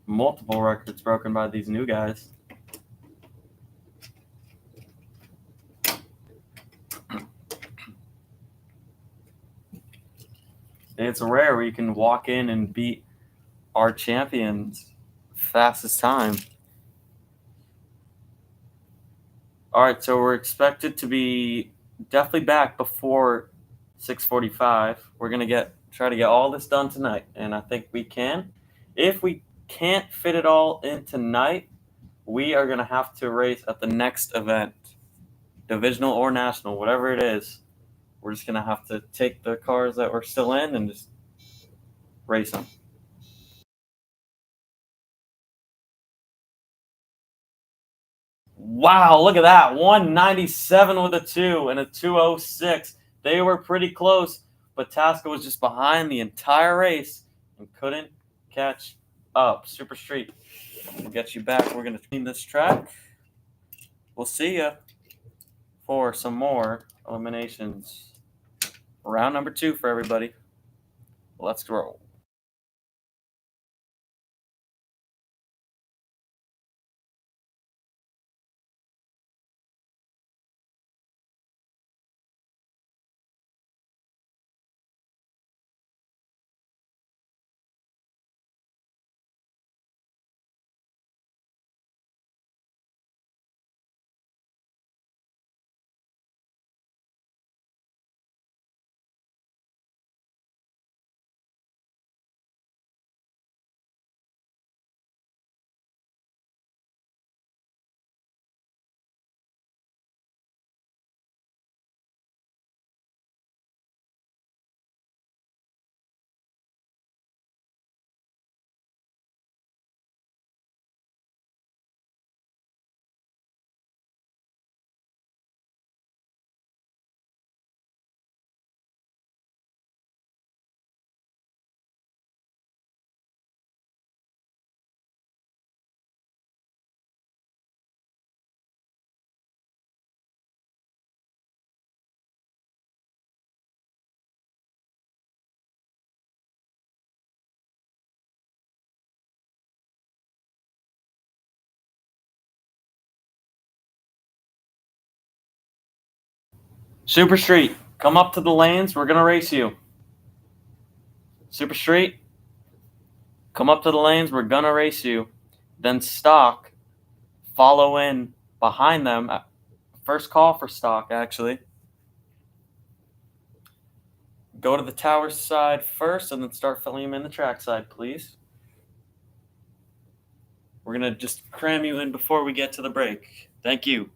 Multiple records broken by these new guys. It's rare where you can walk in and beat our champions fastest time. All right, so we're expected to be definitely back before 6:45. We're gonna try to get all this done tonight, and I think we can. If we can't fit it all in tonight, we are gonna have to race at the next event, divisional or national, whatever it is. We're just gonna have to take the cars that we're still in and just race them. Wow, look at that. 197 with a 2 and a 206. They were pretty close, but Tasca was just behind the entire race and couldn't catch up. Super Street, we'll get you back. We're going to clean this track. We'll see you for some more eliminations. Round number 2 for everybody. Let's roll. Super Street, come up to the lanes. We're going to race you. Super Street, come up to the lanes. We're going to race you. Then Stock, follow in behind them. First call for Stock, actually. Go to the tower side first and then start filling them in the track side, please. We're going to just cram you in before we get to the break. Thank you.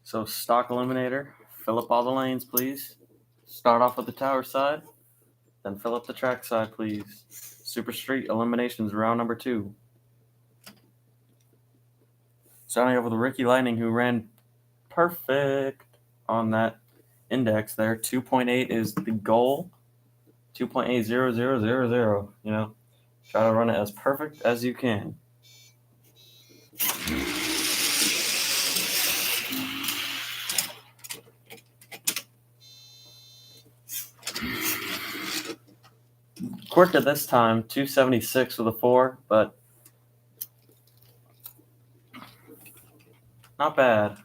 So stock eliminator, fill up all the lanes, please. Start off with the tower side, then fill up the track side, please. Super Street eliminations, round number 2. Starting off with Ricky Lightning, who ran perfect on that index there. 2.8 is the goal. 2.80000. You know, try to run it as perfect as you can. Quicker this time, 276 with a 4, but not bad.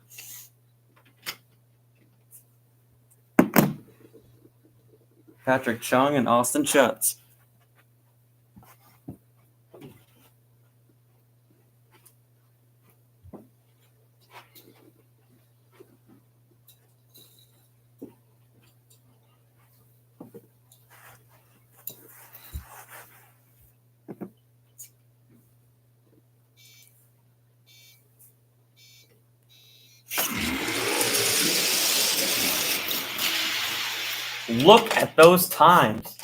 Patrick Chung and Austin Schutz. Look at those times.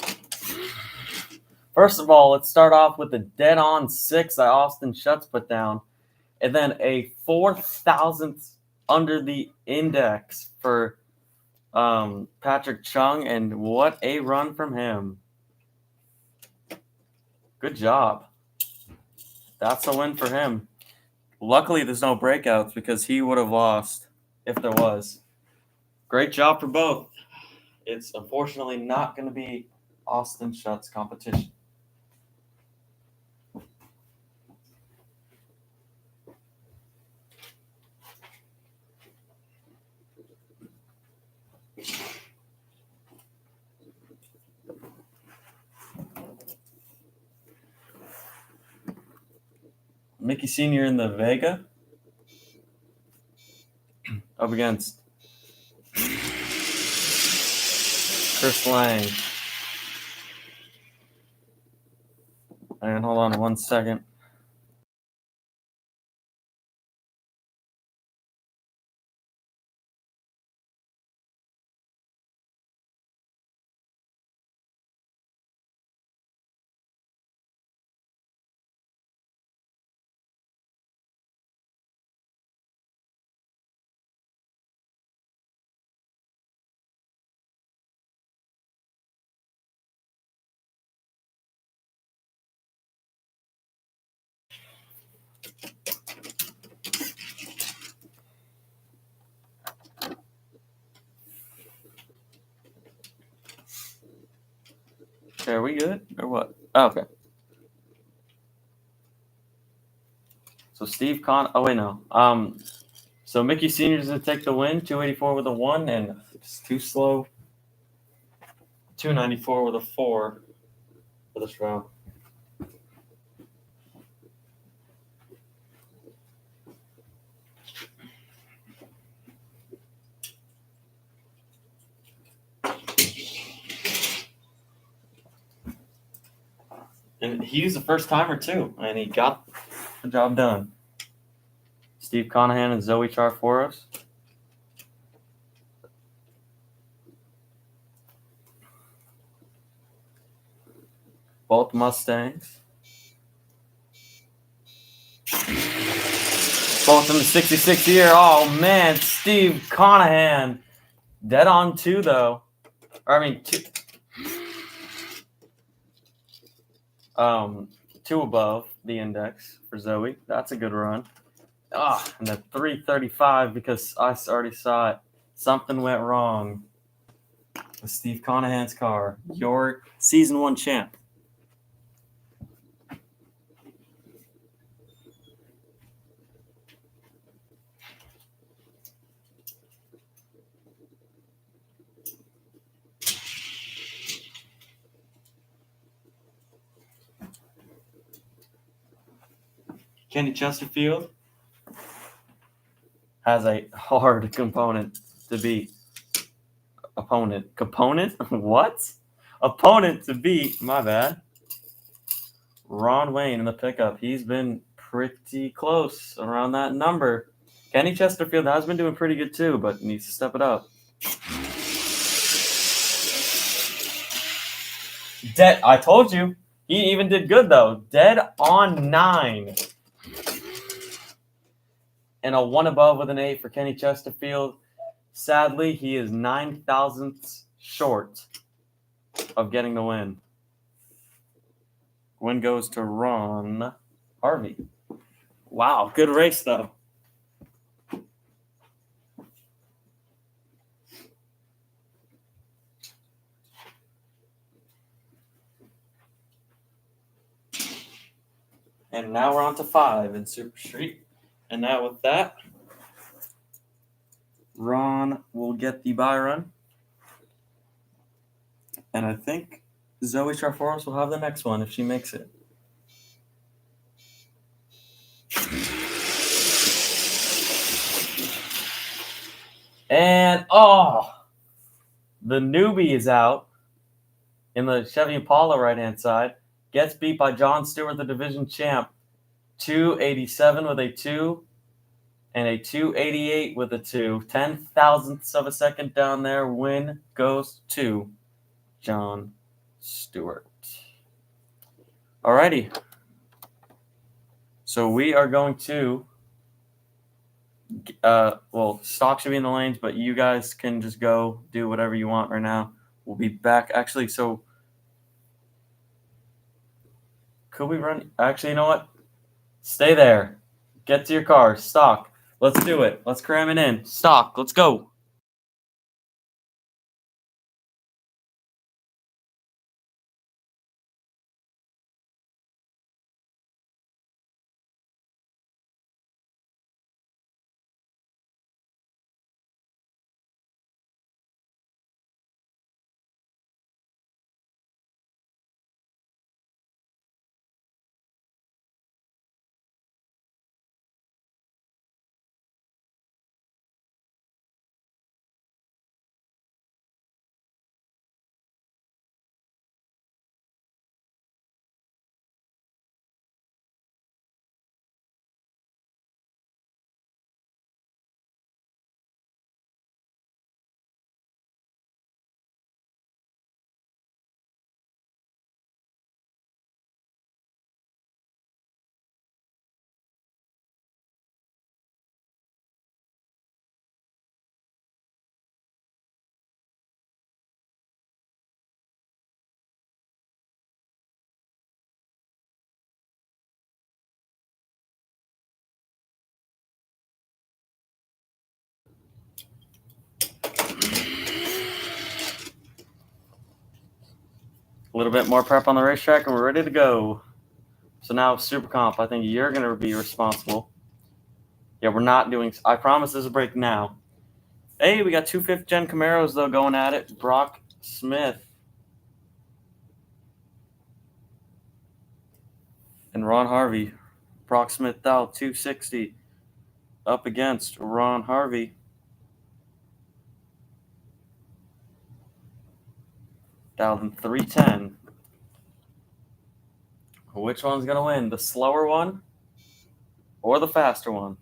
First of all, let's start off with the dead-on 6 that Austin Schutz put down, and then a 4,000th under the index for Patrick Chung, and what a run from him. Good job. That's a win for him. Luckily, there's no breakouts because he would have lost if there was. Great job for both. It's unfortunately not going to be Austin Schutz competition. Mickey Sr. in the Vega up against Chris Lang. And hold on 1 second. Okay, are we good or what? Oh, okay. So Steve Con. Oh wait, no. So Mickey Sr. is gonna take the win. 284 with a 1, and it's too slow. 294 with a 4 for this round. And he's a first timer too, and he got the job done. Steve Conahan and Zoe Charforos. Both Mustangs. Both in the 66 year. Oh man, Steve Conahan. Dead on 2 though. Or I mean 2. 2 above the index for Zoe. That's a good run. And a 335 because I already saw it. Something went wrong with Steve Conahan's car. Your season 1 champ. Kenny Chesterfield has a hard component to beat. Opponent. Component? What? Opponent to beat. My bad. Ron Wayne in the pickup. He's been pretty close around that number. Kenny Chesterfield has been doing pretty good too, but needs to step it up. Dead. I told you. He even did good though. Dead on 9. And a 1 above with an 8 for Kenny Chesterfield. Sadly, he is 9 thousandths short of getting the win. Win goes to Ron Harvey. Wow, good race though. And now we're on to 5 in Super Street. And now with that, Ron will get the buy run. And I think Zoe Charforos will have the next one if she makes it. And, the newbie is out in the Chevy Impala right-hand side. Gets beat by John Stewart, the division champ. 287 with a 2 and a 288 with a 2. 10 thousandths of a second down there. Win goes to John Stewart. Alrighty. So we are going to stock should be in the lanes, but you guys can just go do whatever you want right now. We'll be back. Actually, so could we run? Actually, you know what? Stay there. Get to your car. Stock. Let's do it. Let's cram it in. Stock. Let's go. A little bit more prep on the racetrack, and we're ready to go. So now Super Comp, I think you're going to be responsible. Yeah, we're not doing. I promise there's a break now. Hey, we got 2 5th-gen Camaros, though, going at it. Brock Smith and Ron Harvey. Brock Smith out 260 up against Ron Harvey. Down 310. Which one's going to win? The slower one or the faster one?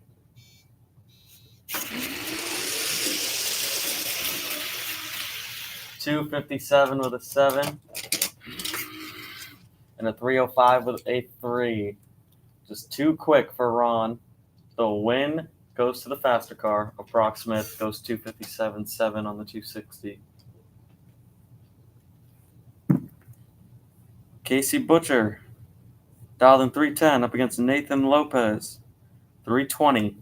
$257 with a 7 and a 305 with a 3. Just too quick for Ron. The win goes to the faster car. Brock Smith goes 257.7 on the 260. Casey Butcher dialed in 310 up against Nathan Lopez 320.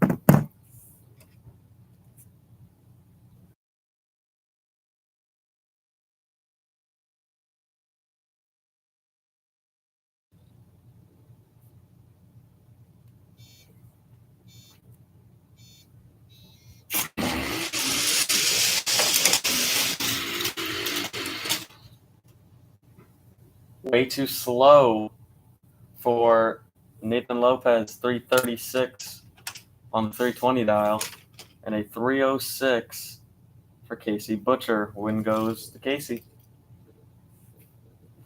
Way too slow for Nathan Lopez, 336 on the 320 dial, and a 306 for Casey Butcher. Win goes to Casey.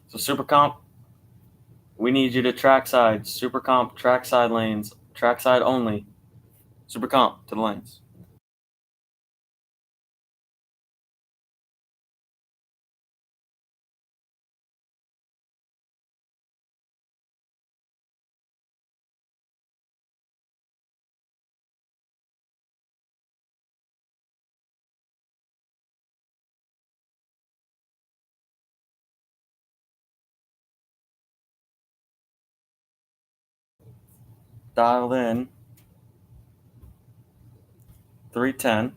So Super Comp, we need you to trackside. Super Comp trackside lanes, trackside only. Super comp to the lanes. Dialed in. 310.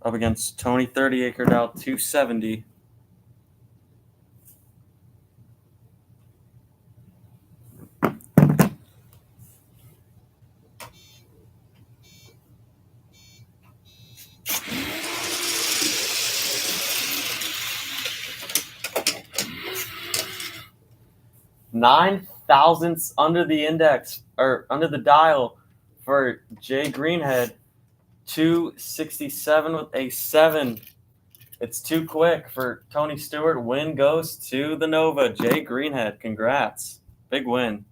Up against Tony 30 Acre Dial 270. Nine thousandths under the index or under the dial for Jay Greenhead. 267 with a 7. It's too quick for Tony Stewart. Win goes to the Nova. Jay Greenhead, congrats. Big win.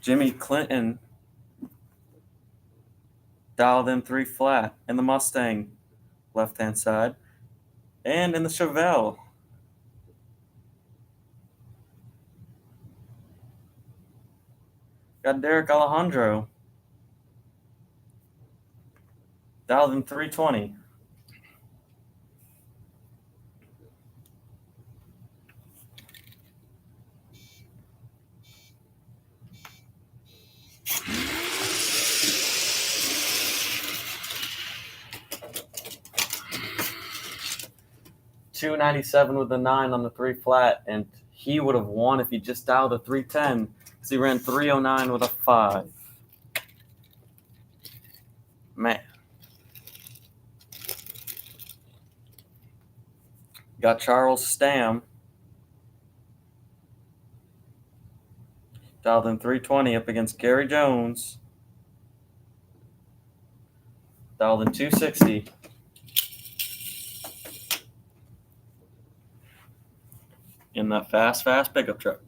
Jimmy Clinton dialed in 3 flat in the Mustang, left-hand side, and in the Chevelle. Got Derek Alejandro dialed in 320. $297 with the 9 on the 3 flat, and he would have won if he just dialed a 310 because he ran 309 with a 5. Man. Got Charles Stam dialed in 320 up against Gary Jones. Dialed in 260. In the fast pickup truck.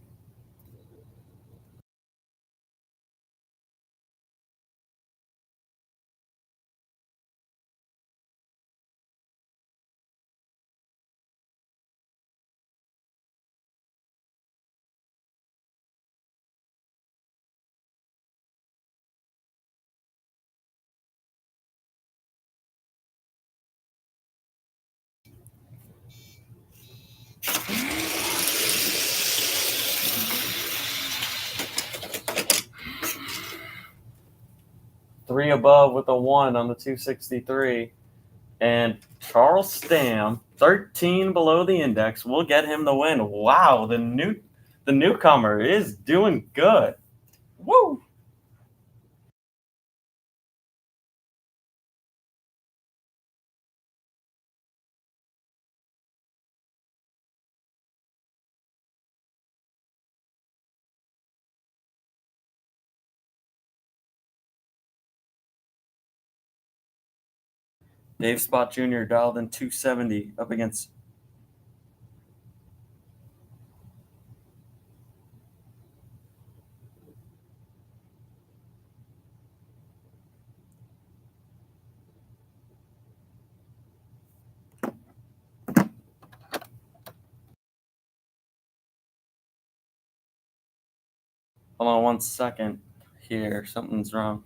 Three above with a 1 on the 263. And Charles Stam, 13 below the index, will get him the win. Wow, the newcomer is doing good. Woo! Dave Spot Jr. dialed in 270 up against Hold on 1 second here. Something's wrong.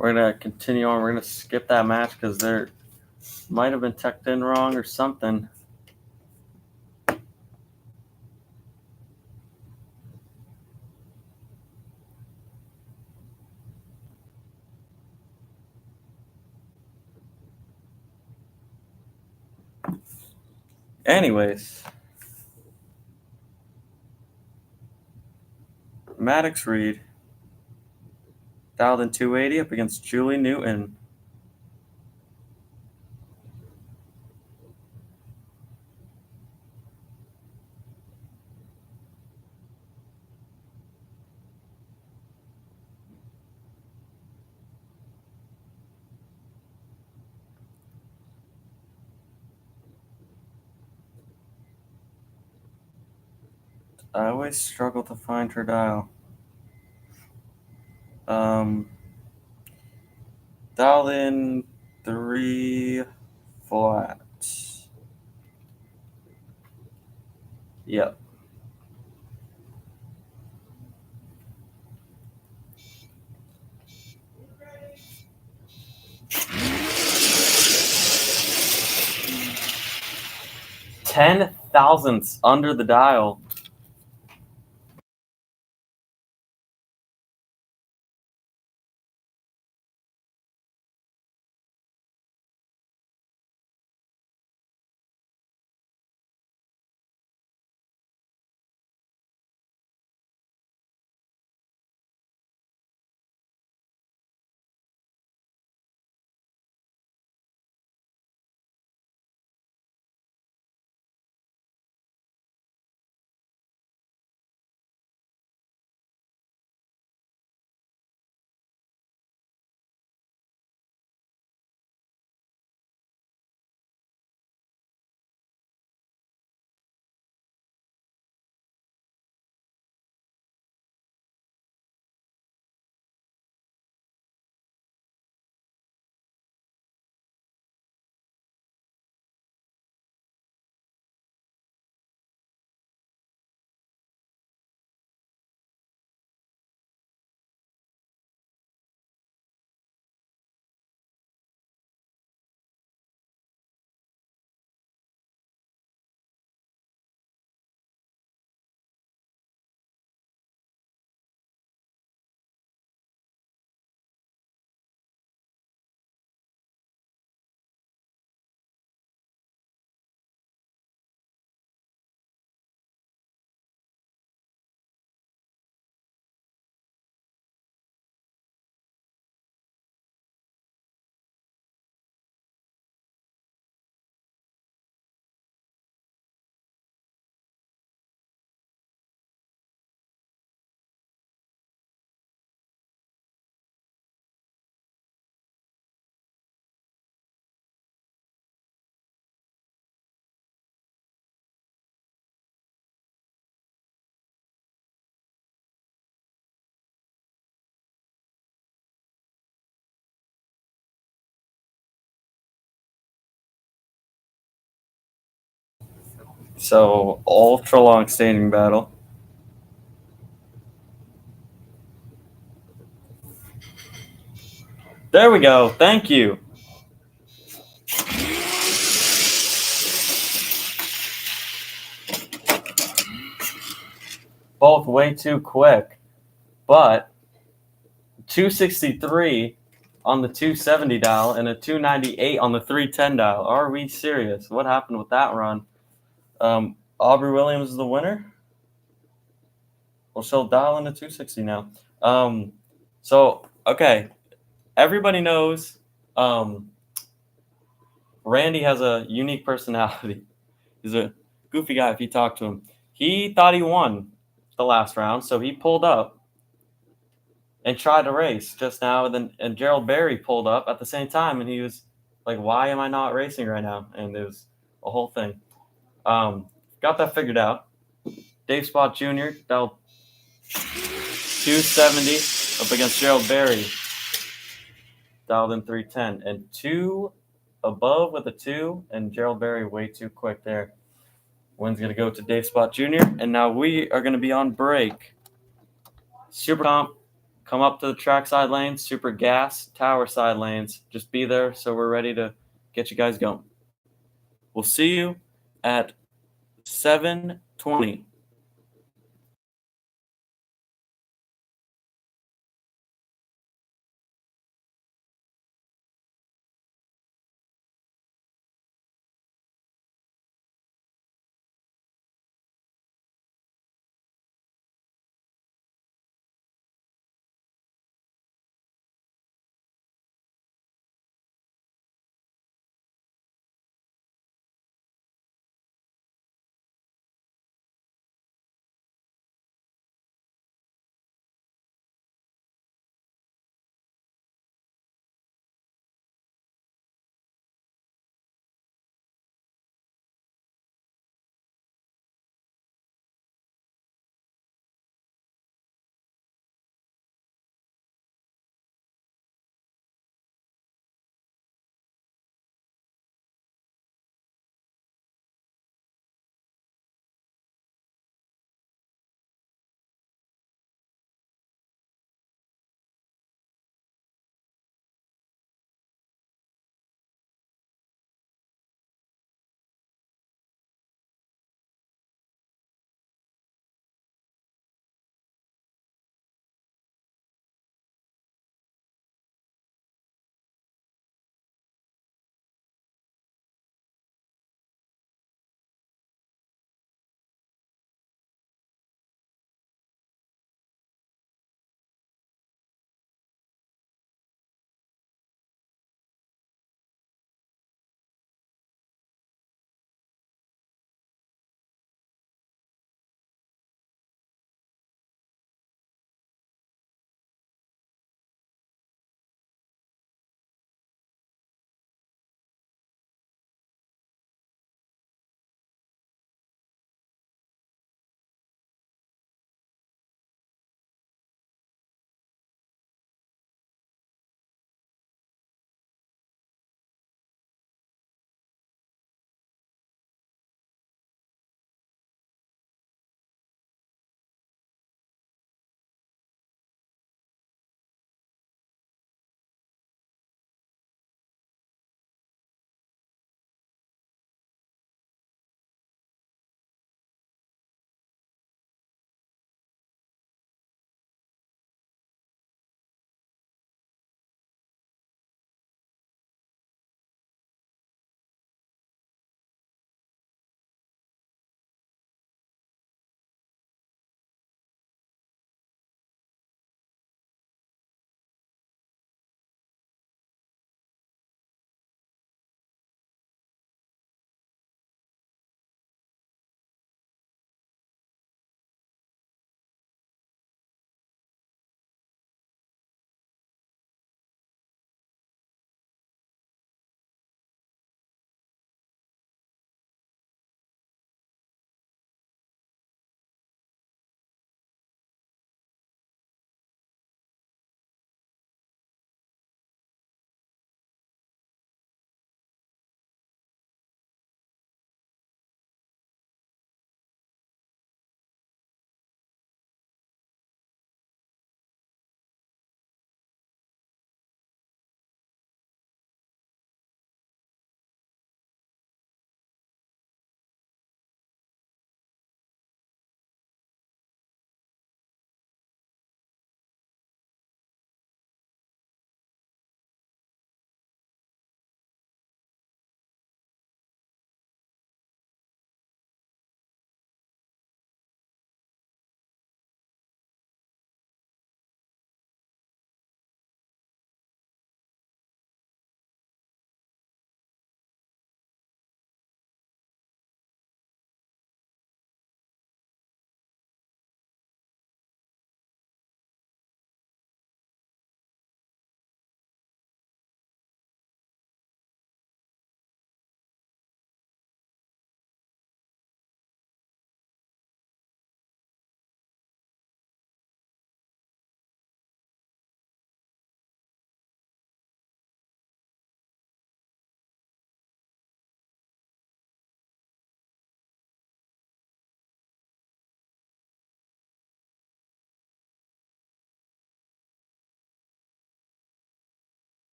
We're going to continue on. We're going to skip that match because there might have been teched in wrong or something. Anyways, Maddox Reed dialed in 280 up against Julie Newton. I always struggle to find her dial. Dial in 3 flat. Yep. Ten thousandths under the dial. So, ultra long standing battle. There we go. Thank you. Both way too quick. But 263 on the 270 dial and a 298 on the 310 dial. Are we serious? What happened with that run? Aubrey Williams is the winner. Well, she'll dial in a 260 now. So, okay. Everybody knows Randy has a unique personality. He's a goofy guy if you talk to him. He thought he won the last round, so he pulled up and tried to race just now. And Gerald Berry pulled up at the same time, and he was like, "Why am I not racing right now?" And it was a whole thing. Got that figured out. Dave Spot Jr. dialed 270 up against Gerald Berry. Dialed in 310 and 2 above with a 2, and Gerald Berry way too quick there. Win's going to go to Dave Spot Jr. And now we are going to be on break. Super come up to the trackside lanes, super gas, tower side lanes. Just be there so we're ready to get you guys going. We'll see you at 7:20.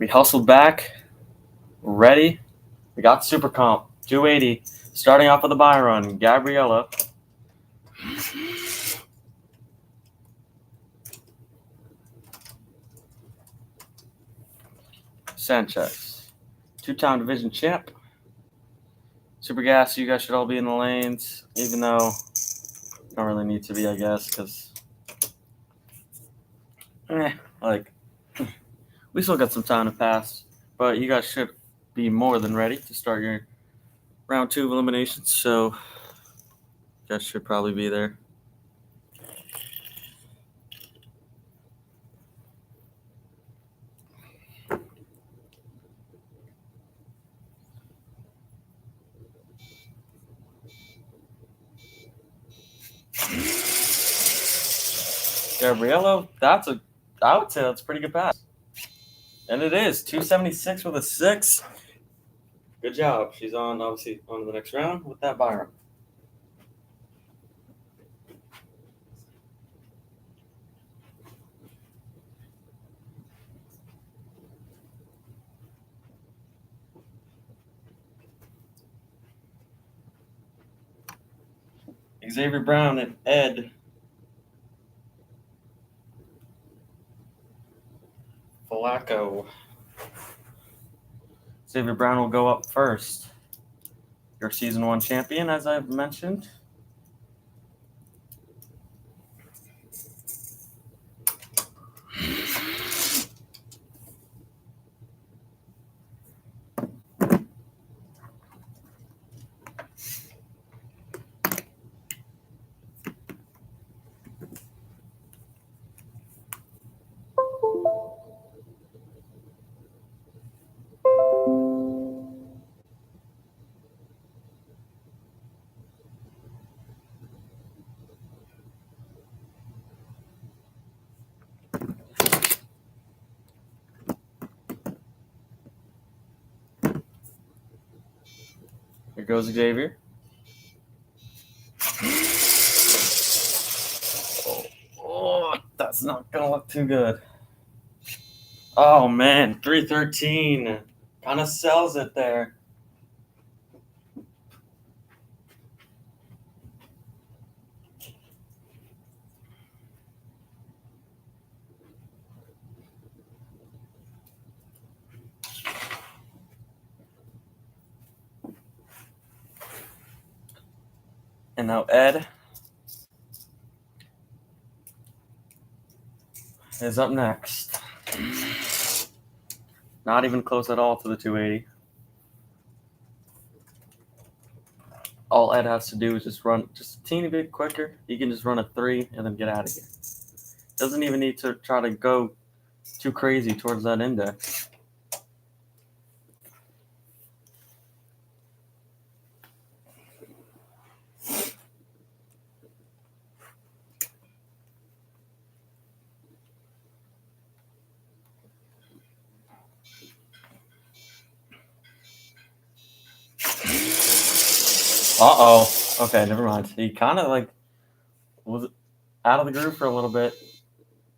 We hustled back. We're ready. We got Super Comp 280. Starting off with a buy run. Gabriella. Sanchez. Two-time division champ. Super Gas, you guys should all be in the lanes, even though you don't really need to be, I guess, because we still got some time to pass. But you guys should be more than ready to start your round 2 of eliminations, so you guys should probably be there. Gabriello, I would say that's a pretty good pass. And it is 276 with a 6. Good job. She's obviously on to the next round with that buy run. Xavier Brown and Ed Flacco. Xavier Brown will go up first. Your season 1 champion, as I've mentioned. Here goes Xavier. Oh, that's not going to look too good. Oh, man. 313. Kind of sells it there. And now Ed is up next. Not even close at all to the 280. All Ed has to do is just run just a teeny bit quicker. He can just run a 3 and then get out of here. Doesn't even need to try to go too crazy towards that index. Uh-oh. Okay, never mind. He kind of was out of the groove for a little bit.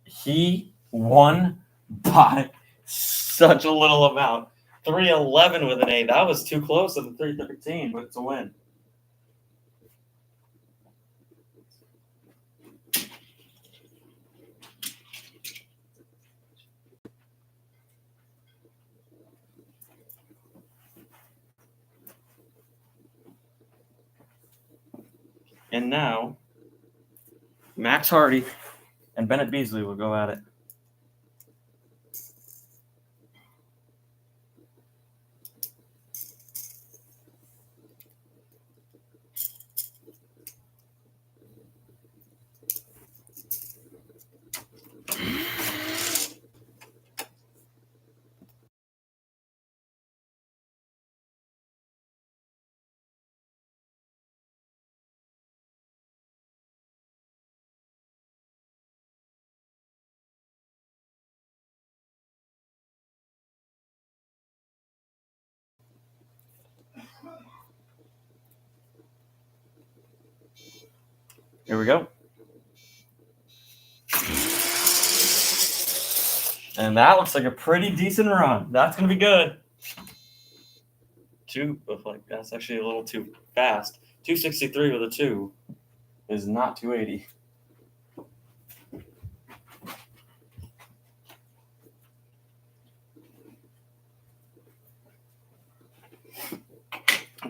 He won by such a little amount. 311 with an 8. That was too close to the 313, but it's a win. And now, Max Hardy and Bennett Beasley will go at it. Here we go. And that looks like a pretty decent run. That's going to be good. That's actually a little too fast. 263 with a 2 is not 280.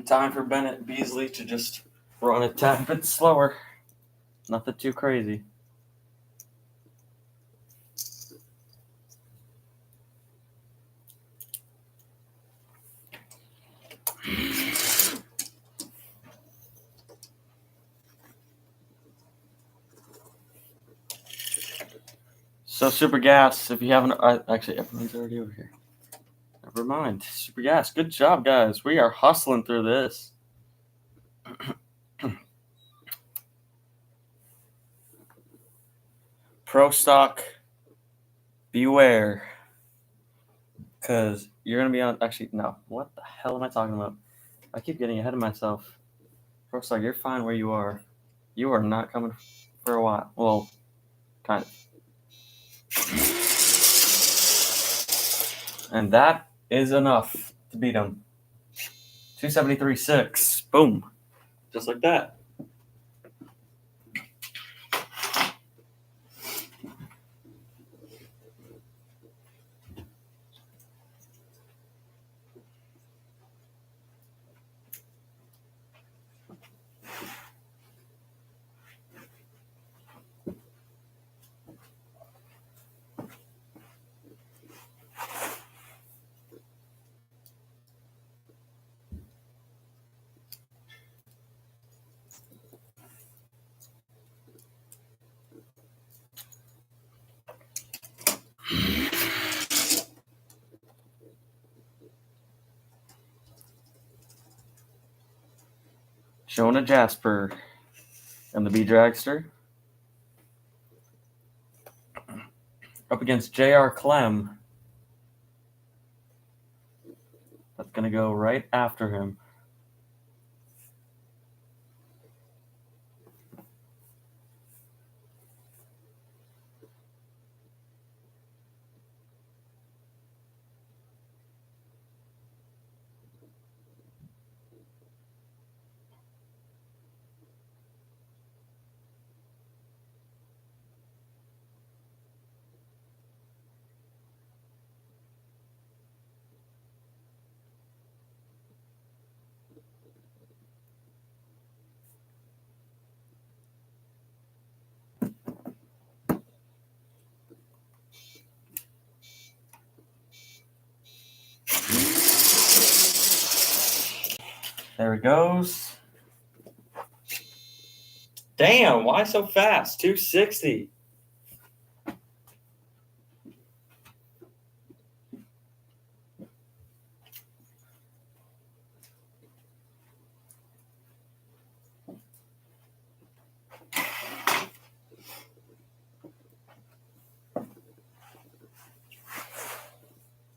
Time for Bennett Beasley to just run a tad bit slower. Nothing too crazy. So Super Gas, if you haven't, actually everyone's already over here. Never mind. Super Gas, good job, guys. We are hustling through this. Pro stock, beware. Because you're going to be on, actually, no. What the hell am I talking about? I keep getting ahead of myself. Pro stock, you're fine where you are. You are not coming for a while. Well, kind of. And that is enough to beat him. 273.6. Boom. Just like that. Jonah Jasper and the B Dragster up against J.R. Clem. That's going to go right after him. There he goes. Damn, why so fast? 260.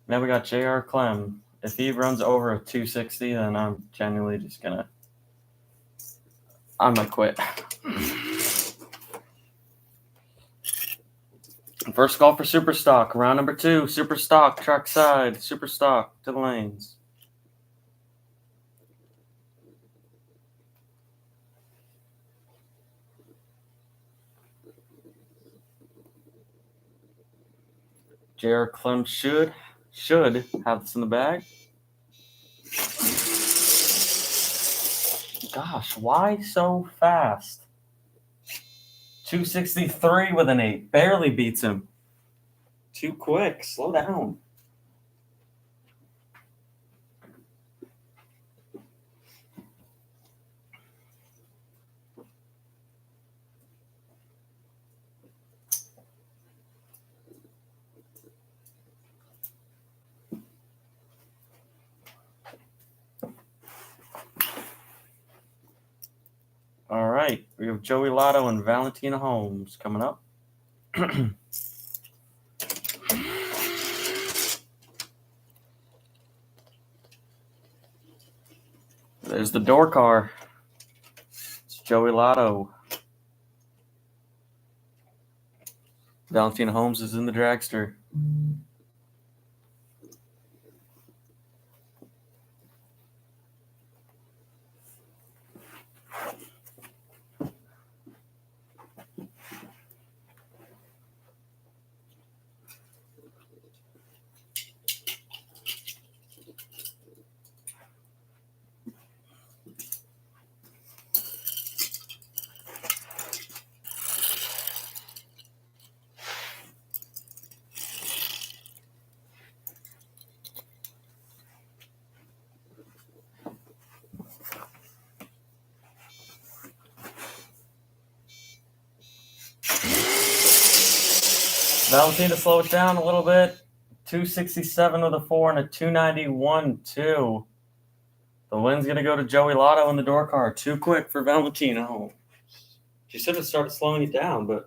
Now we got J.R. Clem. If he runs over a 260, then I'm genuinely just going to... I'm going to quit. First call for Super Stock. Round number 2. Super Stock, track side. Super Stock to the lanes. J.R. Clem should have this in the bag. Gosh, why so fast? 263 with an 8. Barely beats him. Too quick. Slow down. All right. We have Joey Lotto and Valentina Holmes coming up. There's the door car. It's Joey Lotto. Valentina Holmes is in the dragster. Valentina, slow it down a little bit. 267 with a 4 and a 291 2. The win's going to go to Joey Lotto in the door car. Too quick for Valentina. She should have started slowing it down, but.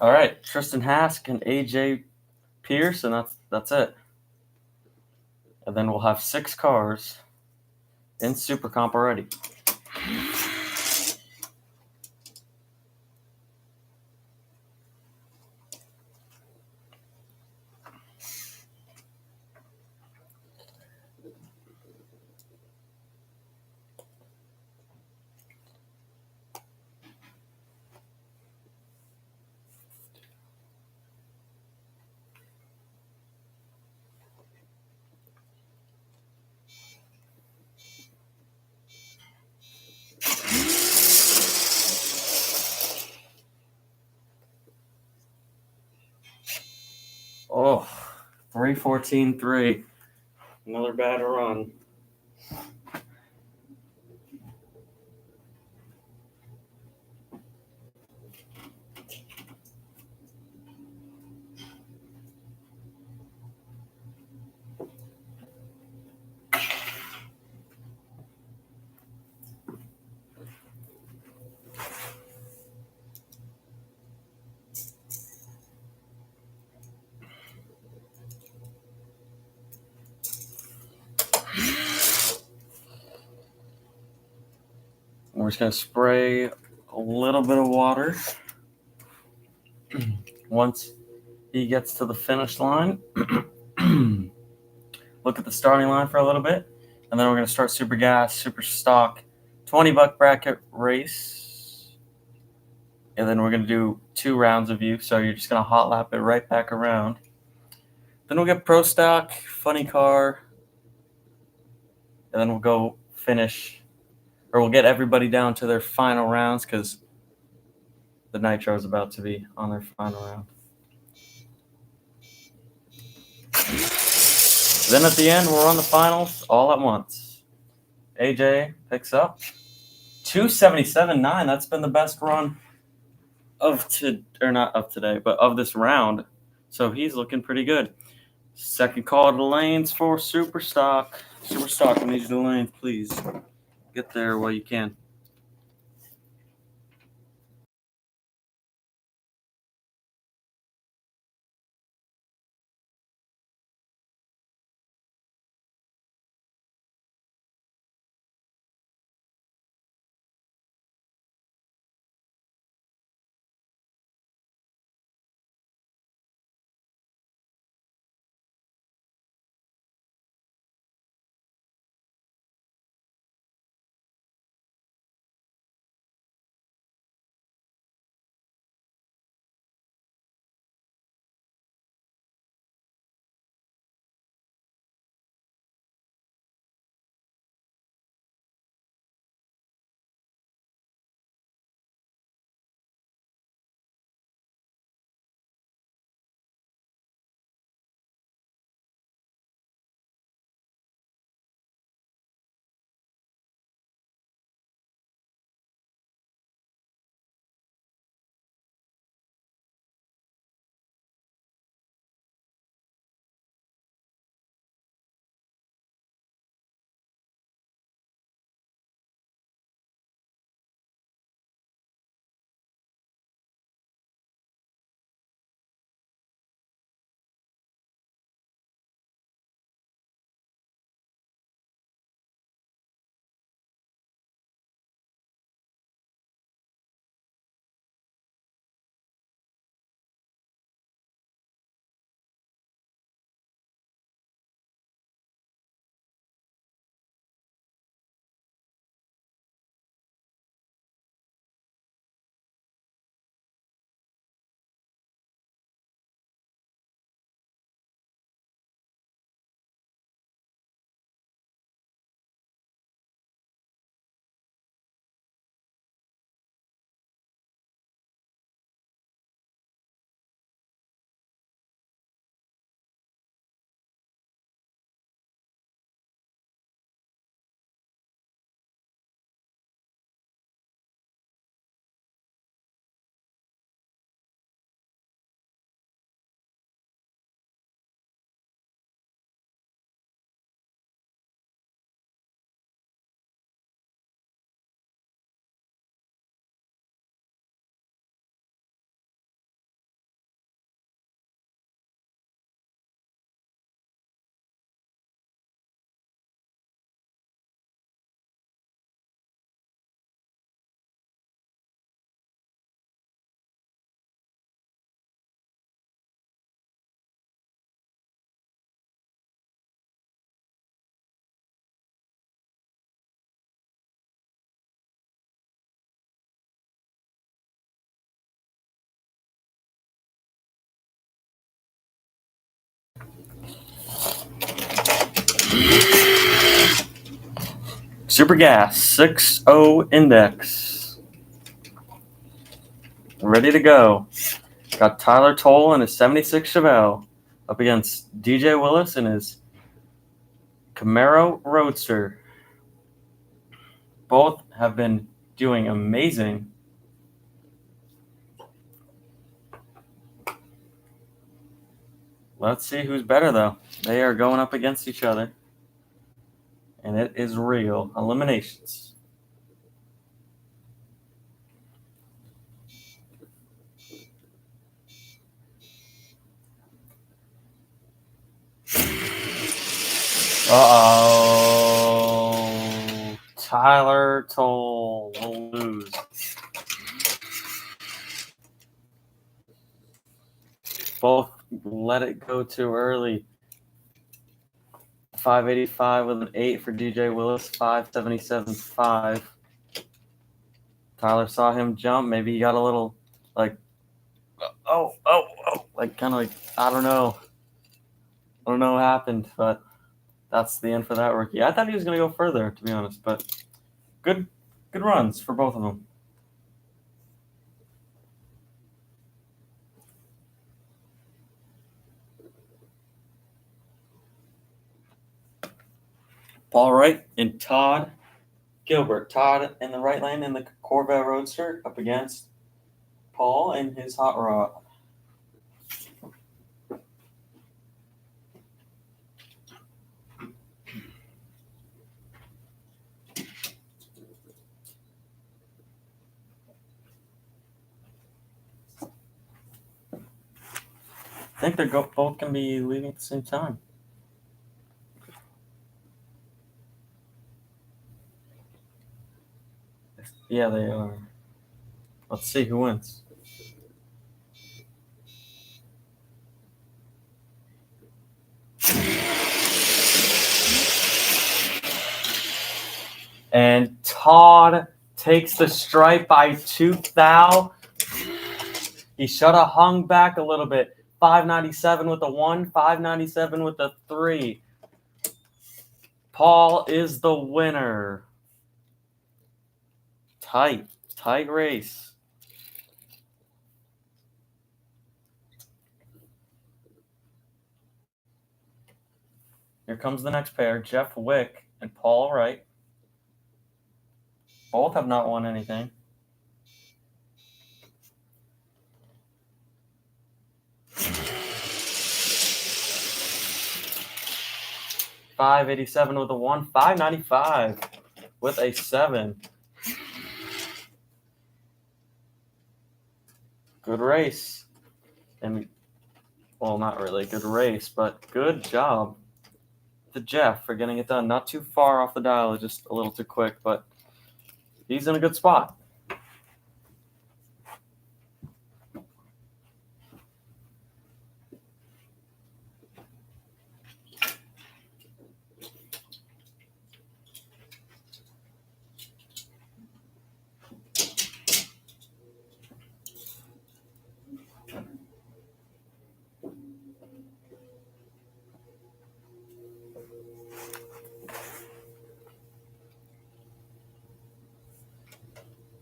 All right, Tristan Hask and AJ Pierce, and that's it. And then we'll have 6 cars in Super Comp already. Oh, 314-3. Another bad run. We're just going to spray a little bit of water once he gets to the finish line. Look at the starting line for a little bit, and then we're going to start Super Gas, Super Stock, $20 bracket race, and then we're going to do 2 rounds of you, so you're just going to hot lap it right back around. Then we'll get Pro Stock, Funny Car, and then we'll go finish, or we'll get everybody down to their final rounds because the Nitro is about to be on their final round. Then at the end, we'll run the finals all at once. AJ picks up 277.9. That's been the best run of not of today, but of this round. So he's looking pretty good. Second call to the lanes for Super Stock. Super Stock, I need you to the lanes, please. Get there while you can. Super Gas 6.0 Index. Ready to go. Got Tyler Toll in his 76 Chevelle up against DJ Willis in his Camaro Roadster. Both have been doing amazing. Let's see who's better, though. They are going up against each other. And it is real. Eliminations. Uh-oh. Tyler Toll will lose. Both let it go too early. 585 with an 8 for DJ Willis. 577.5. Tyler saw him jump. Maybe he got a little, like, like, kind of like, I don't know. I don't know what happened, but that's the end for that rookie. I thought he was going to go further, to be honest, but good runs for both of them. Paul Wright and Todd Gilbert. Todd in the right lane in the Corvette Roadster up against Paul in his hot rod. I think they're both going to be leaving at the same time. Yeah, they are. Let's see who wins. And Todd takes the stripe by 2 thou. He should have hung back a little bit. 597 with a 1, 597 with a 3. Paul is the winner. Tight race. Here comes the next pair, Jeff Wick and Paul Wright. Both have not won anything. $587 with a 1, $595 with a 7. Good race. And, well, not really good race, but good job to Jeff for getting it done. Not too far off the dial, just a little too quick, but he's in a good spot.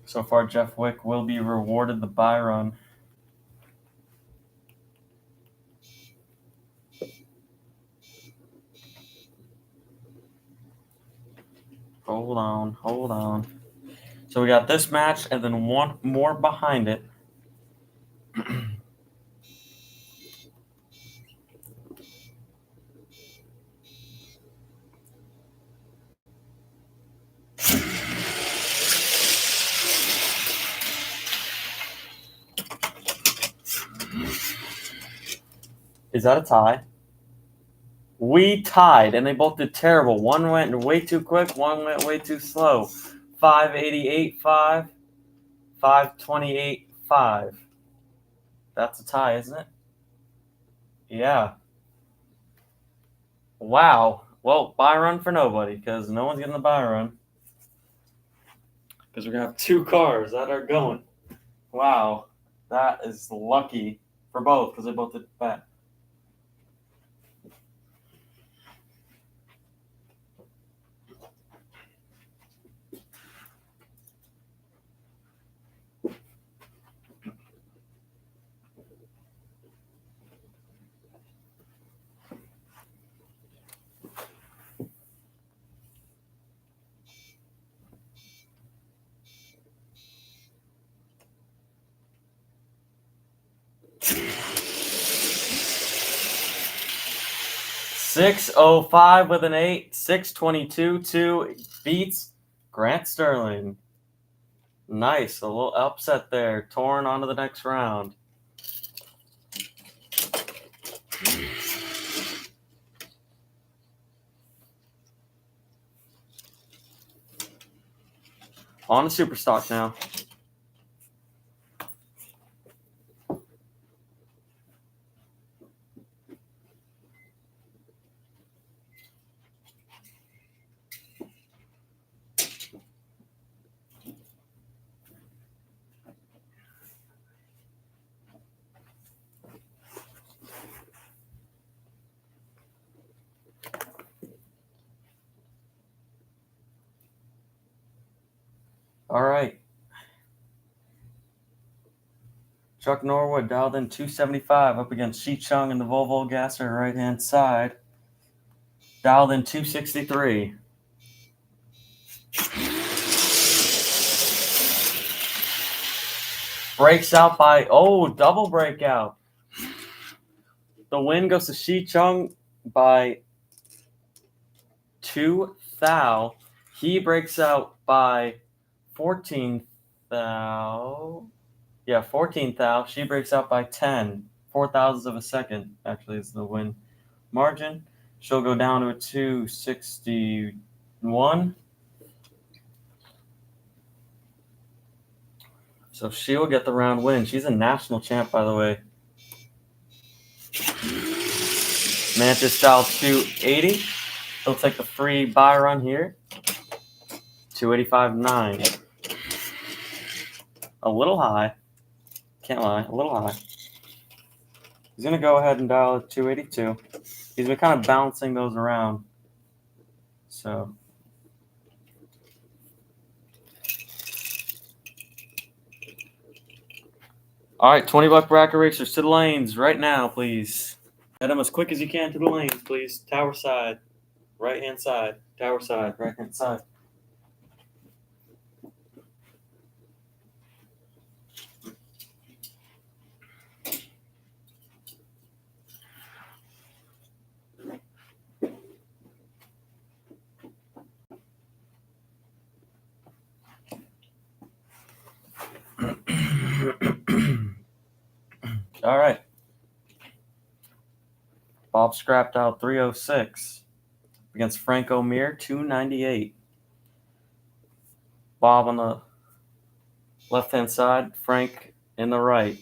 So far, Jeff Wick will be rewarded the buy run. Hold on. So we got this match and then one more behind it. Is that a tie? We tied, and they both did terrible. One went way too quick, one went way too slow. 588.5, 528.5. That's a tie, isn't it? Yeah. Wow. Well, buy run for nobody, because no one's getting the buy run. Because we're going to have 2 cars that are going. Wow. That is lucky for both, because they both did bad. 605 with an 8. 622 2 beats Grant Sterling. Nice. A little upset there. Torn on to the next round. On to super stock now. All right. Chuck Norwood dialed in 275 up against Shi Chung in the Volvo Gasser right hand side. Dialed in 263. Breaks out by, double breakout. The win goes to Shi Chung by 2 thou. He breaks out by 14 thou. Yeah, 14 thou. She breaks out by 10. 4,000ths of a second, actually, is the win margin. She'll go down to a 261. So she will get the round win. She's a national champ, by the way. Mantis style 280. He'll take the free buy run here. 285.9. A little high. Can't lie, a little high. He's going to go ahead and dial at 282. He's been kind of bouncing those around. So. All right, $20 bracket racers to the lanes right now, please. Head them as quick as you can to the lanes, please. Tower side, right-hand side. Tower side, right-hand side. All right. Bob scrapped out 306 against Frank O'Meara, 298. Bob on the left-hand side, Frank in the right.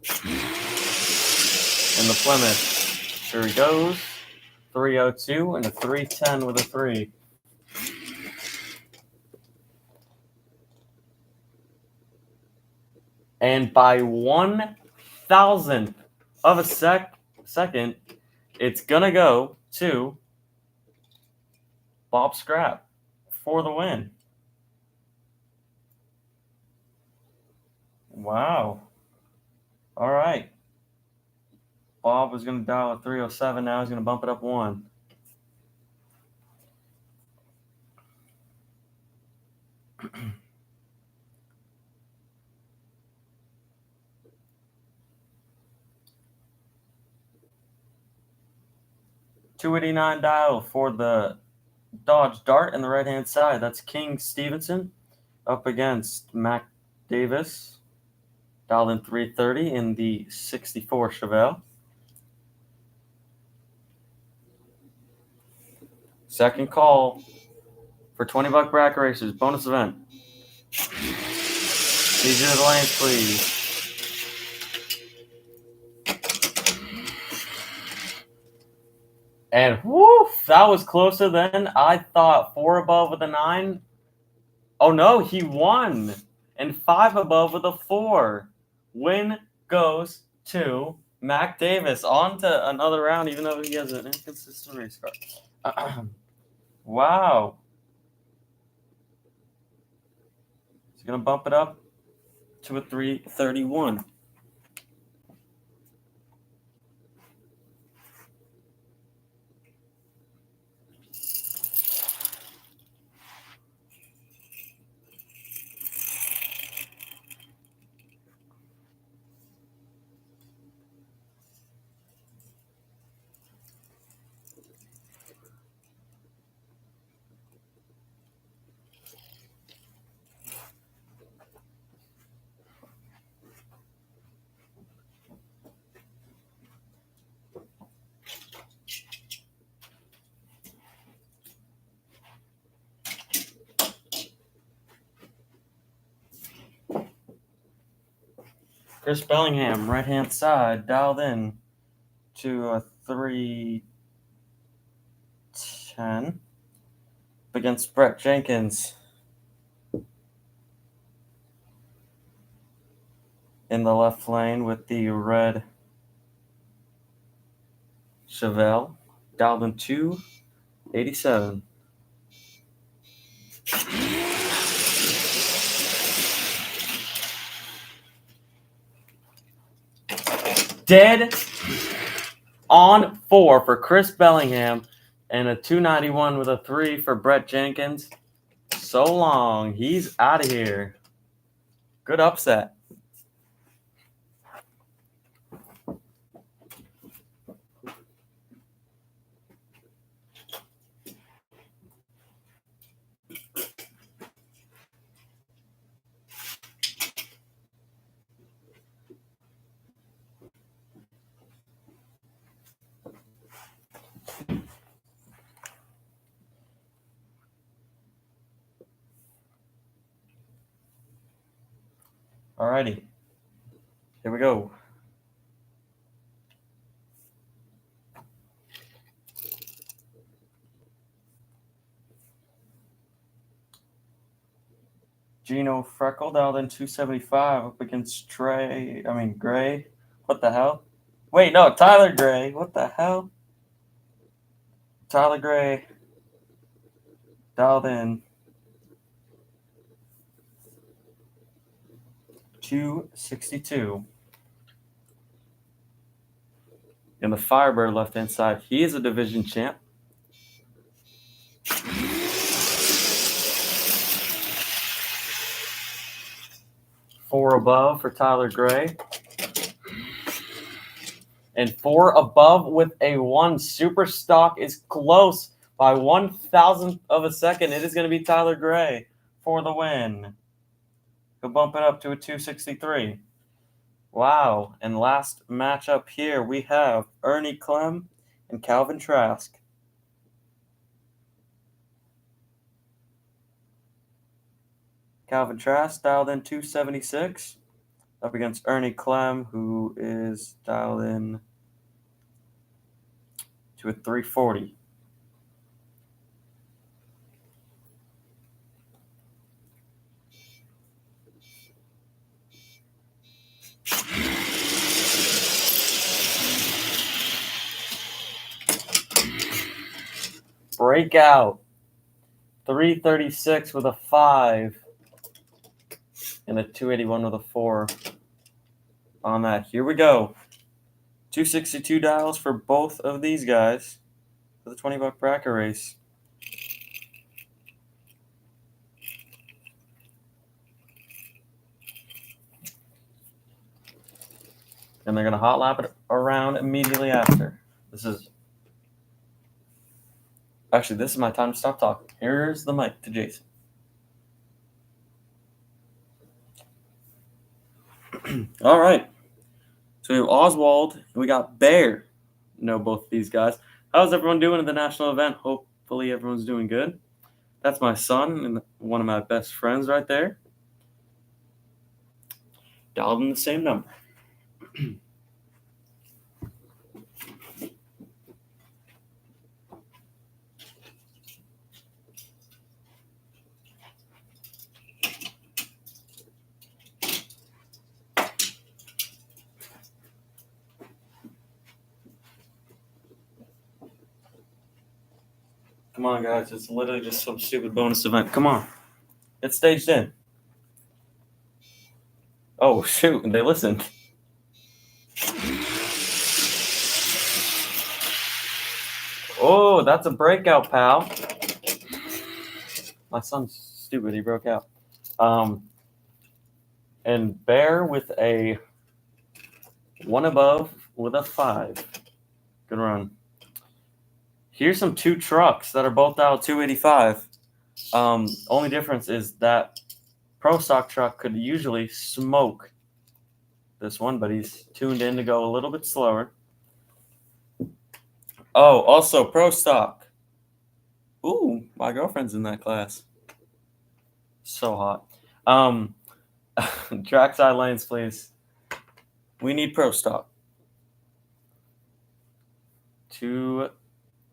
In the Plymouth. Here he goes. 302 and a 310 with a 3. And by 1,000th of a second, it's going to go to Bob Scrap for the win. Wow. All right. Bob was going to dial at 307. Now he's going to bump it up 1. $289 dial for the Dodge Dart in the right-hand side. That's King Stevenson up against Mac Davis. Dialed in 330 in the 64 Chevelle. Second call for $20 bracket racers. Bonus event. These are the lanes, please. And woof, that was closer than I thought. 4 above with a 9. Oh no, he won. And 5 above with a 4. Win goes to Mac Davis. On to another round, even though he has an inconsistent race car. Wow. He's going to bump it up to a 331. Chris Bellingham, right-hand side, dialed in to a 310 against Brett Jenkins in the left lane with the red Chevelle, dialed in 287. Dead on 4 for Chris Bellingham and a 291 with a 3 for Brett Jenkins. So long. He's out of here. Good upset. Alrighty. Here we go. Gino Freckle dialed in 275 up against Gray. What the hell? Wait, no, Tyler Gray. What the hell? Tyler Gray dialed in 262. And the Firebird left-hand side, he is a division champ. Four above for Tyler Gray. And 4 above with a 1. Super stock is close by 1,000th of a second. It is going to be Tyler Gray for the win. He'll bump it up to a 263. Wow. And last matchup here, we have Ernie Clem and Calvin Trask. Calvin Trask dialed in 276 up against Ernie Clem, who is dialed in to a 340. Breakout. 336 with a 5 and a 281 with a 4 on that. Here we go. 262 dials for both of these guys for the $20 bracket race. And they're going to hot lap it around immediately after. This is my time to stop talking. Here's the mic to Jason. All right. So we have Oswald and we got Bear. Know both these guys. How's everyone doing at the national event? Hopefully everyone's doing good. That's my son and one of my best friends right there. Dialed in the same number. Come on, guys. It's literally just some stupid bonus event. Come on. It's staged in. Oh, shoot. They listened. Oh, that's a breakout, pal. My son's stupid. He broke out. And Bear with a 1 above with a 5. Good run. Here's some 2 trucks that are both dialed 285. Only difference is that Pro Stock truck could usually smoke this one, but he's tuned in to go a little bit slower. Oh, also Pro Stock. Ooh, my girlfriend's in that class. So hot. Trackside lanes, please. We need pro stock. To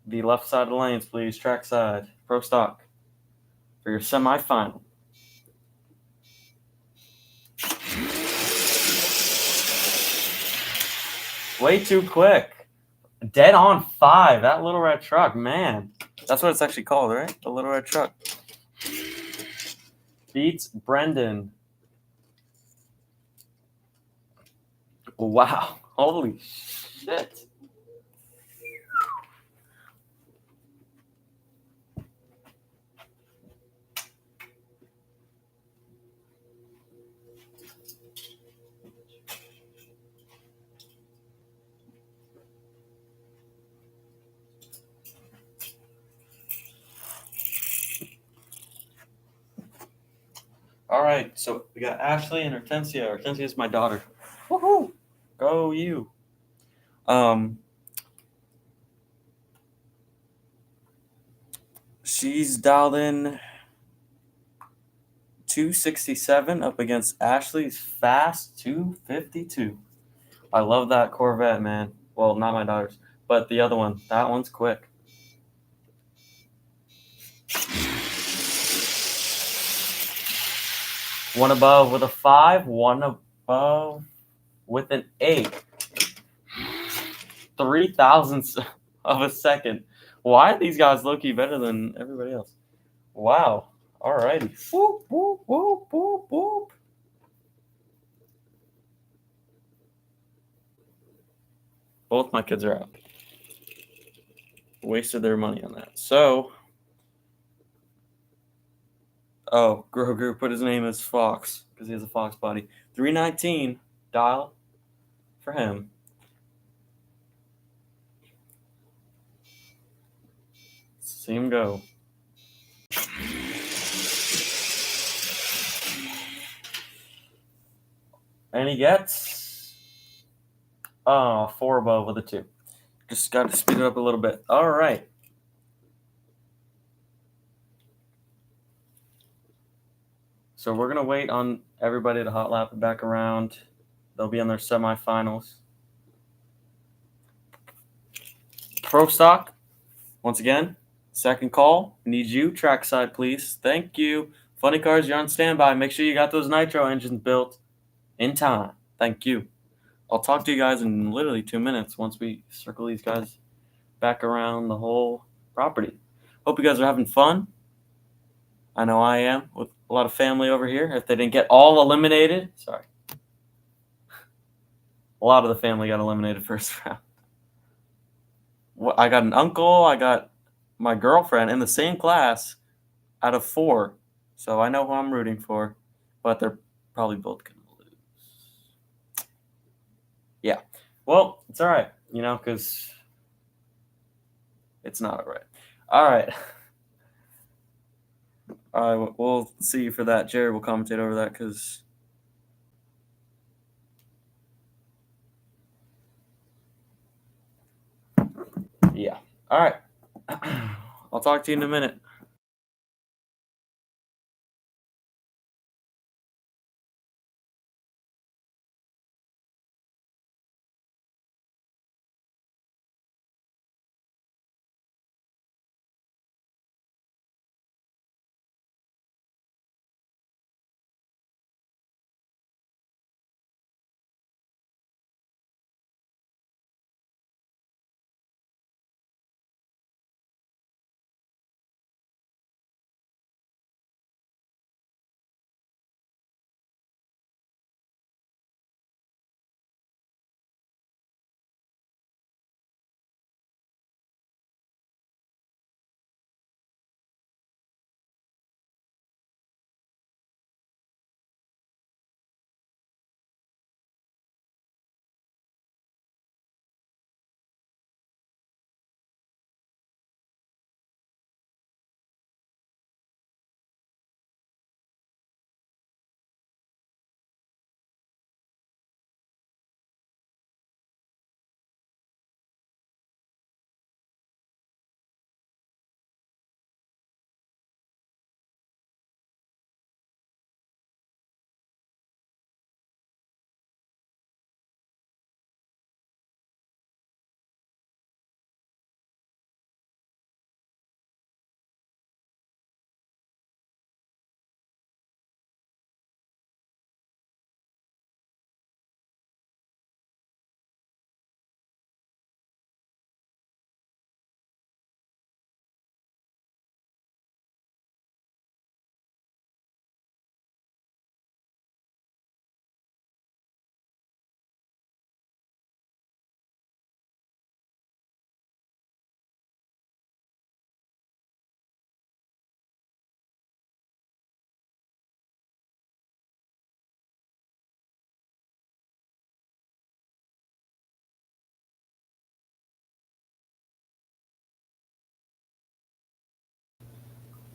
the left side of the lanes, please. Track side. Pro stock. For your semifinal. Way too quick. Dead on 5. That little red truck, man. That's what it's actually called, right? The little red truck. Beats Brendan. Wow. Holy shit. All right, so we got Ashley and Hortensia. Hortensia is my daughter. Woohoo! Go you. She's dialed in 267 up against Ashley's fast 252. I love that Corvette, man. Well, not my daughter's, but the other one. That one's quick. One above with a 5, one above with an 8. 3,000ths of a second. Why are these guys low-key better than everybody else? Wow. Alrighty. Whoop, whoop, whoop, whoop, whoop. Both my kids are out. Wasted their money on that. So, Grogu put his name as Fox because he has a Fox body. 319 dial for him. See him go. And he gets 4 above with a 2. Just got to speed it up a little bit. All right. So we're going to wait on everybody to hot lap it back around. They'll be in their semifinals. Pro stock, once again, second call. Need you. Trackside, please. Thank you. Funny cars, you're on standby. Make sure you got those nitro engines built in time. Thank you. I'll talk to you guys in literally 2 minutes once we circle these guys back around the whole property. Hope you guys are having fun. I know I am, with a lot of family over here. If they didn't get all eliminated, sorry. A lot of the family got eliminated first round. I got an uncle, I got my girlfriend in the same class out of 4. So I know who I'm rooting for, but they're probably both going to lose. Yeah. Well, it's all right, because it's not all right. All right. All right, we'll see you for that. Jared will commentate over that because yeah. All right. I'll talk to you in a minute.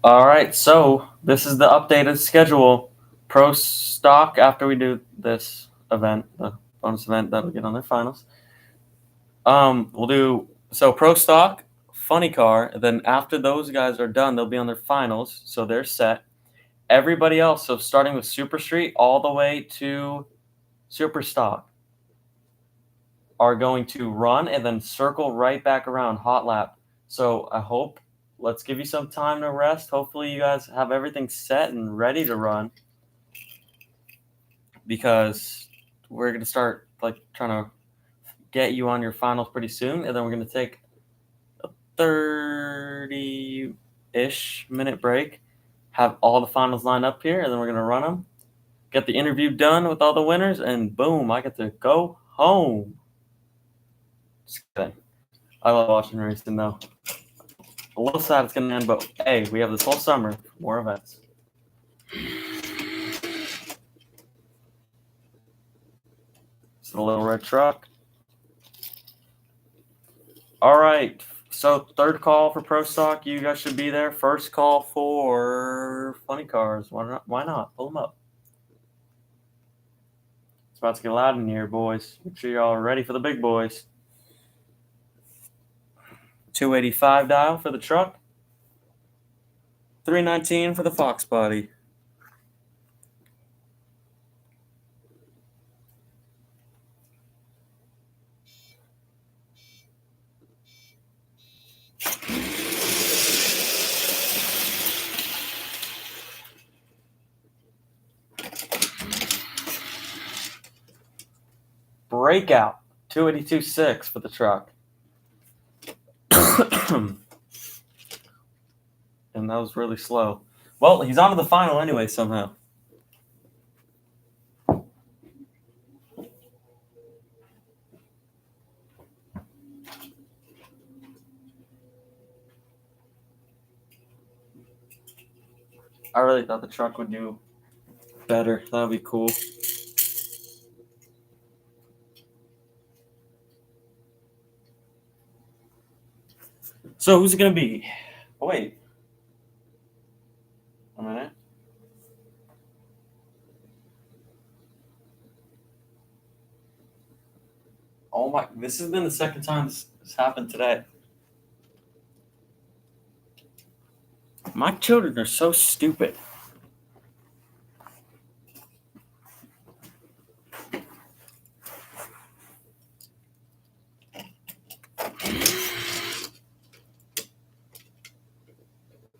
All right, so this is the updated schedule. Pro stock after we do this event, the bonus event that'll get on their finals. We'll do so pro stock, funny car. Then after those guys are done, they'll be on their finals, so they're set. Everybody else, so starting with Super Street all the way to Super Stock, are going to run and then circle right back around hot lap. So I hope, let's give you some time to rest. Hopefully you guys have everything set and ready to run, because we're going to start like trying to get you on your finals pretty soon, and then we're going to take a 30-ish minute break, have all the finals lined up here, and then we're going to run them, get the interview done with all the winners, and boom, I get to go home. Just kidding. I love watching racing though. A little sad it's going to end, but hey, we have this whole summer for more events. It's a little red truck. All right, so third call for Pro Stock. You guys should be there. First call for funny cars. Why not? Why not? Pull them up. It's about to get loud in here, boys. Make sure you're all ready for the big boys. 285 dial for the truck. 319 for the Fox body. Breakout. 282.6 for the truck. And that was really slow. Well, he's on to the final anyway somehow. I really thought the truck would do better. That would be cool. So who's it going to be? Oh, wait. A minute. Oh my, this has been the second time this happened today. My children are so stupid.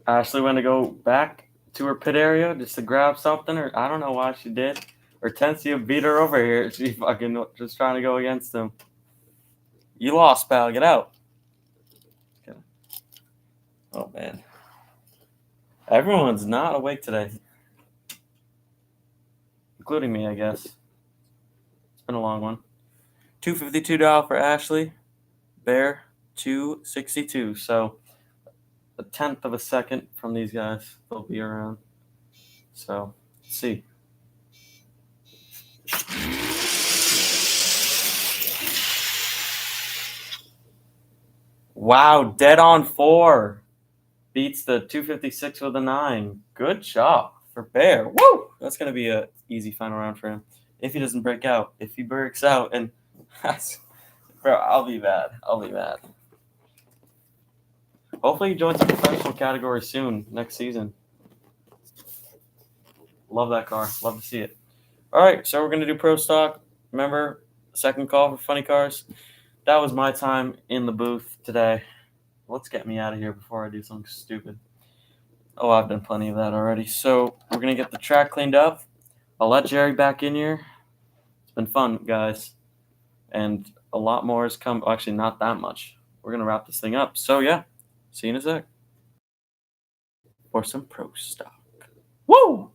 Ashley went to go back to her pit area just to grab something, or I don't know why she did. Or Tensia beat her over here. She fucking just trying to go against him. You lost, pal. Get out. Oh, man. Everyone's not awake today. Including me, I guess. It's been a long one. 252 dial for Ashley. Bear 262. So a tenth of a second from these guys. They'll be around. So let's see. Wow, dead on 4. Beats the 256 with a 9. Good job for Bear. Woo! That's going to be an easy final round for him. If he doesn't break out. If he breaks out, and bro, I'll be mad. I'll be mad. Hopefully he joins the professional category soon, next season. Love that car. Love to see it. All right, so we're going to do Pro Stock. Remember, second call for funny cars. That was my time in the booth today. Let's get me out of here before I do something stupid. Oh, I've done plenty of that already. So we're going to get the track cleaned up. I'll let Jerry back in here. It's been fun, guys. And a lot more has come. Actually, not that much. We're going to wrap this thing up. So, yeah, see you in a sec for some Pro Stock. Woo!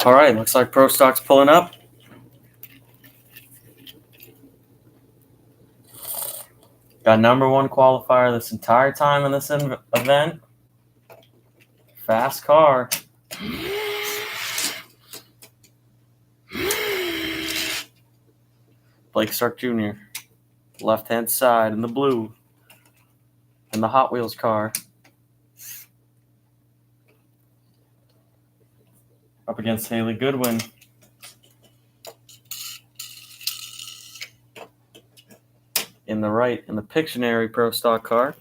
All right, looks like Pro Stock's pulling up. Got number one qualifier this entire time in this event. Fast car. Blake Stark Jr. Left-hand side in the blue. In the Hot Wheels car. Up against Haley Goodwin. In the right, in the Pictionary Pro Stock car.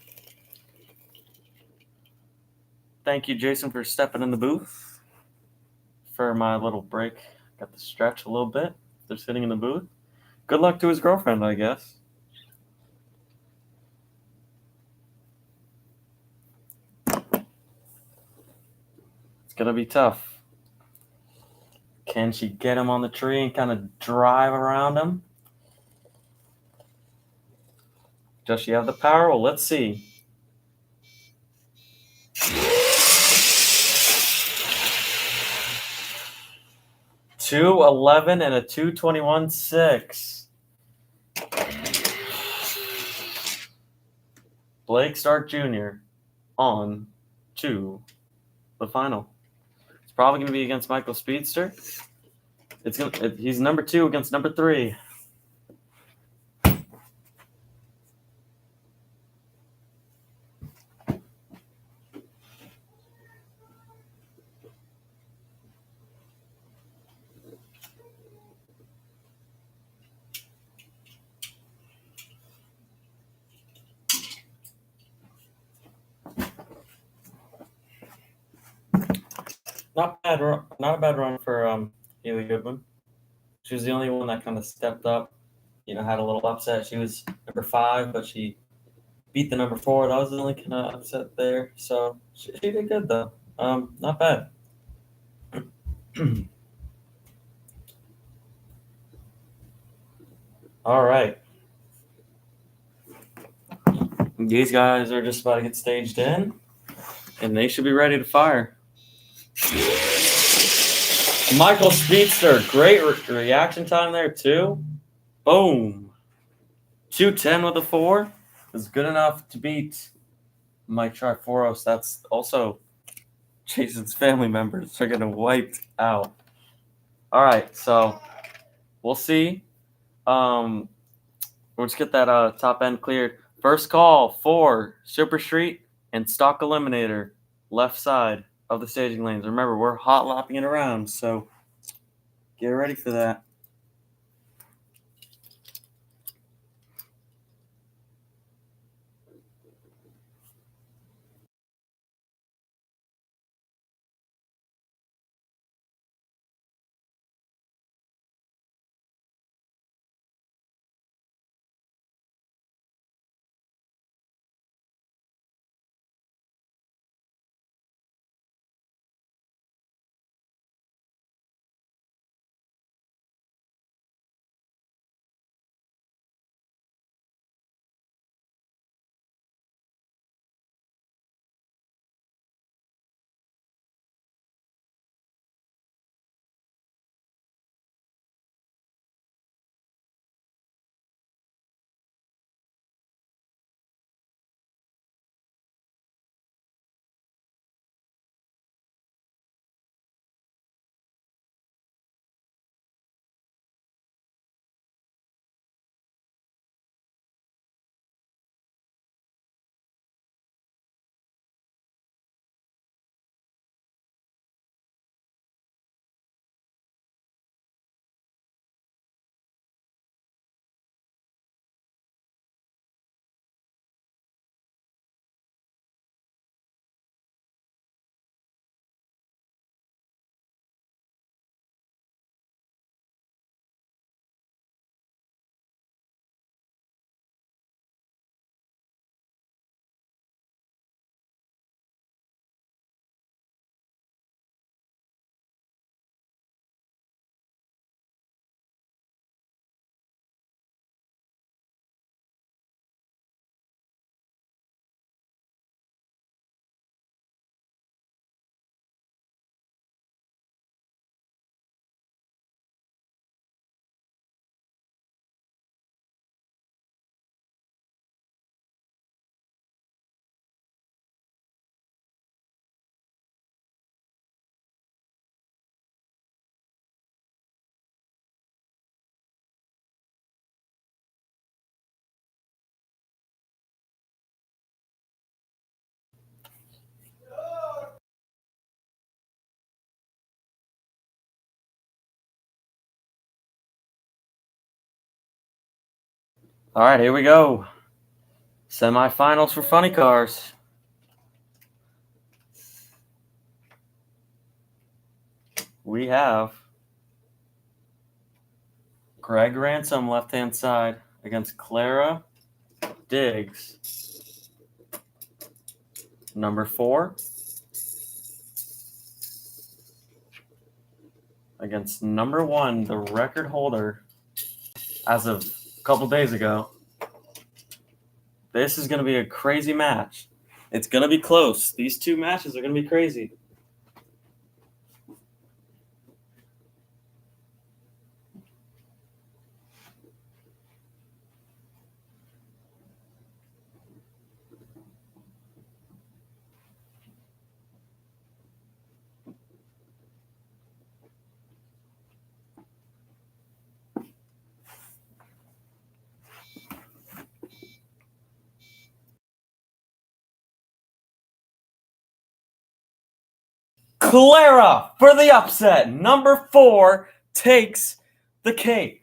Thank you, Jason, for stepping in the booth for my little break. Got to stretch a little bit. They're sitting in the booth. Good luck to his girlfriend, I guess. It's going to be tough. Can she get him on the tree and kind of drive around him? Does she have the power? Well, let's see. $211 and a $221.6. Blake Stark Jr. on to the final. It's probably going to be against Michael Speedster. He's number 2 against number 3. Not a bad run for Haley Goodwin. She was the only one that kind of stepped up, had a little upset. She was number 5, but she beat the number 4. That was the only kind of upset there. So she did good though. Not bad. All right. These guys are just about to get staged in, and they should be ready to fire. Michael Speedster, great reaction time there too. Boom. 210 with a 4 is good enough to beat Mike Triforos. That's also Jason's family members are getting wiped out. All right, so we'll see. We'll just get that top end cleared. First call for Super Street and Stock Eliminator, left side of the staging lanes. Remember, we're hot lapping it around, so get ready for that. All right, here we go. Semifinals for funny cars. We have Greg Ransom, left-hand side, against Clara Diggs. Number 4 against number 1, the record holder as of a couple days ago. This is going to be a crazy match. It's going to be close. These two matches are going to be crazy. Clara for the upset. Number 4 takes the cake.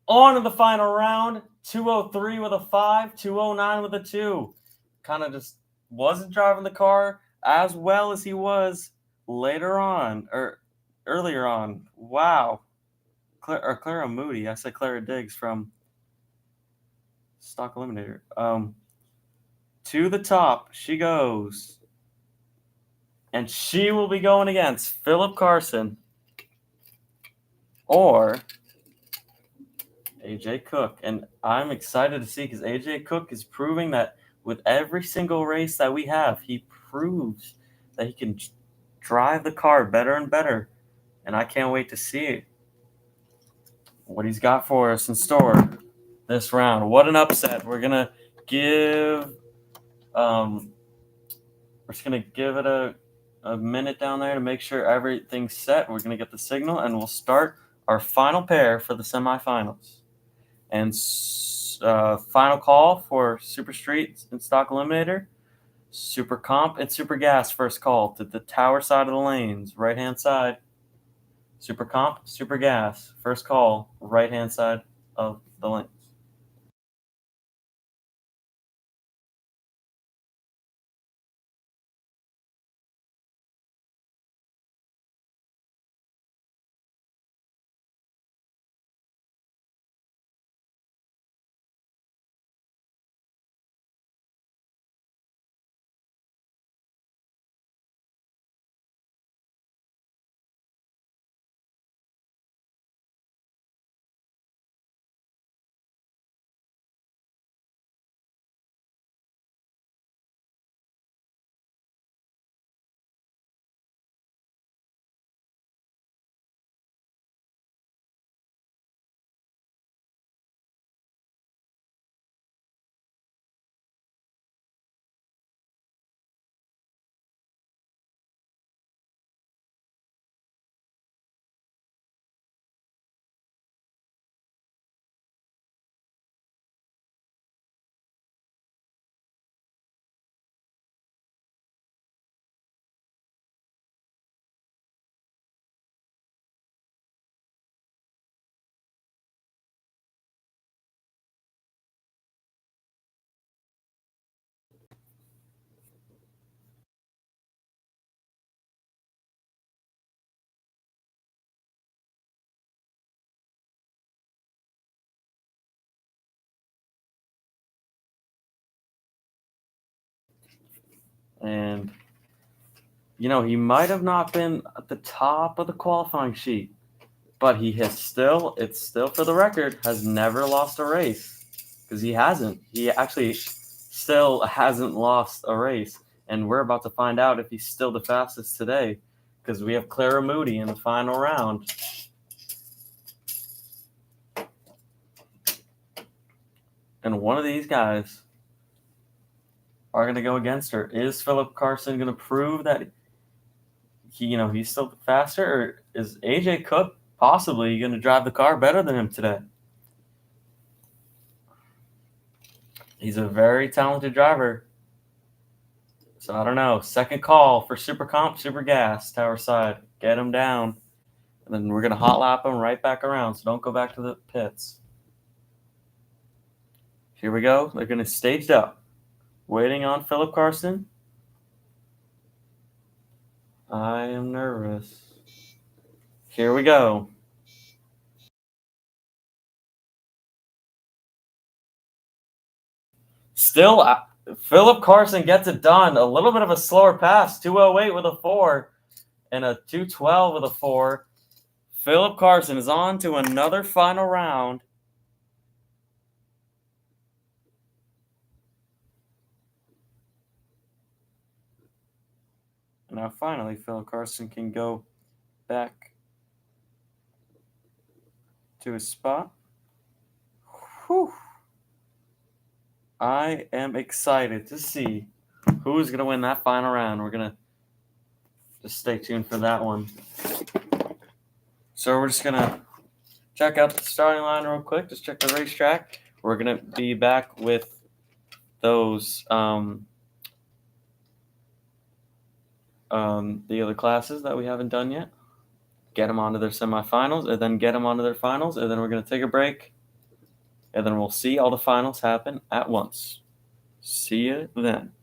On to the final round. 203 with a 5, 209 with a 2. Kind of just wasn't driving the car as well as he was later on, or earlier on. Wow. Clara Moody. I said Clara Diggs from Stock Eliminator. To the top she goes. And she will be going against Philip Carson or AJ Cook. And I'm excited to see because AJ Cook is proving that with every single race that we have, he proves that he can drive the car better and better. And I can't wait to see what he's got for us in store this round. What an upset. We're going to give it a minute down there to make sure everything's set. We're going to get the signal, and we'll start our final pair for the semifinals. And final call for Super Street and Stock Eliminator, Super Comp and Super Gas first call to the tower side of the lanes, right-hand side. Super Comp, Super Gas, first call, right-hand side of the lanes. And, he might have not been at the top of the qualifying sheet, but it's still for the record, has never lost a race because he hasn't. He actually still hasn't lost a race. And we're about to find out if he's still the fastest today because we have Clara Moody in the final round. And one of these guys are going to go against her. Is Philip Carson going to prove that he's still faster, or is AJ Cook possibly going to drive the car better than him today? He's a very talented driver. So I don't know. Second call for Super Comp, Super Gas, tower side. Get him down. And then we're going to hot lap him right back around. So don't go back to the pits. Here we go. They're going to stage up. Waiting on Philip Carson. I am nervous. Here we go. Still, Philip Carson gets it done. A little bit of a slower pass. 208 with a 4 and a 212 with a 4. Philip Carson is on to another final round. Now, finally, Philip Carson can go back to his spot. Whew. I am excited to see who's going to win that final round. We're going to just stay tuned for that one. So we're just going to check out the starting line real quick. Just check the racetrack. We're going to be back with those the other classes that we haven't done yet. Get them onto their semifinals, and then get them onto their finals, and then we're going to take a break, and then we'll see all the finals happen at once. See you then.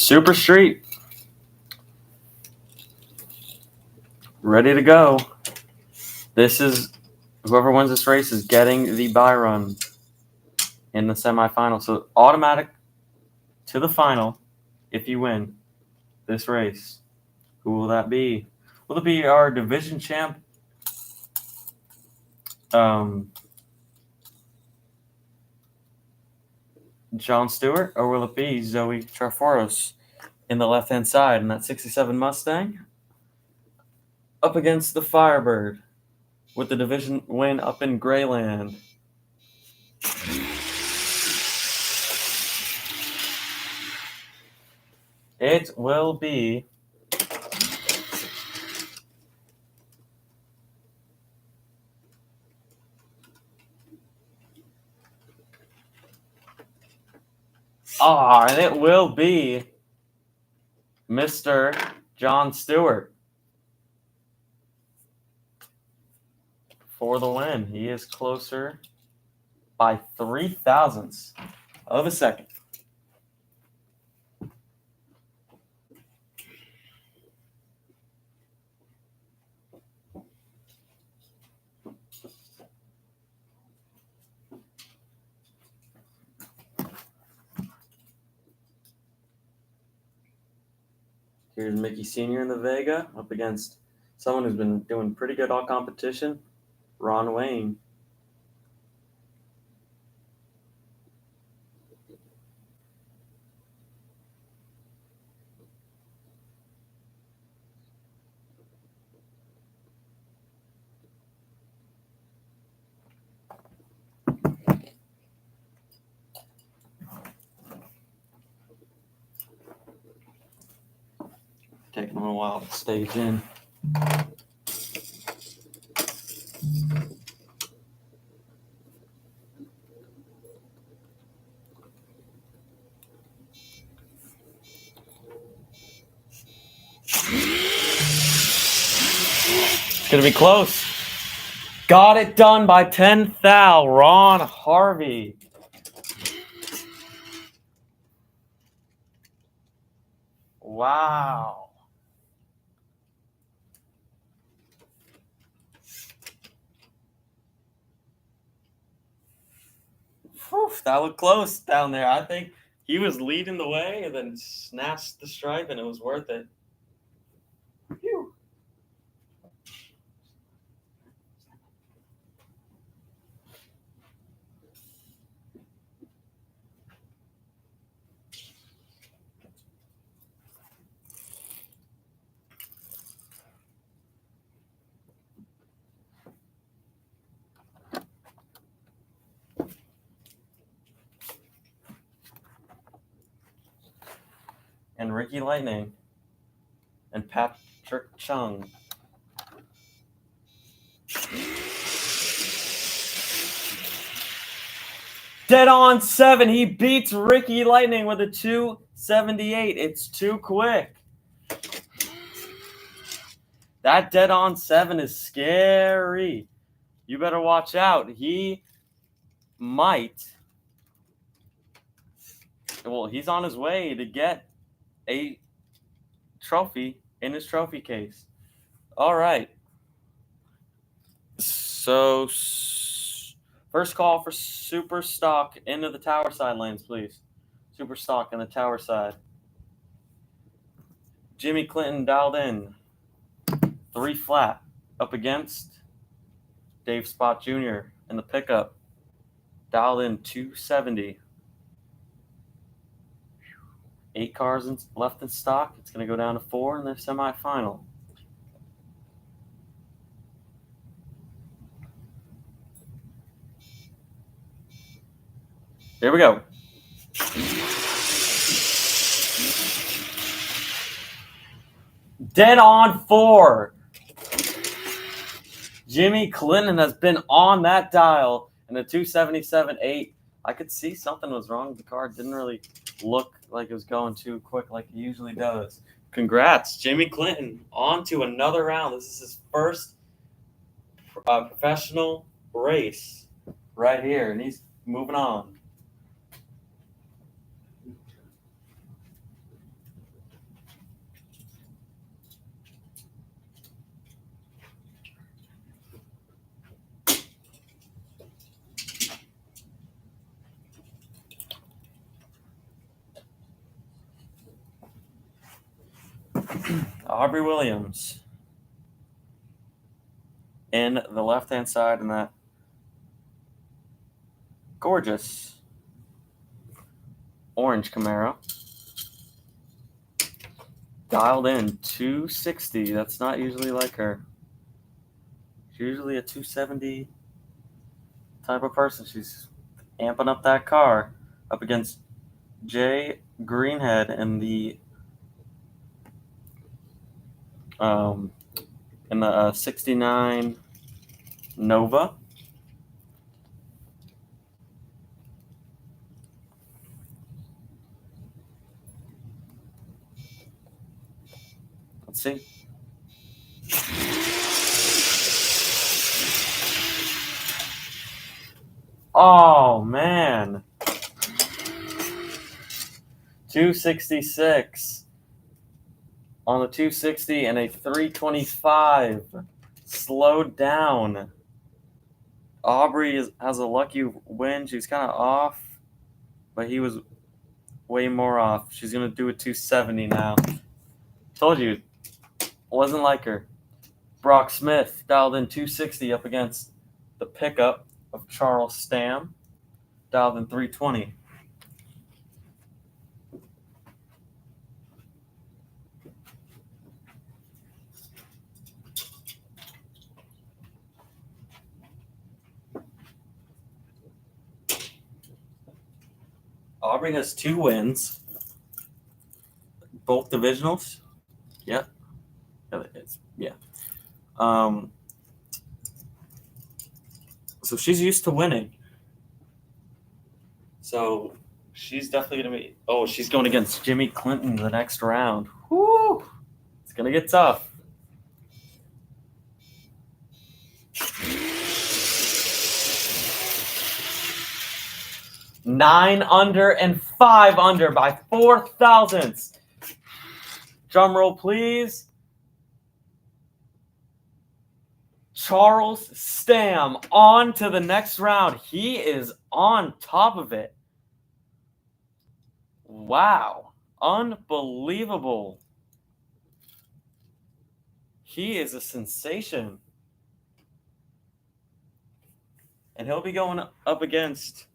Super Street. Ready to go. This is whoever wins this race is getting the bye run in the semifinal. So automatic to the final if you win this race. Who will that be? Will it be our division champ, John Stewart, or will it be Zoe Traforos in the left-hand side in that 67 Mustang up against the Firebird with the division win up in Grayland? It will be and it will be Mr. John Stewart for the win. He is closer by 0.003 of a second. Here's Mickey Sr. in the Vega up against someone who's been doing pretty good all competition, Ron Wayne. Taking a while to stage in. It's gonna be close. Got it done by 10 thou. Ron Harvey. Wow. Whew, that looked close down there. I think he was leading the way and then snatched the stripe, and it was worth it. Phew. And Ricky Lightning and Patrick Chung. Dead on 7. He beats Ricky Lightning with a 278. It's too quick. That dead on 7 is scary. You better watch out. He might. Well, he's on his way to get a trophy in his trophy case. All right. So, first call for super stock into the tower side lanes, please. Super stock in the tower side. Jimmy Clinton dialed in. 3 flat up against Dave Spot Jr. in the pickup. Dialed in 270. 8 cars left in stock. It's going to go down to 4 in the semifinal. Here we go. Dead on 4. Jimmy Clinton has been on that dial in the 277.8. I could see something was wrong with the car. It didn't really look like it was going too quick like it usually does. Congrats, Jimmy Clinton. On to another round. This is his first professional race right here, and he's moving on. Aubrey Williams in the left-hand side in that gorgeous orange Camaro. Dialed in 260. That's not usually like her. She's usually a 270 type of person. She's amping up that car up against Jay Greenhead in the 69 Nova. Let's see. Oh, man. 266 on the 260 and a 325. Slowed down. Aubrey has a lucky win. She's kind of off, but he was way more off. She's going to do a 270 now. Told you. Wasn't like her. Brock Smith dialed in 260 up against the pickup of Charles Stam. Dialed in 320. Aubrey has 2 wins, both divisionals. Yep. Yeah. So she's used to winning. So she's definitely going to be. Oh, she's going against Jimmy Clinton the next round. Whoo! It's going to get tough. Nine under and 5 under by 4 thousandths. Drum roll, please. Charles Stam on to the next round. He is on top of it. Wow. Unbelievable. He is a sensation. And he'll be going up against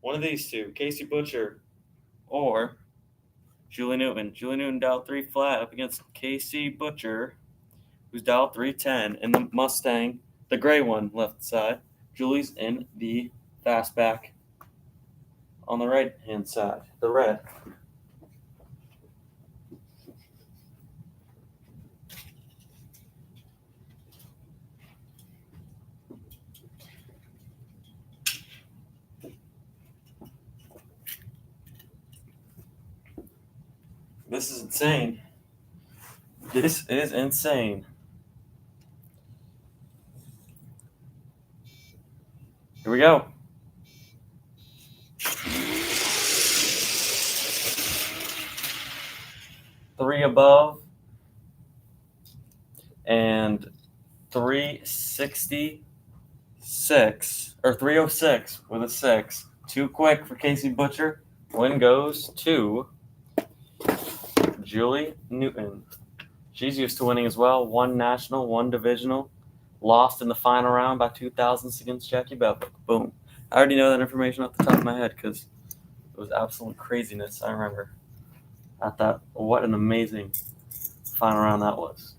one of these two, Casey Butcher or Julie Newton. Julie Newton dialed 3 flat up against Casey Butcher, who's dialed 310 in the Mustang, the gray one, left side. Julie's in the fastback on the right-hand side, the red. This is insane. This is insane. Here we go. Three above and 366 or 306 with a 6. Too quick for Casey Butcher. Win goes to Julie Newton. She's used to winning as well. 1 national, 1 divisional. Lost in the final round by 2 thousandths against Jackie Bevick. Boom. I already know that information off the top of my head because it was absolute craziness. I remember at that. What an amazing final round that was.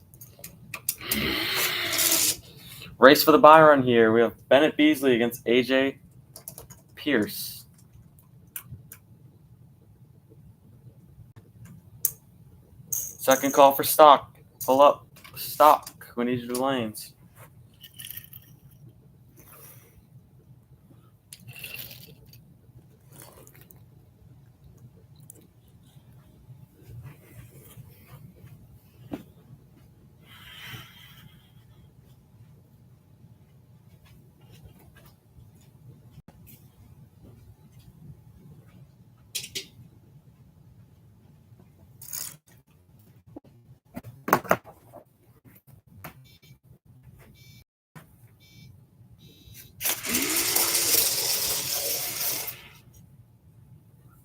Race for the buy run here. We have Bennett Beasley against AJ Pierce. Second call for stock. Pull up stock. We need your lanes.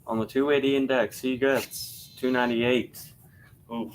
On the 280 index, he gets 298. Oof.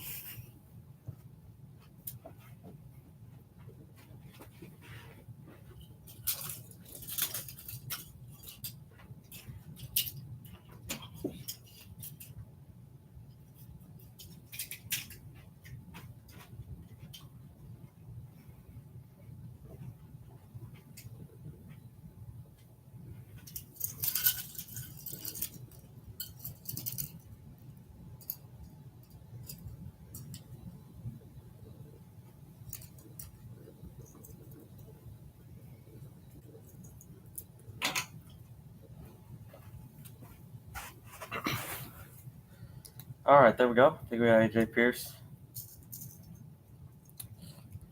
All right, there we go. I think we got AJ Pierce.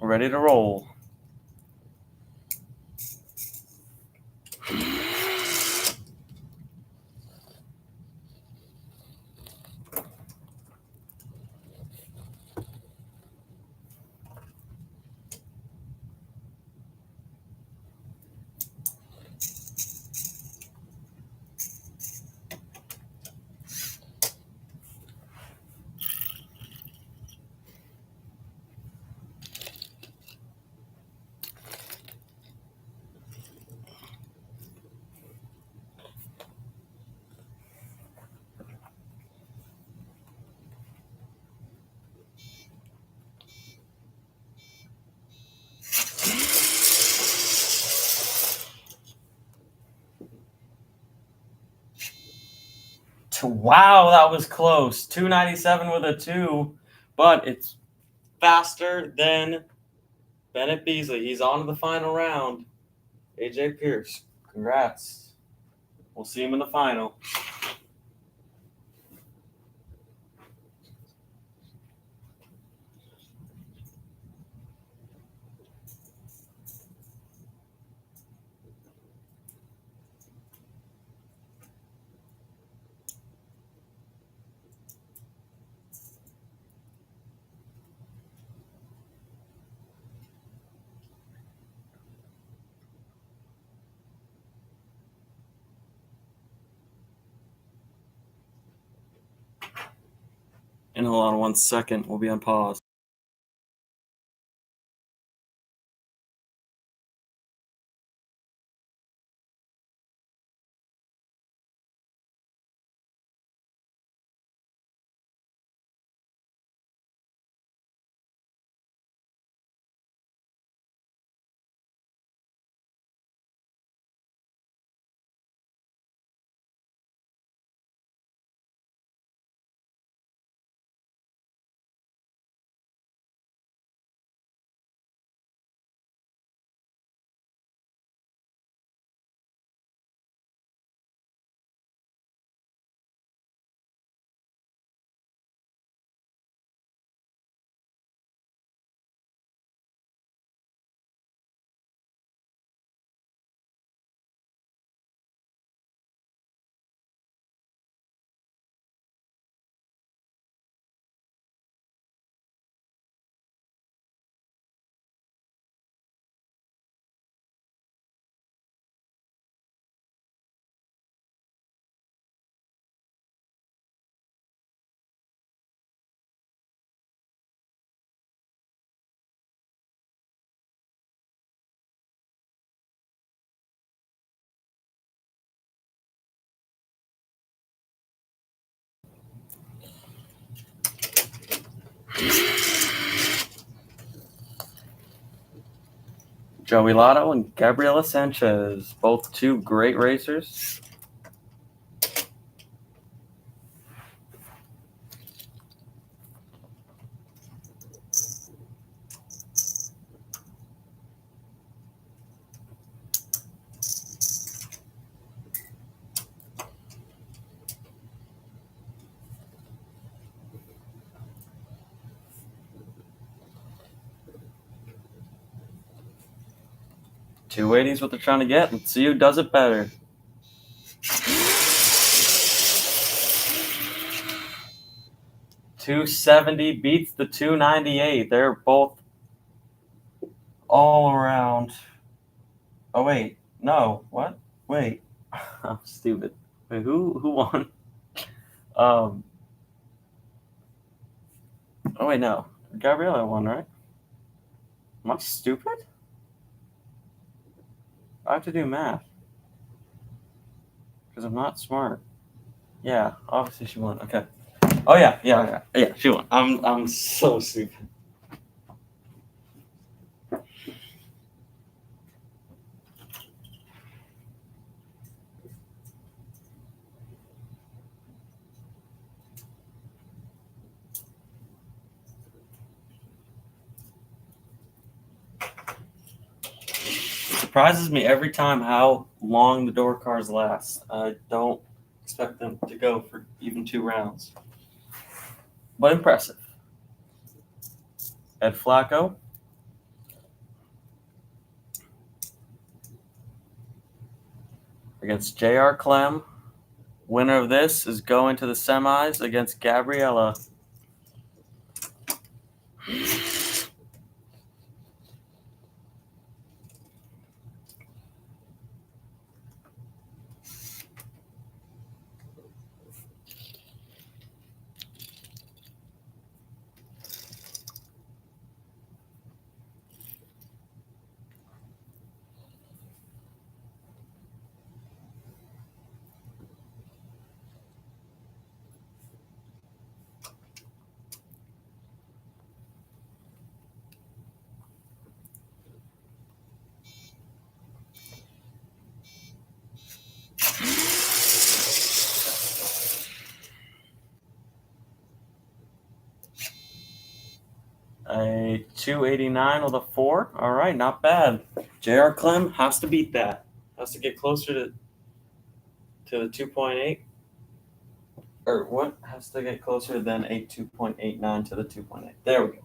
We're ready to roll. Wow, that was close. 297 with a 2 but it's faster than Bennett Beasley. He's on to the final round. AJ Pierce, congrats. We'll see him in the final. And hold on 1 second. We'll be on pause. Joey Lotto and Gabriela Sanchez, both two great racers. $280 what they're trying to get. Let's see who does it better. $270 beats the $298. They're both all around. Oh wait, no, what? Wait, I'm stupid. Wait, who won? Oh wait, no, Gabriella won, right? Am I stupid? I have to do math because I'm not smart. Yeah, obviously she won. Okay. Oh yeah, she won. I'm so stupid. It surprises me every time how long the door cars last. I don't expect them to go for even 2 rounds, but impressive. Ed Flacco. Against J.R. Clem. Winner of this is going to the semis against Gabriella. A 289 with a 4. All right, not bad. J.R. Clem has to beat that. Has to get closer to the 2.8. Or what? Has to get closer than a 2.89 to the 2.8. There we go.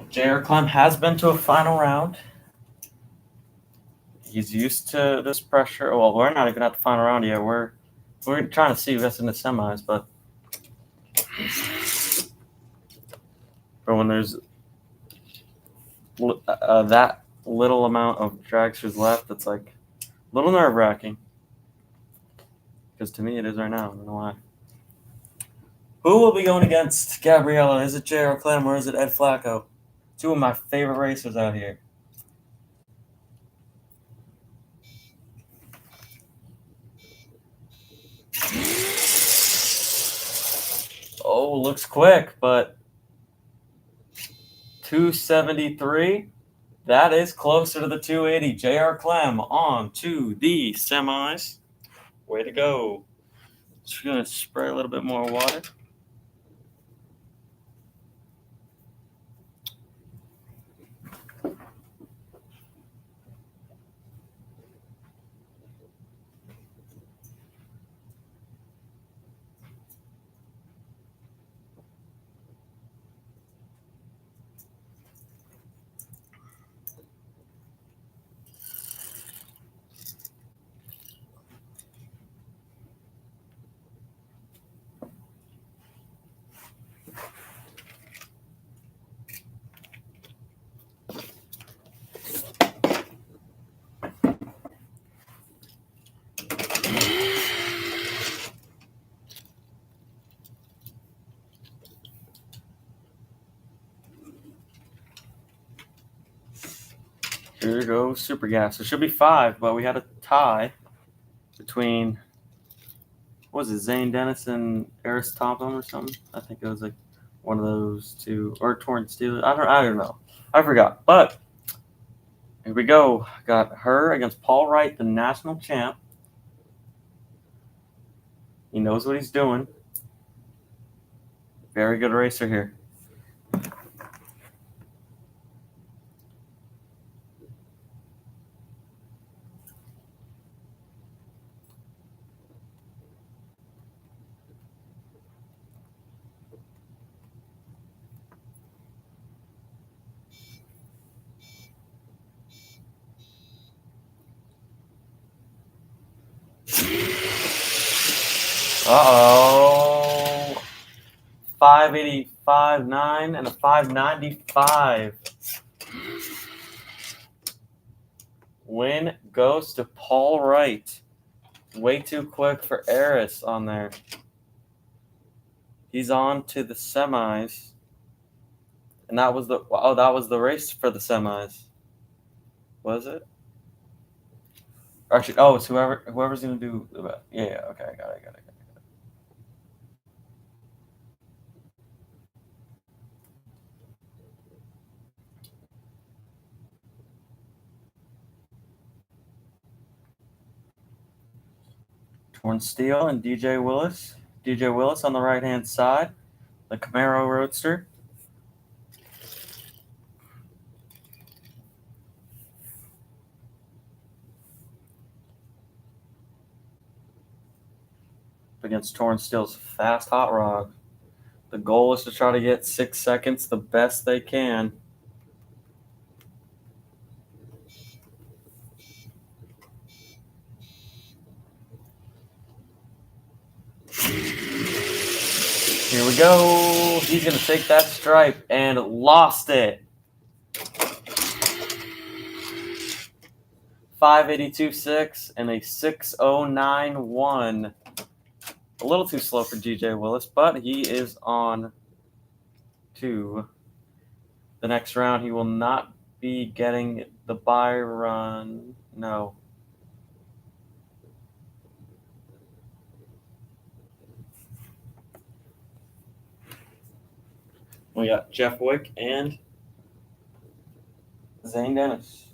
J.R. Clem has been to a final round. He's used to this pressure. Well, we're not even at the final round yet. We're trying to see who gets in the semis, but when there's that little amount of dragsters left, it's like a little nerve-wracking. Because to me, it is right now. I don't know why. Who will be going against Gabriella? Is it J.R. Clem or is it Ed Flacco? Two of my favorite racers out here. Oh, looks quick, but 273. That is closer to the 280. J.R. Clem on to the semis. Way to go. Just going to spray a little bit more water. Here goes Super Gas. It should be 5, but we had a tie between, what was it, Zane Dennis and Eris Topham or something? I think it was like one of those two, or Torrance Steelers. I don't know. I forgot. But here we go. Got her against Paul Wright, the national champ. He knows what he's doing. Very good racer here. Uh-oh. 585.9 and a 595. Win goes to Paul Wright. Way too quick for Eris on there. He's on to the semis. And that was the race for the semis. Was it? Actually, it's whoever's gonna do. Yeah, okay, I got it. Torn Steel and DJ Willis. DJ Willis on the right-hand side. The Camaro Roadster. Against Torn Steel's fast hot rod. The goal is to try to get 6 seconds the best they can. Here we go. He's going to take that stripe and lost it. 582.6 and a 609.1. A little too slow for DJ Willis, but he is on to the next round. He will not be getting the bye run. No. We got Jeff Wick and Zane Dennis.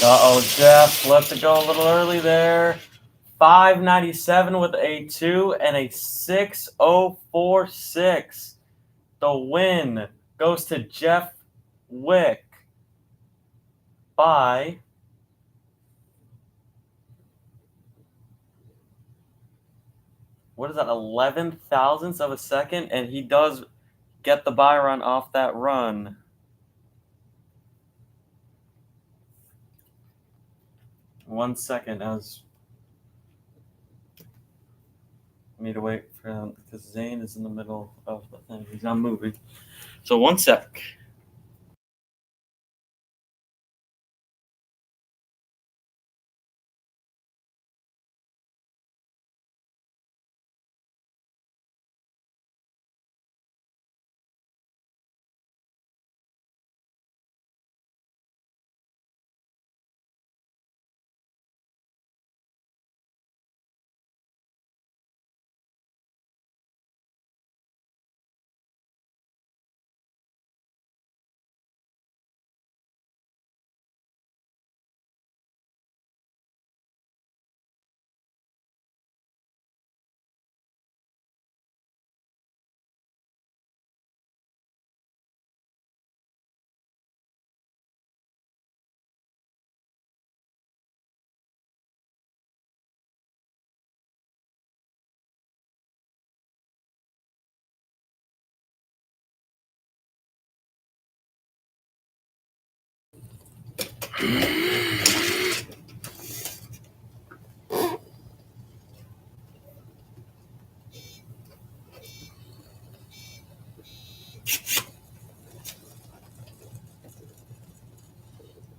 Uh-oh, Jeff lets it go a little early there. 597 with a 2 and a 6046. The win goes to Jeff Wick by what is that, 11 thousandths of a second? And he does get the buy run off that run. One second, as I need to wait for him because Zane is in the middle of the thing. He's not moving. So 1 sec.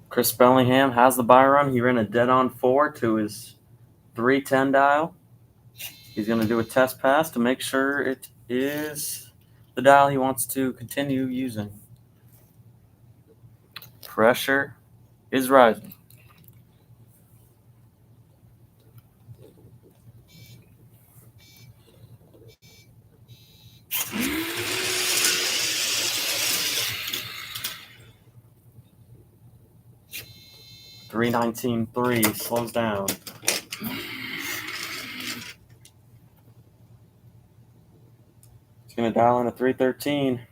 Chris Bellingham has the buy run. He ran a dead on 4 to his 310 dial. He's going to do a test pass to make sure it is the dial he wants to continue using. Pressure is rising. $319.3 slows down. He's going to dial in a 313.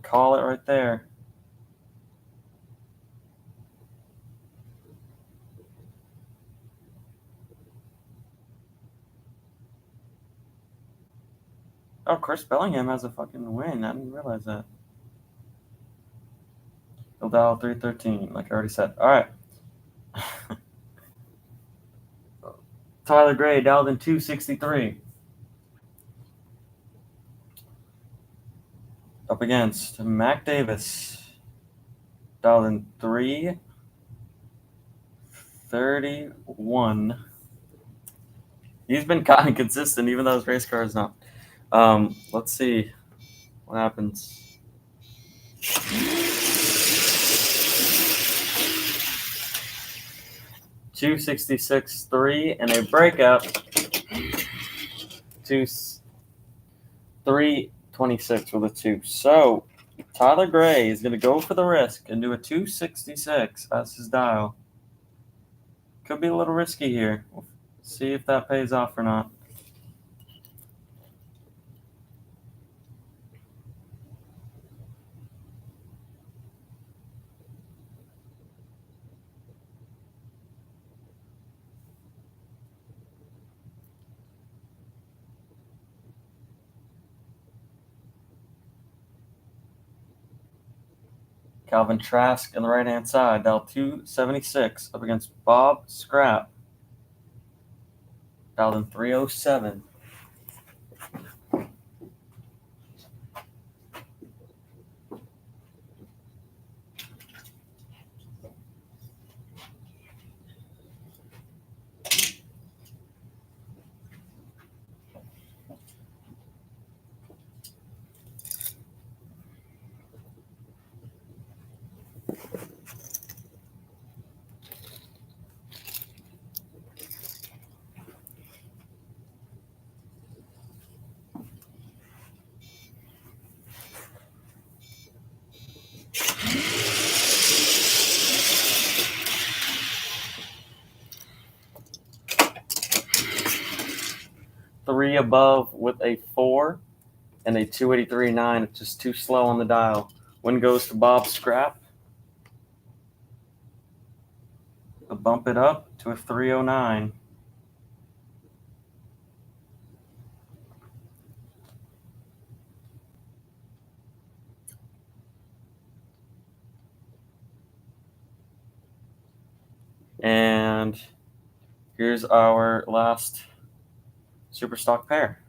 Call it right there. Oh, Chris Bellingham has a fucking win. I didn't realize that. He'll dial 313, like I already said. All right. Tyler Gray dialed in 263. Up against Mac Davis. Dialed in 331. He's been kind of consistent, even though his race car is not. Let's see what happens. 266.3 and a breakout. 326 with a 2. So Tyler Gray is going to go for the risk and do a 266 as his dial. Could be a little risky here. We'll see if that pays off or not. Calvin Trask on the right-hand side, dial 276, up against Bob Scrap, dialed in 307. Three above with a 4 and a 283.9. It's just too slow on the dial. Win goes to Bob Scrap. I'll bump it up to a 309. And here's our last super stock pair.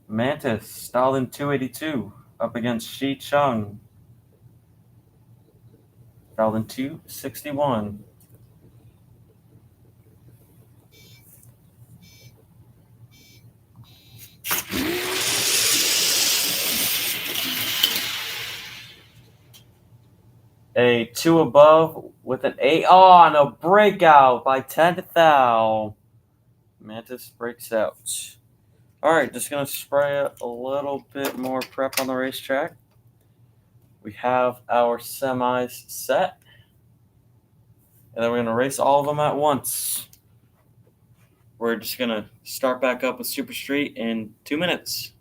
Mantis, Stalin 282, up against Shi Chung, Stalin 261. A 2 above with an 8. Oh, and a breakout by 10 to thou. Mantis breaks out. All right, just going to spray a little bit more prep on the racetrack. We have our semis set. And then we're going to race all of them at once. We're just going to start back up with Super Street in 2 minutes.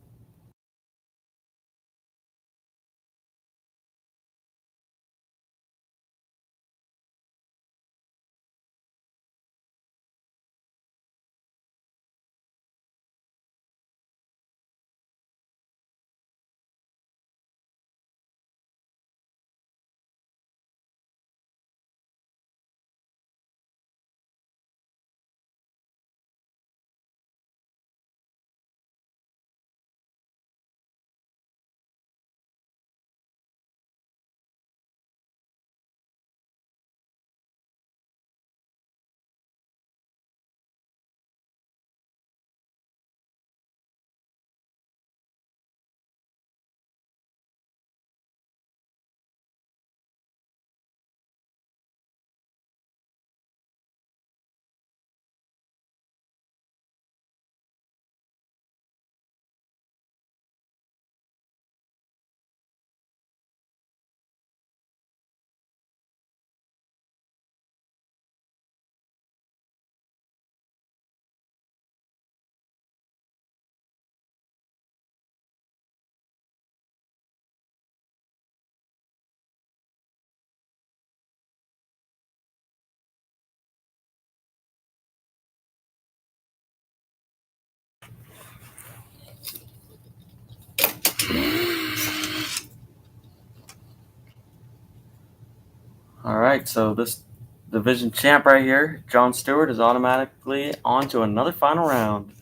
All right, so this division champ right here, John Stewart, is automatically on to another final round.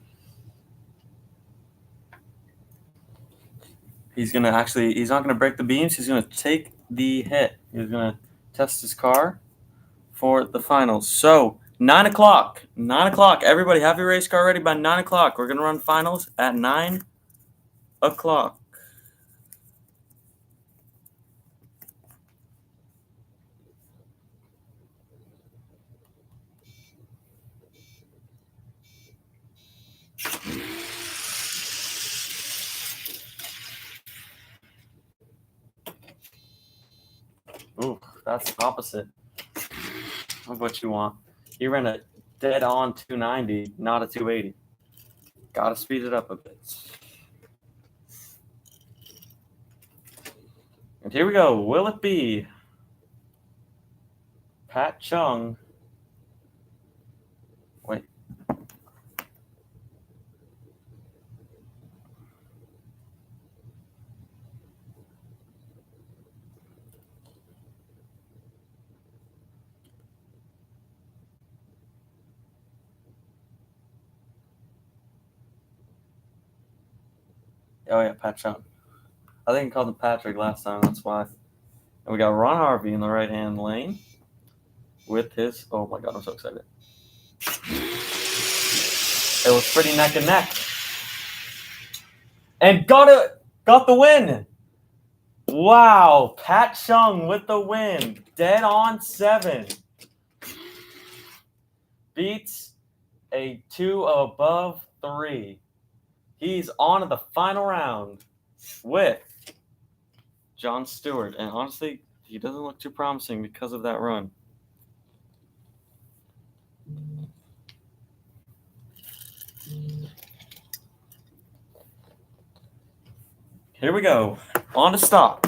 He's not gonna break the beams. He's gonna take the hit. He's gonna test his car for the finals. So 9 o'clock. 9 o'clock. Everybody have your race car ready by 9 o'clock. We're gonna run finals at 9 o'clock. Ooh, that's the opposite of what you want. You ran a dead on 290, not a 280. Gotta speed it up a bit. And here we go. Will it be Pat Chung? Wait. Oh yeah, Pat Chung. I think I called him Patrick last time. That's why. And we got Ron Harvey in the right-hand lane with his. Oh my God, I'm so excited. It was pretty neck and neck, and got the win. Wow, Pat Chung with the win. Dead on 7. Beats a 2 above 3. He's on to the final round with John Stewart. And honestly, he doesn't look too promising because of that run. Here we go. On to stop.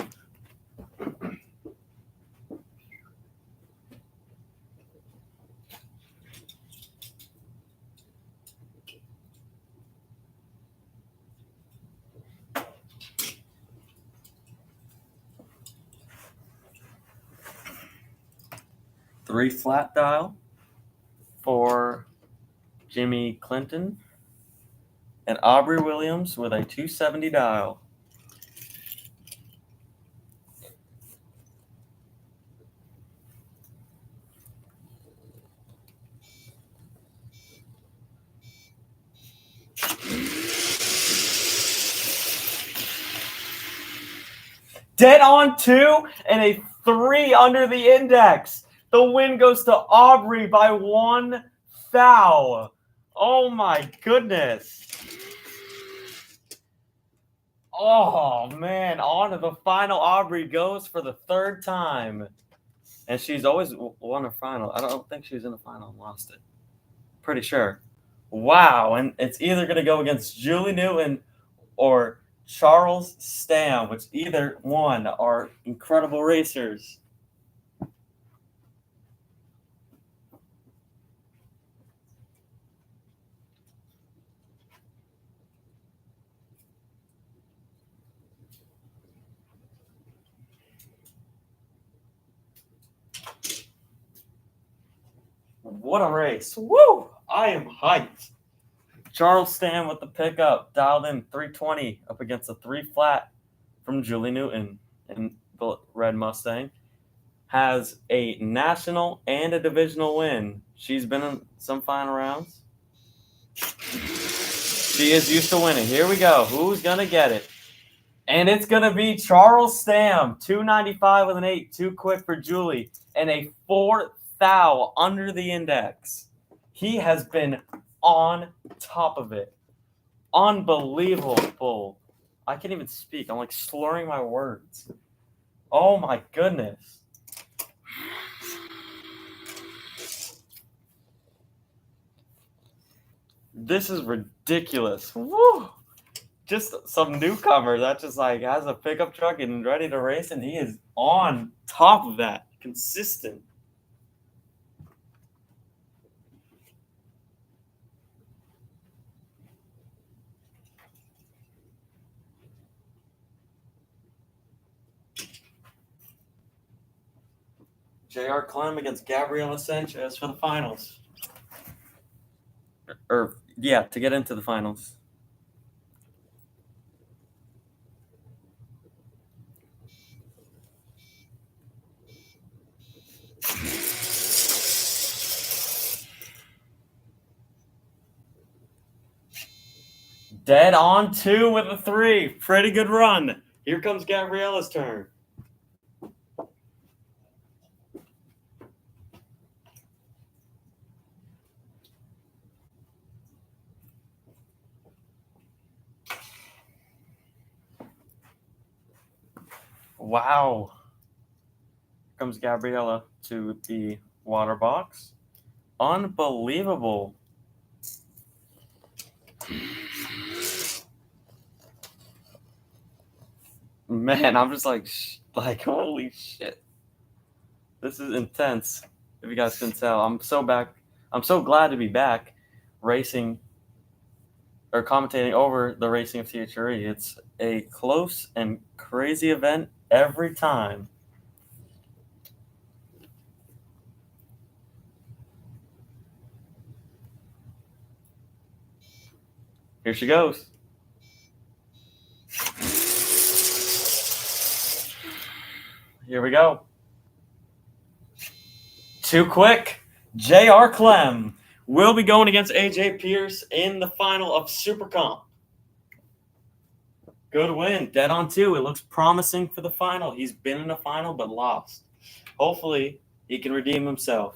Three flat dial for Jimmy Clinton and Aubrey Williams with a 270 dial. Dead on 2 and a 3 under the index. The win goes to Aubrey by 1 foul. Oh my goodness. Oh man, on to the final. Aubrey goes for the 3rd time. And she's always won a final. I don't think she was in the final and lost it. Pretty sure. Wow, and it's either going to go against Julie Newton or Charles Stam, which either one are incredible racers. What a race. Woo! I am hyped. Charles Stam with the pickup, dialed in 320 up against a 3 flat from Julie Newton in the red Mustang. Has a national and a divisional win. She's been in some final rounds. She is used to winning. Here we go. Who's going to get it? And it's going to be Charles Stam, 295 with an 8, too quick for Julie, and a 4 thou under the index. He has been on top of it. Unbelievable. I can't even speak. I'm like slurring my words. Oh my goodness. This is ridiculous. Woo! Just some newcomer that just like has a pickup truck and ready to race, and he is on top of that. Consistent. J.R. Clem against Gabriela Sanchez for the finals. To get into the finals. Dead on 2 with a 3. Pretty good run. Here comes Gabriela's turn. Wow. Here comes Gabriela to the water box. Unbelievable. Man, I'm just like holy shit. This is intense. If you guys can tell, I'm so glad to be back racing or commentating over the racing of THRE. It's a close and crazy event every time. Here she goes. Here we go. Too quick. J.R. Clem will be going against A.J. Pierce in the final of Super Comp. Good win. Dead on 2. It looks promising for the final. He's been in a final but lost. Hopefully, he can redeem himself.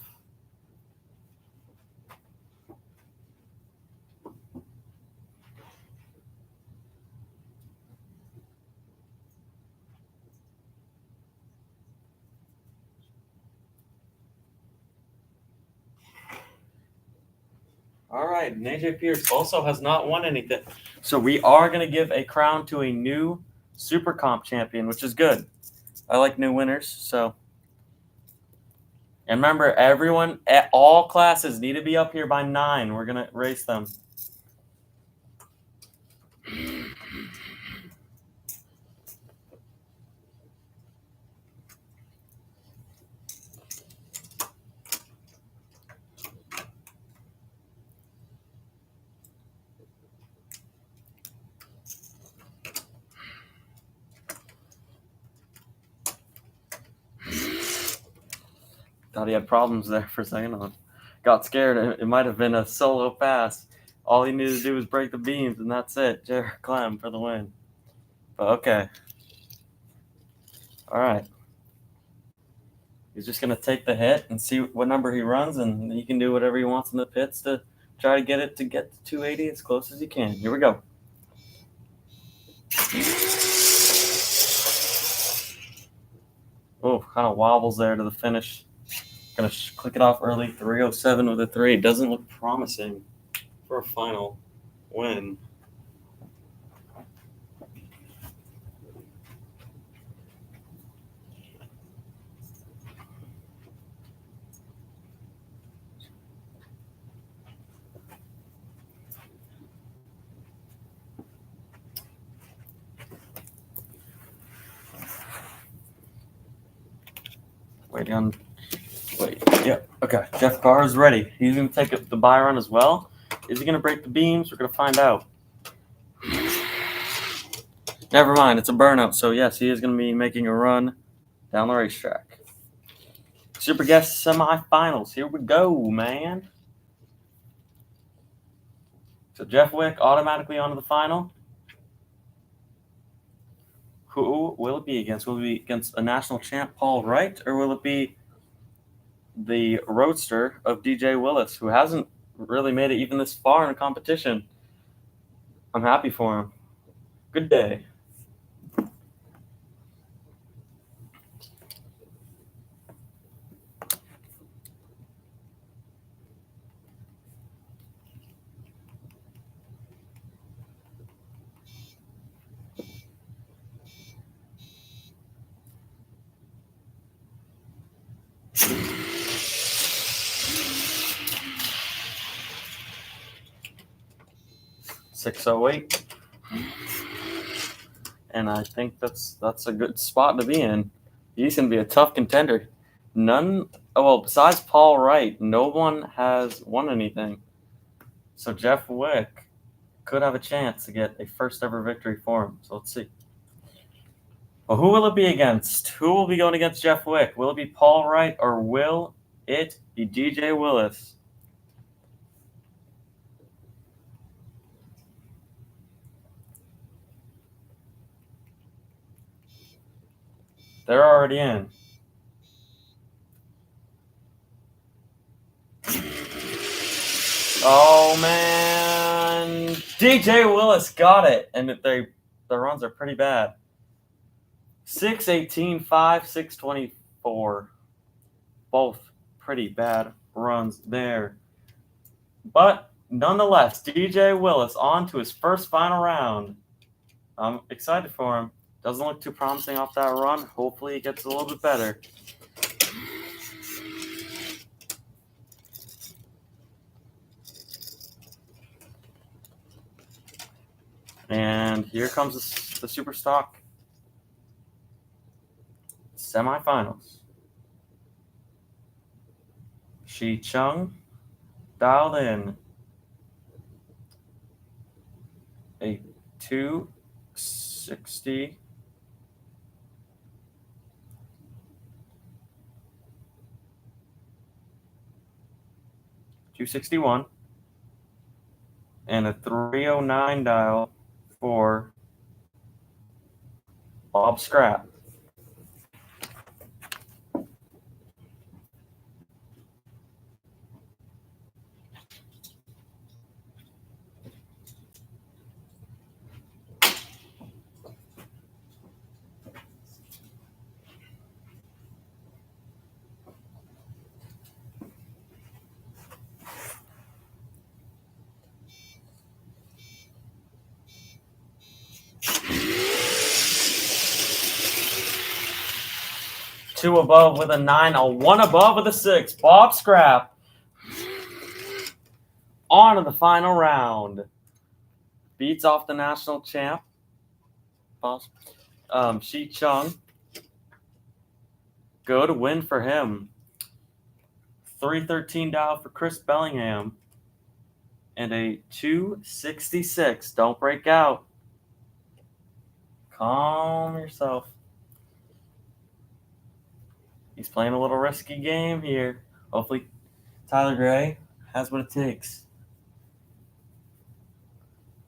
All right, and AJ Pierce also has not won anything. So we are going to give a crown to a new Super Comp champion, which is good. I like new winners. So, and remember, everyone at all classes need to be up here by 9. We're going to race them. Thought he had problems there for a second. I got scared. It might have been a solo pass. All he needed to do was break the beams, and that's it. J.R. Clem for the win. But okay. All right. He's just going to take the hit and see what number he runs, and he can do whatever he wants in the pits to try to get to 280 as close as he can. Here we go. Oh, kind of wobbles there to the finish. Going to click it off early. 307 with a 3. Doesn't look promising for a final win. Yep. Okay. Jeff Carr is ready. He's going to take the buy run as well. Is he going to break the beams? We're going to find out. Never mind. It's a burnout. So, yes, he is going to be making a run down the racetrack. Super Guest semifinals. Here we go, man. So, Jeff Wick automatically onto the final. Who will it be against? Will it be against a national champ, Paul Wright, or will it be the roadster of DJ Willis, who hasn't really made it even this far in a competition? I'm happy for him. Good day. $608, and I think that's a good spot to be in. He's going to be a tough contender. Besides Paul Wright, no one has won anything. So Jeff Wick could have a chance to get a first ever victory for him. So let's see. Well, who will it be against? Who will be going against Jeff Wick? Will it be Paul Wright, or will it be DJ Willis? They're already in. Oh, man. DJ Willis got it. And the runs are pretty bad. 618, 5, 624. Both pretty bad runs there. But nonetheless, DJ Willis on to his first final round. I'm excited for him. Doesn't look too promising off that run. Hopefully, it gets a little bit better. And here comes the Super Stock semifinals. Shi Chung dialed in. A 2 260. $261. And a 309 dial for Bob Scrap. Two above with a 9, a 1 above with a 6. Bob Scrap. On to the final round. Beats off the national champ. Shi Chung. Good win for him. 313 dial for Chris Bellingham. And a 266. Don't break out. Calm yourself. He's playing a little risky game here. Hopefully Tyler Gray has what it takes.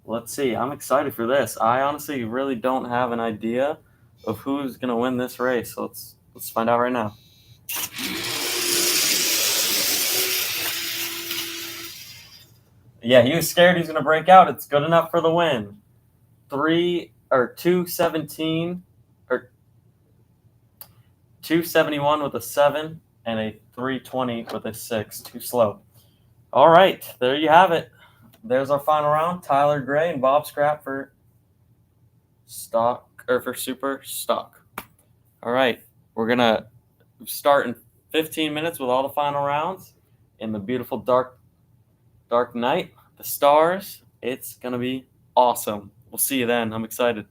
Let's see. I'm excited for this. I honestly really don't have an idea of who's going to win this race. So let's find out right now. Yeah, he was scared he was going to break out. It's good enough for the win. 217 or 271 with a 7 and a 320 with a 6. Too slow. All right, there you have it. There's our final round. Tyler Gray and Bob Scrap for super stock. All right, we're gonna start in 15 minutes with all the final rounds in the beautiful dark night, the stars. It's gonna be awesome. We'll see you then. I'm excited.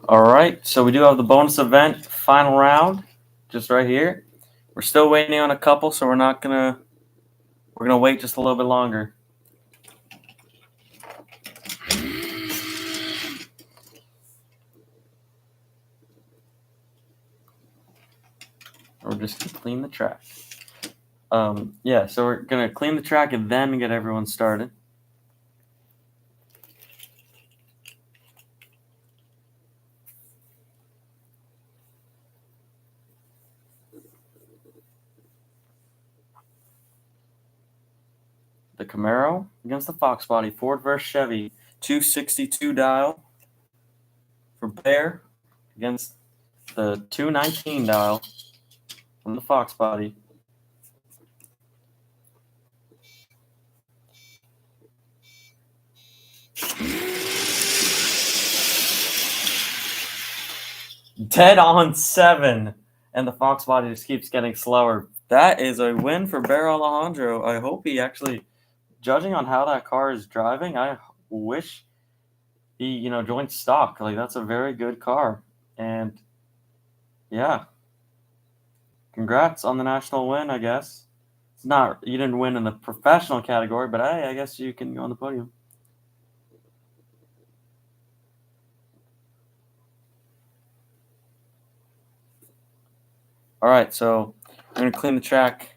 All right, so we do have the bonus event final round, just right here. We're still waiting on a couple, so we're gonna wait just a little bit longer. We're just gonna clean the track. Yeah, so we're gonna clean the track and then get everyone started. The Camaro against the Fox Body, Ford versus Chevy, 262 dial for Bear against the 219 dial from the Fox Body. Dead on 7, and the Fox Body just keeps getting slower. That is a win for Bear Alejandro. I hope he actually, judging on how that car is driving, I wish he, joined stock. Like, that's a very good car. And yeah, congrats on the national win, I guess. It's not, you didn't win in the professional category, but I guess you can go on the podium. All right, so I'm going to clean the track.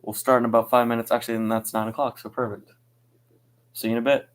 We'll start in about 5 minutes. Actually, then that's 9 o'clock, so perfect. See you in a bit.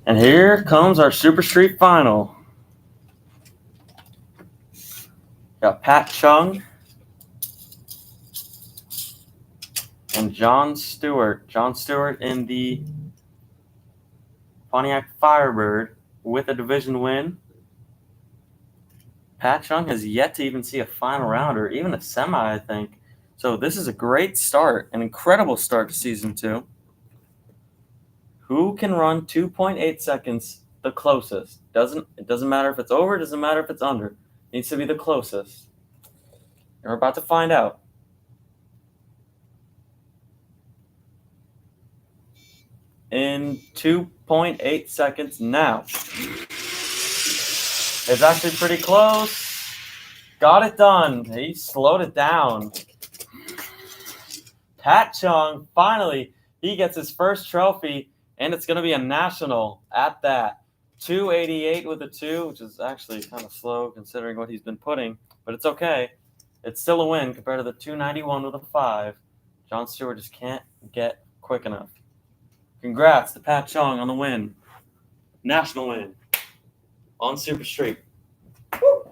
And here comes our Super Street Final. Got Pat Chung and John Stewart. John Stewart in the Pontiac Firebird with a division win. Pat Chung has yet to even see a final round or even a semi, I think. So this is a great start, an incredible start to Season 2. Who can run 2.8 seconds the closest? It doesn't matter if it's over, it doesn't matter if it's under. It needs to be the closest. We're about to find out. In 2.8 seconds now. It's actually pretty close. Got it done. He slowed it down. Pat Chung, finally, he gets his first trophy, and it's going to be a national at that. 288 with a 2, which is actually kind of slow considering what he's been putting, but it's okay. It's still a win compared to the 291 with a 5. John Stewart just can't get quick enough. Congrats to Pat Chung on the win. National win on Super Street. Woo!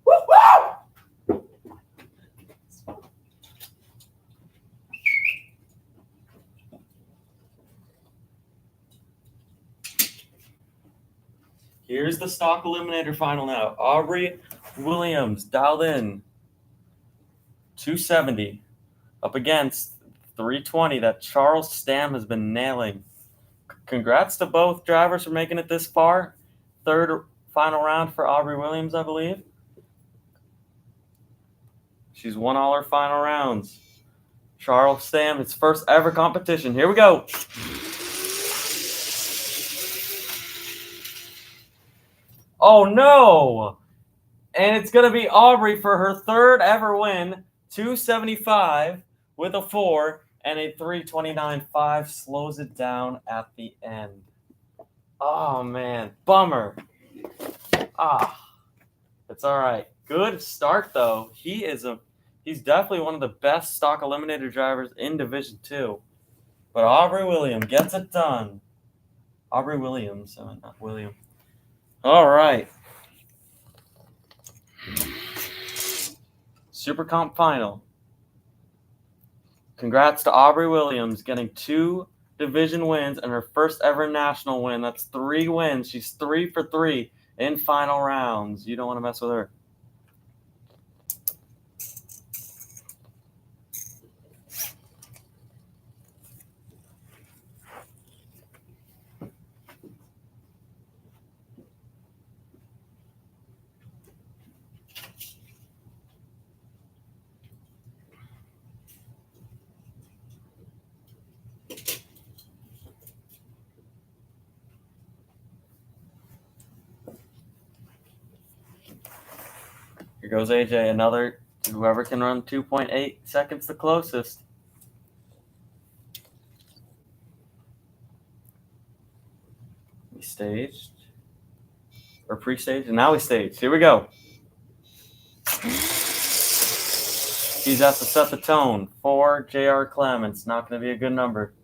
Woo! Woo! Here's the stock eliminator final now. Aubrey Williams dialed in 270 up against 320 that Charles Stam has been nailing. Congrats to both drivers for making it this far. Third final round for Aubrey Williams, I believe. She's won all her final rounds. Charles Stam, his first ever competition. Here we go. Oh, no. And it's going to be Aubrey for her third ever win. 275 with a 4 and a 329.5. Slows it down at the end. Oh, man. Bummer. It's all right. Good start, though. He's definitely one of the best stock eliminator drivers in Division 2. But Aubrey Williams gets it done. Aubrey Williams, not William. All right. Super Comp Final. Congrats to Aubrey Williams getting 2 division wins and her first ever national win. That's 3 wins. She's 3 for 3 in final rounds. You don't want to mess with her. Here goes AJ, another whoever can run 2.8 seconds the closest. We staged. Or pre-staged, and now we staged. Here we go. He's has to set the tone for J.R. Clem. It's not going to be a good number.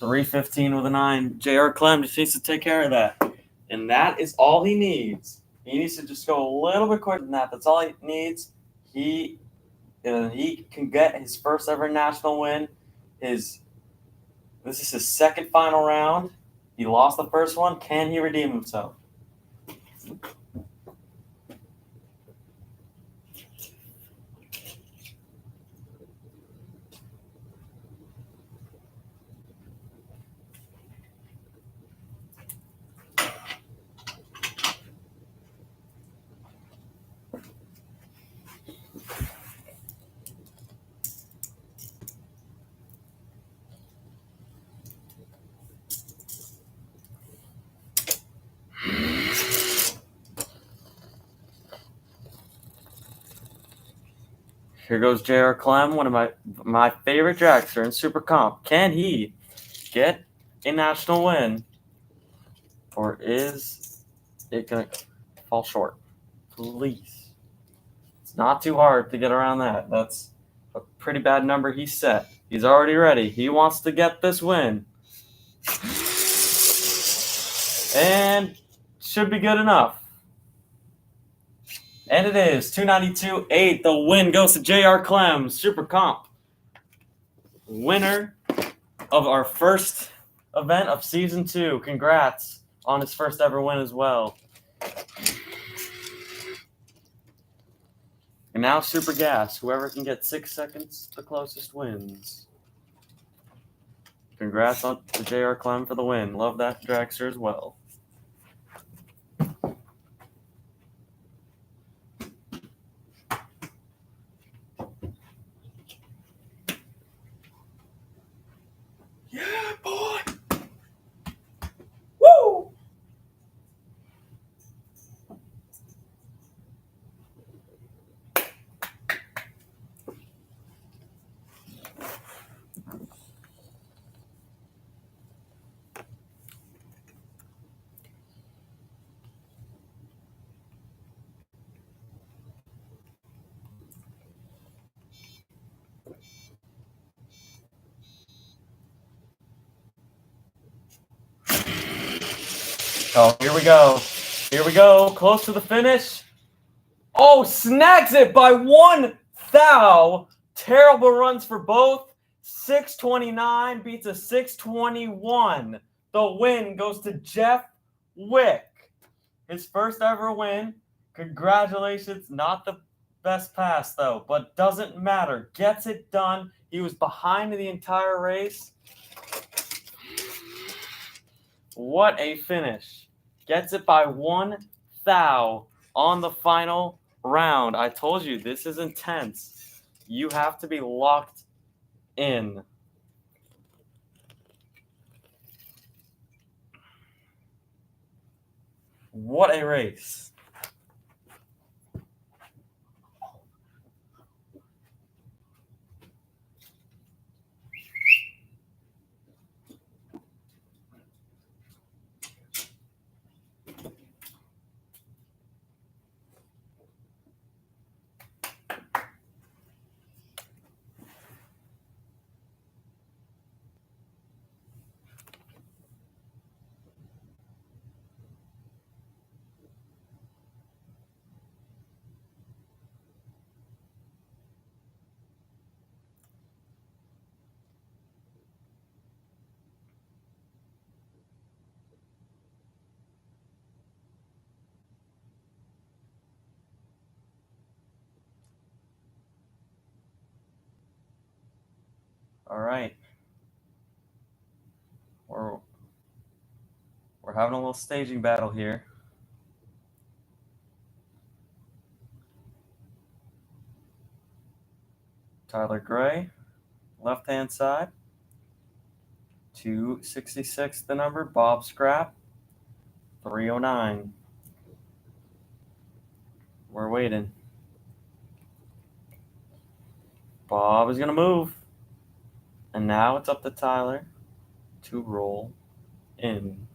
315 with a 9. J.R. Clem just needs to take care of that. And that is all he needs. He needs to just go a little bit quicker than that. That's all he needs. He can get his first ever national win. This is his second final round. He lost the first one. Can he redeem himself? Here goes J.R. Clem, one of my favorite dragster in Super Comp. Can he get a national win? Or is it going to fall short? Please. It's not too hard to get around that. That's a pretty bad number he set. He's already ready. He wants to get this win. And should be good enough. And it is 292.8. The win goes to J.R. Clem, Super Comp. Winner of our first event of Season 2. Congrats on his first ever win as well. And now Super Gas. Whoever can get 6 seconds, the closest wins. Congrats on to J.R. Clem for the win. Love that dragster as well. Yeah, boy! Woo! Oh, here we go. Here we go. Close to the finish. Oh, snags it by 1 thou. Terrible runs for both. 629 beats a 621. The win goes to Jeff Wick. His first ever win. Congratulations. Not the best pass, though, but doesn't matter. Gets it done. He was behind the entire race. What a finish. Gets it by 1 thou on the final round. I told you, this is intense. You have to be locked in. What a race. All right. We're having a little staging battle here. Tyler Gray, left-hand side. 266 the number. Bob Scrap, 309. We're waiting. Bob is going to move. And now it's up to Tyler to roll in.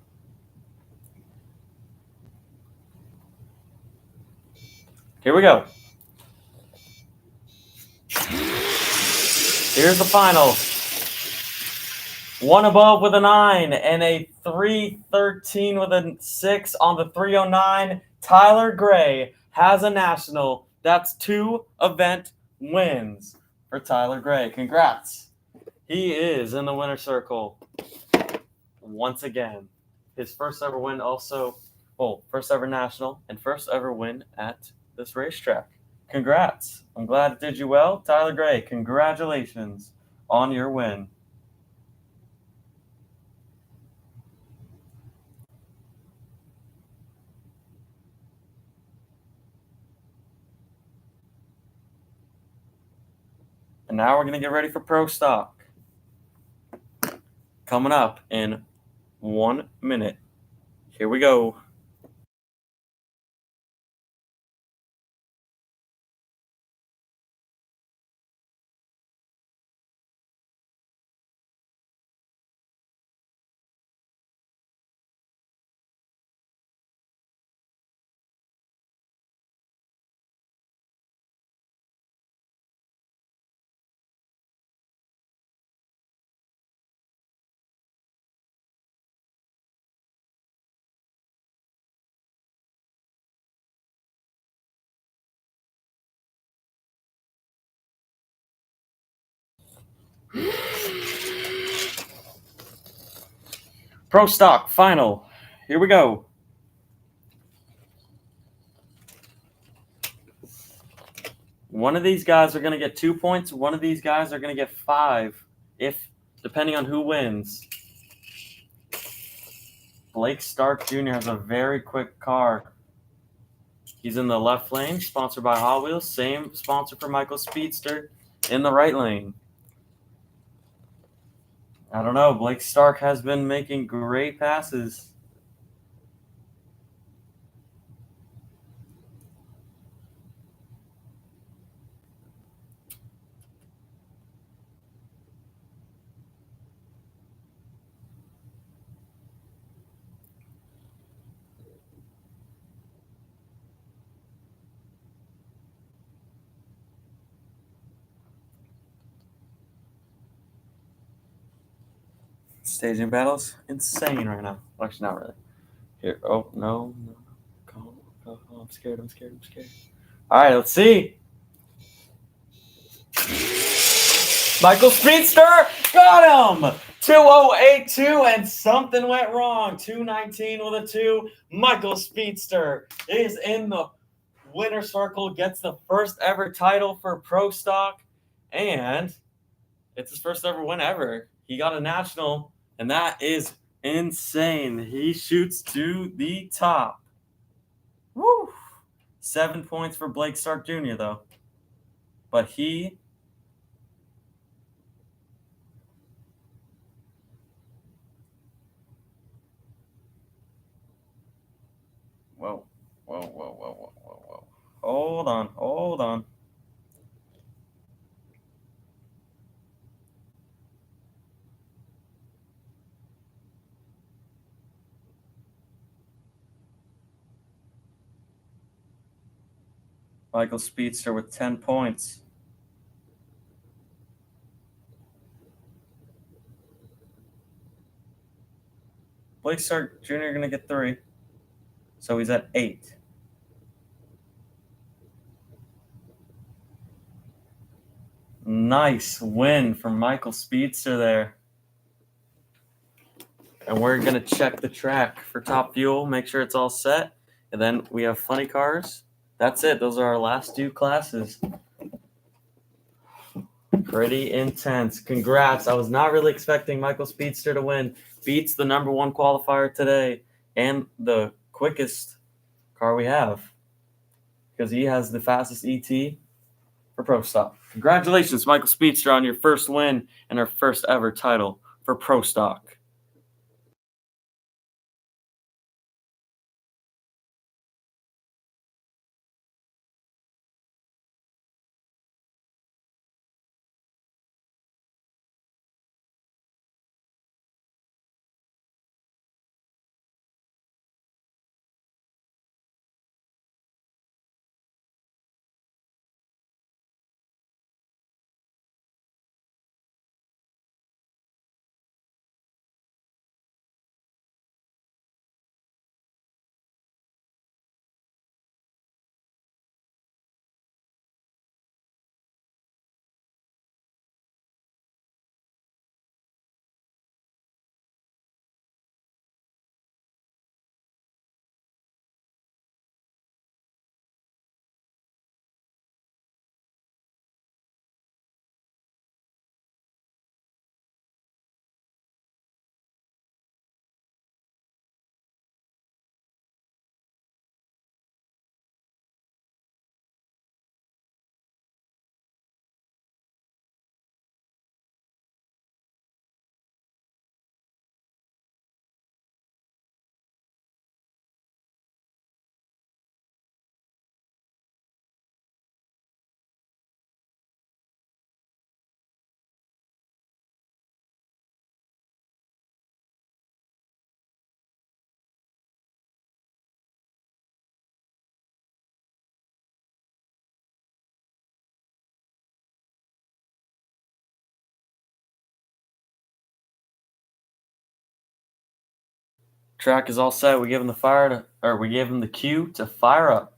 Here we go. Here's the final. 1 above with a 9 and a 313 with a 6 on the 309. Tyler Gray has a national. That's 2 event wins for Tyler Gray. Congrats. He is in the winner's circle once again. His first ever win also, first ever national and first ever win at this racetrack. Congrats. I'm glad it did you well. Tyler Gray, congratulations on your win. And now we're going to get ready for Pro Stock. Coming up in 1 minute. Here we go. Pro Stock final. Here we go. One of these guys are going to get 2 points. One of these guys are going to get 5, depending on who wins. Blake Stark Jr. has a very quick car. He's in the left lane, sponsored by Hot Wheels. Same sponsor for Michael Speedster in the right lane. I don't know. Blake Stark has been making great passes. Staging battles, insane right now. Actually, not really. Here, oh no, I'm scared. All right, let's see. Michael Speedster got him. 2082, and something went wrong. 219 with a 2. Michael Speedster is in the winner circle, gets the first ever title for Pro Stock, and it's his first ever win ever. He got a national, and that is insane. He shoots to the top. Woo! 7 points for Blake Stark Jr., though. But he... Whoa. Hold on. Michael Speedster with 10 points. Blake Stark Jr. going to get 3. So he's at 8. Nice win from Michael Speedster there. And we're going to check the track for top fuel, make sure it's all set. And then we have funny cars. That's it. Those are our last 2 classes. Pretty intense. Congrats. I was not really expecting Michael Speedster to win. Beats the number 1 qualifier today and the quickest car we have, because he has the fastest ET for Pro Stock. Congratulations, Michael Speedster, on your first win and our first ever title for Pro Stock. Track is all set. We give him the cue to fire up.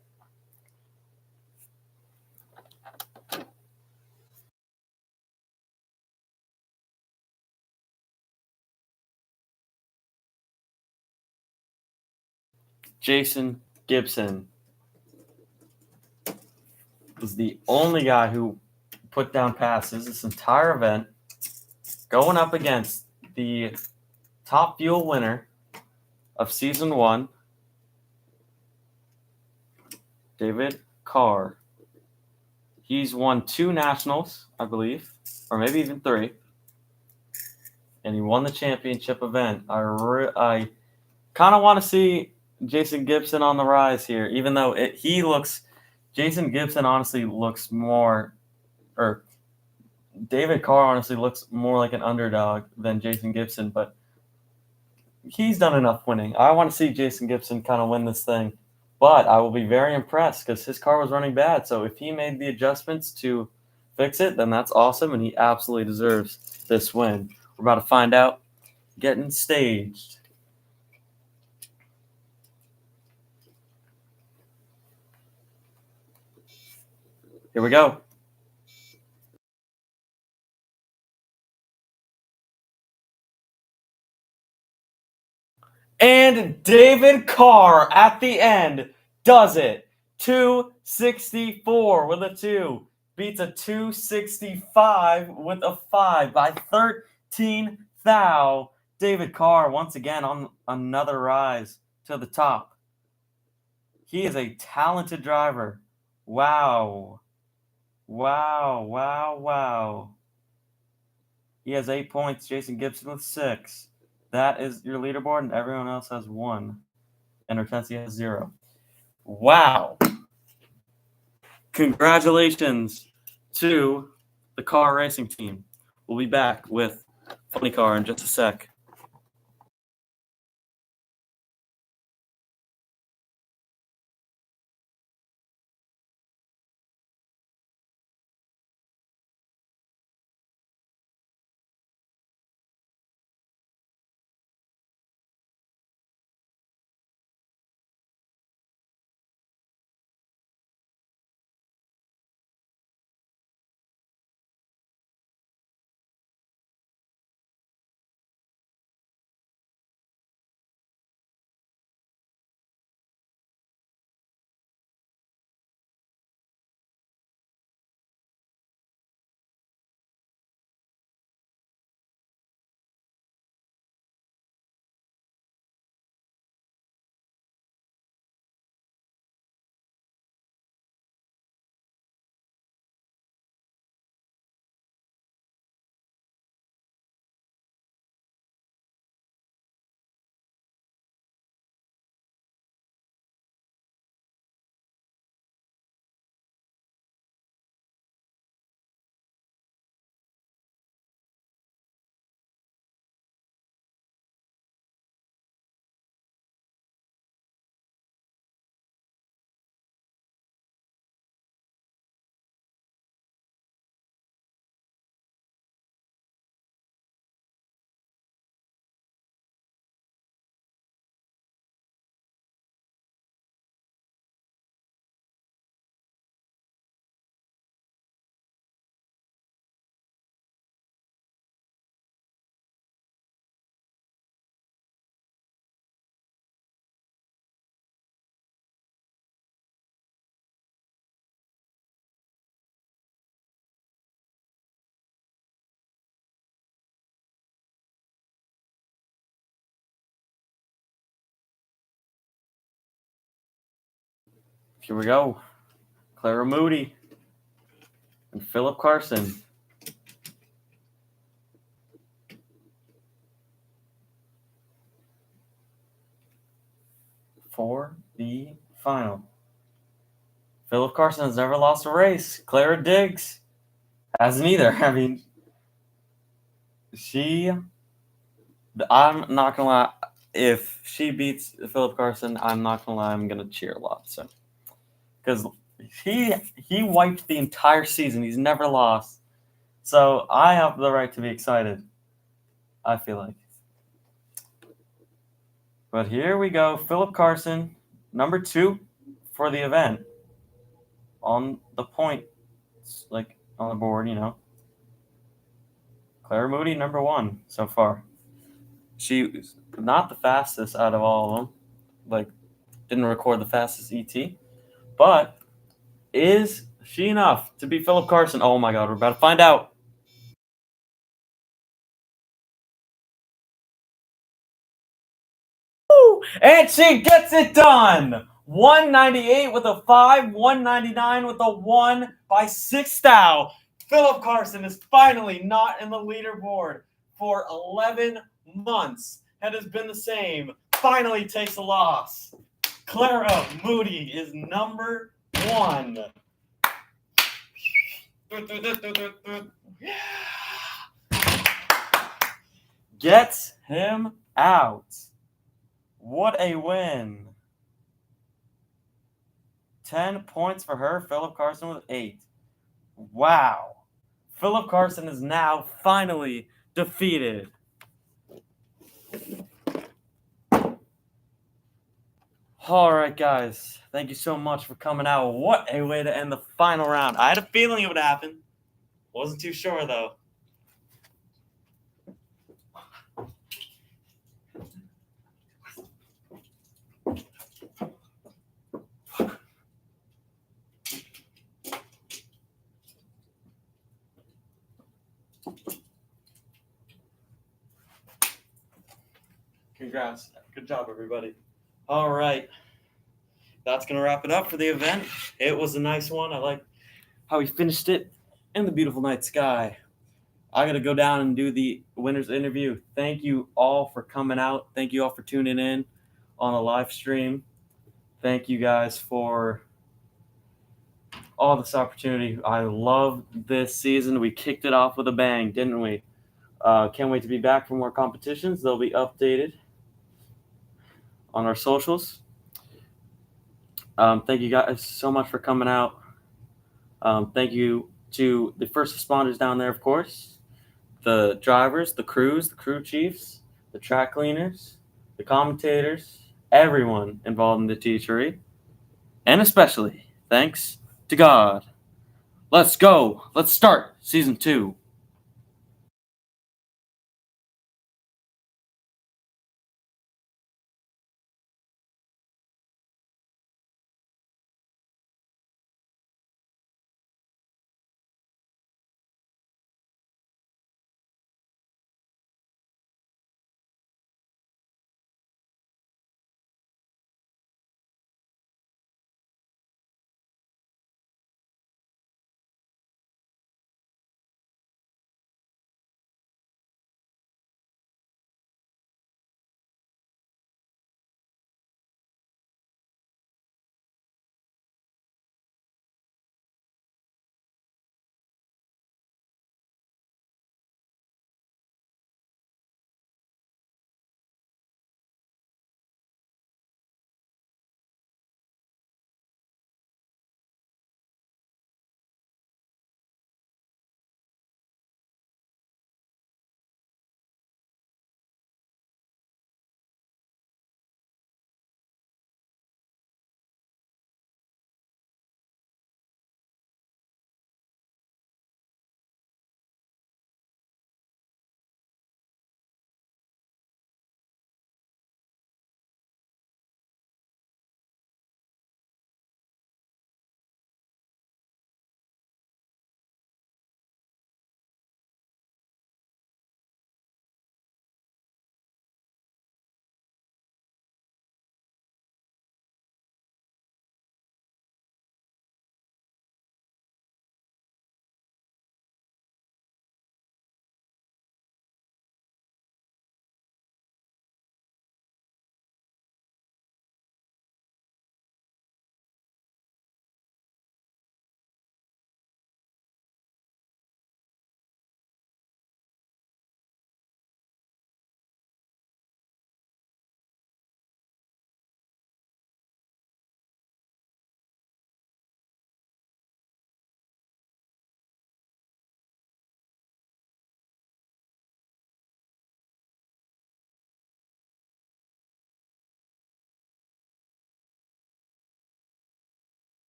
Jason Gibson was the only guy who put down passes this entire event, going up against the Top Fuel winner of Season 1, David Carr. He's won 2 Nationals, I believe, or maybe even 3. And he won the championship event. I kind of want to see Jason Gibson on the rise here, even though Jason Gibson honestly looks more, or David Carr honestly looks more like an underdog than Jason Gibson, but he's done enough winning. I want to see Jason Gibson kind of win this thing, but I will be very impressed because his car was running bad. So if he made the adjustments to fix it, then that's awesome, and he absolutely deserves this win. We're about to find out. Getting staged. Here we go. And David Carr at the end does it. 264 with a 2. Beats a 265 with a 5 by 13 thou. David Carr once again on another rise to the top. He is a talented driver. Wow. Wow, wow, wow. He has 8 points. Jason Gibson with 6. That is your leaderboard, and everyone else has 1. And Hortensia has 0. Wow. Congratulations to the car racing team. We'll be back with Funny Car in just a sec. Here we go. Clara Moody and Philip Carson. For the final. Philip Carson has never lost a race. Clara Diggs hasn't either. I mean, I'm not going to lie. If she beats Philip Carson, I'm not going to lie. I'm going to cheer a lot. So, because he wiped the entire season. He's never lost. So I have the right to be excited, I feel like. But here we go. Philip Carson, number 2 for the event. On the points, like on the board, you know. Clara Moody, number 1 so far. She's not the fastest out of all of them. Like Didn't record the fastest ET. But is she enough to beat Philip Carson? Oh my God, we're about to find out. Woo! And she gets it done. 198 with a 5, 199 with a 1 by 6 thou. Philip Carson is finally not in the leaderboard for 11 months. It has been the same. Finally takes a loss. Clara Moody is number 1. Gets him out. What a win. 10 points for her. Philip Carson with 8. Wow. Philip Carson is now finally defeated. All right, guys. Thank you so much for coming out. What a way to end the final round. I had a feeling it would happen. Wasn't too sure, though. Congrats. Good job, everybody. All right. That's going to wrap it up for the event. It was a nice one. I like how we finished it in the beautiful night sky. I got to go down and do the winner's interview. Thank you all for coming out. Thank you all for tuning in on a live stream. Thank you guys for all this opportunity. I love this season. We kicked it off with a bang, didn't we? Can't wait to be back for more competitions. They'll be updated on our socials. Thank you guys so much for coming out. Thank you to the first responders down there, of course, the drivers, the crews, the crew chiefs, the track cleaners, the commentators, everyone involved in the T3, and especially thanks to God. Let's go. Let's start season 2.